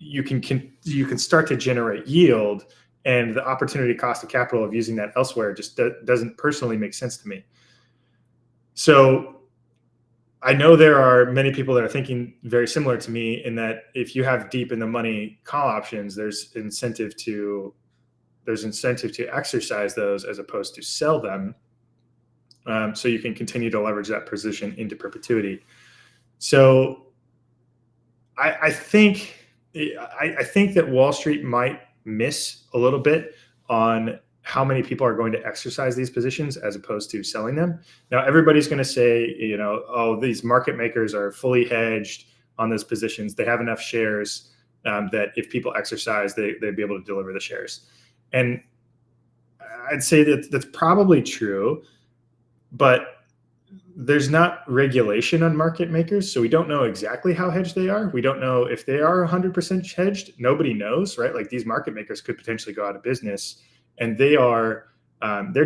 you can start to generate yield, and the opportunity cost of capital of using that elsewhere just doesn't personally make sense to me. So I know there are many people that are thinking very similar to me in that if you have deep in the money call options, there's incentive to exercise those as opposed to sell them. so you can continue to leverage that position into perpetuity. So I think that Wall Street might miss a little bit on how many people are going to exercise these positions as opposed to selling them. Now, everybody's going to say, oh, these market makers are fully hedged on those positions. They have enough shares that if people exercise, they'd be able to deliver the shares. And I'd say that that's probably true, but there's not regulation on market makers, so we don't know exactly how hedged they are. We don't know if they are 100% hedged. Nobody knows, right? Like these market makers could potentially go out of business, and they're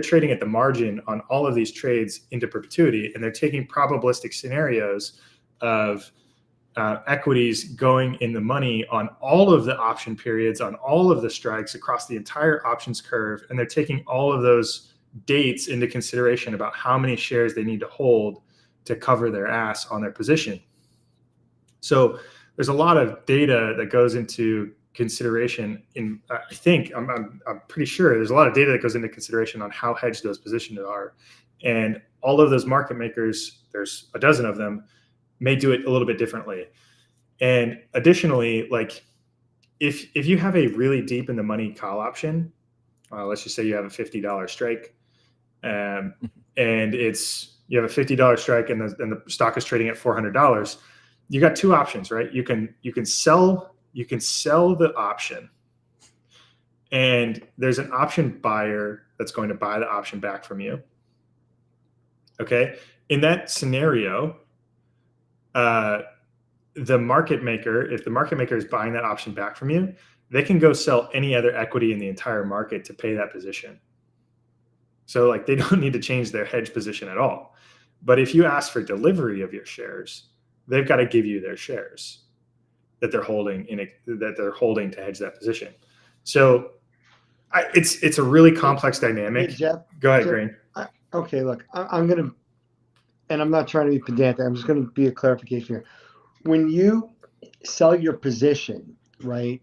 trading at the margin on all of these trades into perpetuity, and they're taking probabilistic scenarios of equities going in the money on all of the option periods, on all of the strikes across the entire options curve, and they're taking all of those dates into consideration about how many shares they need to hold to cover their ass on their position. So there's a lot of data that goes into consideration I'm pretty sure there's a lot of data that goes into consideration on how hedged those positions are. And all of those market makers, there's a dozen of them, may do it a little bit differently. And additionally, like if you have a really deep in the money call option, let's just say you have a $50 strike, and you have a $50 strike, and the stock is trading at $400. You got two options, right? You can sell the option, and there's an option buyer that's going to buy the option back from you. Okay, in that scenario, the market maker, if the market maker is buying that option back from you, they can go sell any other equity in the entire market to pay that position. So like they don't need to change their hedge position at all. But if you ask for delivery of your shares, they've got to give you their shares that they're holding to hedge that position. So it's a really complex dynamic. Hey, Jeff, go ahead, Green. Okay, look, I'm going to, and I'm not trying to be pedantic, I'm just going to be a clarification here. When you sell your position, right,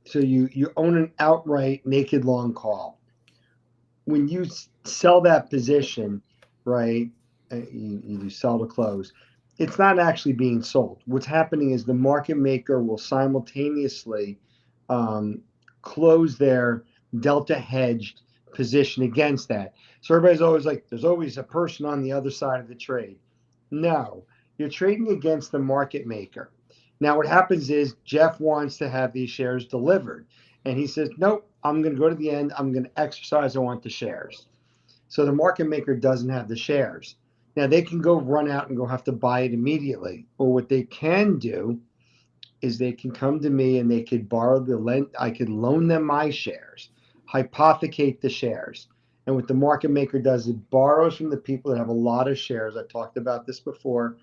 so you own an outright naked long call. When you sell that position, right, you sell to close, it's not actually being sold. What's happening is the market maker will simultaneously close their delta hedged position against that. So everybody's always like, there's always a person on the other side of the trade. No, you're trading against the market maker. Now what happens is Jeff wants to have these shares delivered, and he says, nope, I'm going to go to the end. I'm going to exercise. I want the shares. So the market maker doesn't have the shares. Now they can go run out and go have to buy it immediately. Or what they can do is they can come to me and they could I could loan them my shares, hypothecate the shares. And what the market maker does is borrows from the people that have a lot of shares. I talked about this before.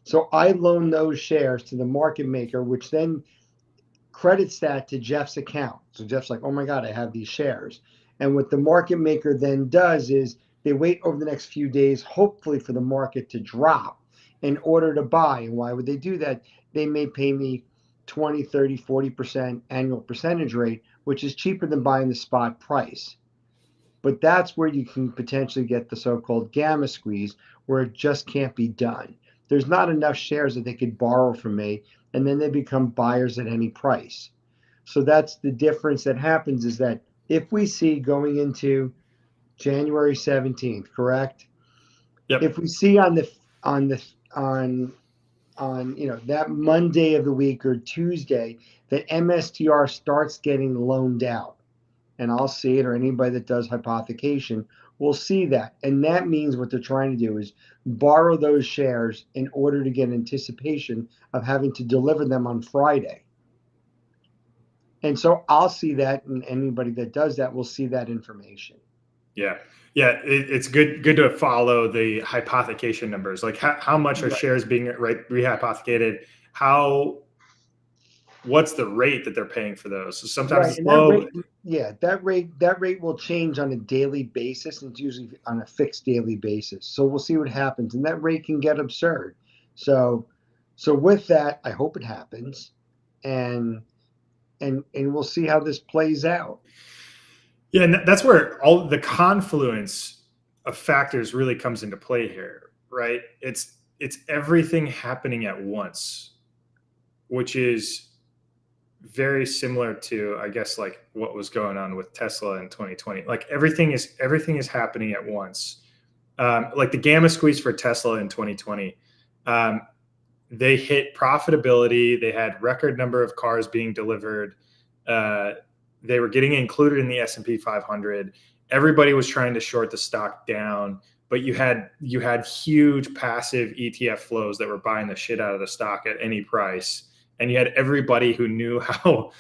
So I loan those shares to the market maker, which then credits that to Jeff's account. So Jeff's like, oh my God, I have these shares. And what the market maker then does is they wait over the next few days, hopefully for the market to drop in order to buy. And why would they do that? They may pay me 20, 30, 40% annual percentage rate, which is cheaper than buying the spot price. But that's where you can potentially get the so-called gamma squeeze, where it just can't be done. There's not enough shares that they could borrow from me, and then they become buyers at any price. So that's the difference that happens, is that if we see going into January 17th, correct? Yep. If we see on that Monday of the week or Tuesday that MSTR starts getting loaned out, and I'll see it, or anybody that does hypothecation will see that. And that means what they're trying to do is borrow those shares in order to get anticipation of having to deliver them on Friday. And so I'll see that, and anybody that does that will see that information. Yeah. It's good to follow the hypothecation numbers. Like how much are shares being rehypothecated? What's the rate that they're paying for those? So sometimes it's low. That rate will change on a daily basis, and it's usually on a fixed daily basis. So we'll see what happens, and that rate can get absurd. So with that, I hope it happens, and we'll see how this plays out. Yeah, and that's where all the confluence of factors really comes into play here, right? It's everything happening at once, which is very similar to, I guess, like what was going on with Tesla in 2020. Like everything is happening at once. Like the gamma squeeze for Tesla in 2020, they hit profitability. They had record number of cars being delivered. They were getting included in the S&P 500. Everybody was trying to short the stock down, but you had huge passive ETF flows that were buying the shit out of the stock at any price. And you had everybody who knew how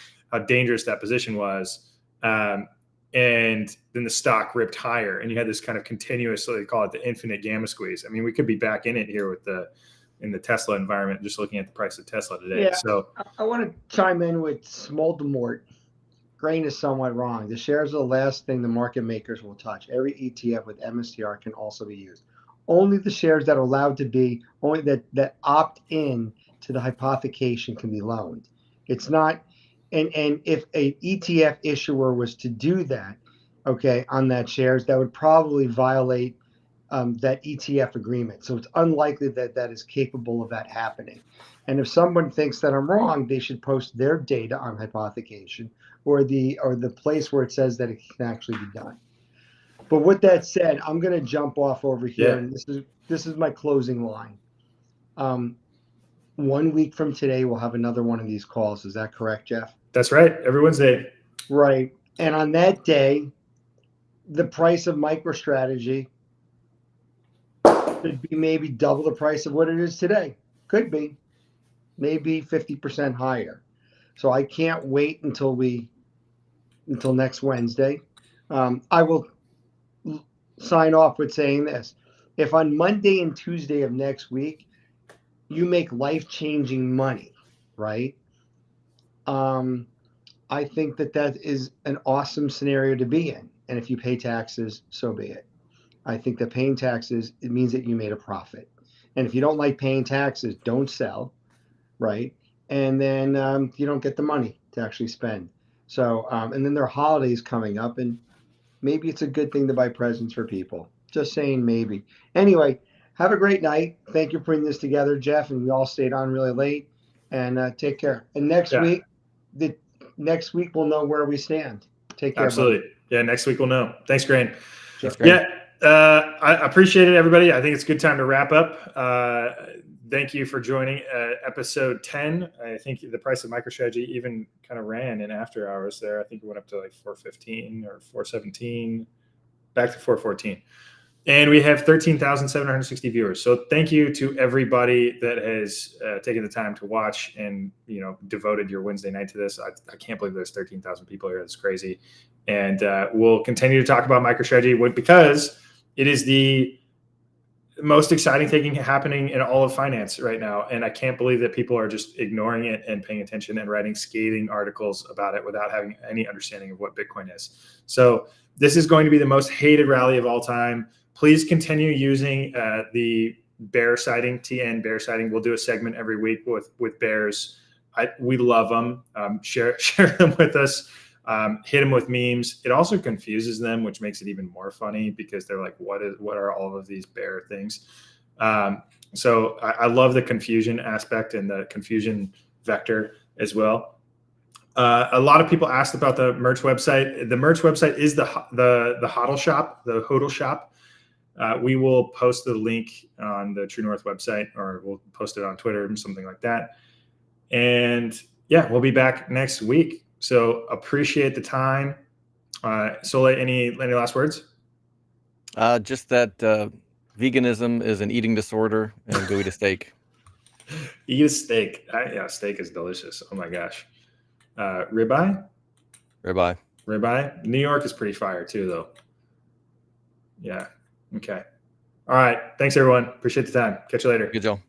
dangerous that position was. And then the stock ripped higher, and you had this kind of continuous, so they call it the infinite gamma squeeze. I mean, we could be back in it here in the Tesla environment, just looking at the price of Tesla today. Yeah, so I want to chime in with Smoldemort. Grain is somewhat wrong. The shares are the last thing the market makers will touch. Every ETF with MSTR can also be used. Only the shares that are allowed to be, only that opt in to the hypothecation can be loaned. It's not, and if a ETF issuer was to do that, okay, on that shares, that would probably violate that ETF agreement. So it's unlikely that that is capable of that happening. And if someone thinks that I'm wrong, they should post their data on hypothecation or the place where it says that it can actually be done. But with that said, I'm going to jump off over here, and this is my closing line. 1 week from today, we'll have another one of these calls. Is that correct, Jeff? That's right. Every Wednesday. Right. And on that day, the price of MicroStrategy could be maybe double the price of what it is today. Could be. Maybe 50% higher. So I can't wait until next Wednesday. I will sign off with saying this. If on Monday and Tuesday of next week, you make life-changing money, right? I think that is an awesome scenario to be in. And if you pay taxes, so be it. I think that paying taxes, it means that you made a profit. And if you don't like paying taxes, don't sell, right? And then you don't get the money to actually spend. So, and then there are holidays coming up, and maybe it's a good thing to buy presents for people. Just saying maybe. Anyway, have a great night. Thank you for putting this together, Jeff, and we all stayed on really late. And take care. And next week we'll know where we stand. Take care. Absolutely. Buddy. Yeah, next week we'll know. Thanks, Grain. Sure. Yeah, I appreciate it, everybody. I think it's a good time to wrap up. Thank you for joining episode 10. I think the price of MicroStrategy even kind of ran in after hours there. I think it went up to like 415 or 417, back to 414. And we have 13,760 viewers. So thank you to everybody that has taken the time to watch and, devoted your Wednesday night to this. I can't believe there's 13,000 people here. That's crazy. And we'll continue to talk about MicroStrategy because it is the most exciting thing happening in all of finance right now. And I can't believe that people are just ignoring it and paying attention and writing scathing articles about it without having any understanding of what Bitcoin is. So this is going to be the most hated rally of all time. Please continue using the bear sighting, TN bear sighting. We'll do a segment every week with bears. We love them. Share them with us. Hit them with memes. It also confuses them, which makes it even more funny because they're like, what are all of these bear things? So I love the confusion aspect and the confusion vector as well. A lot of people asked about the merch website. The merch website is the HODL shop, the HODL shop. We will post the link on the True North website, or we'll post it on Twitter or something like that. And yeah, we'll be back next week. So appreciate the time. Sole, any last words? Just that veganism is an eating disorder, and go eat a steak. Eat a steak. Yeah, steak is delicious. Oh my gosh. Ribeye? Ribeye. New York is pretty fire too, though. Yeah. Okay. All right. Thanks, everyone. Appreciate the time. Catch you later. Good, Joe.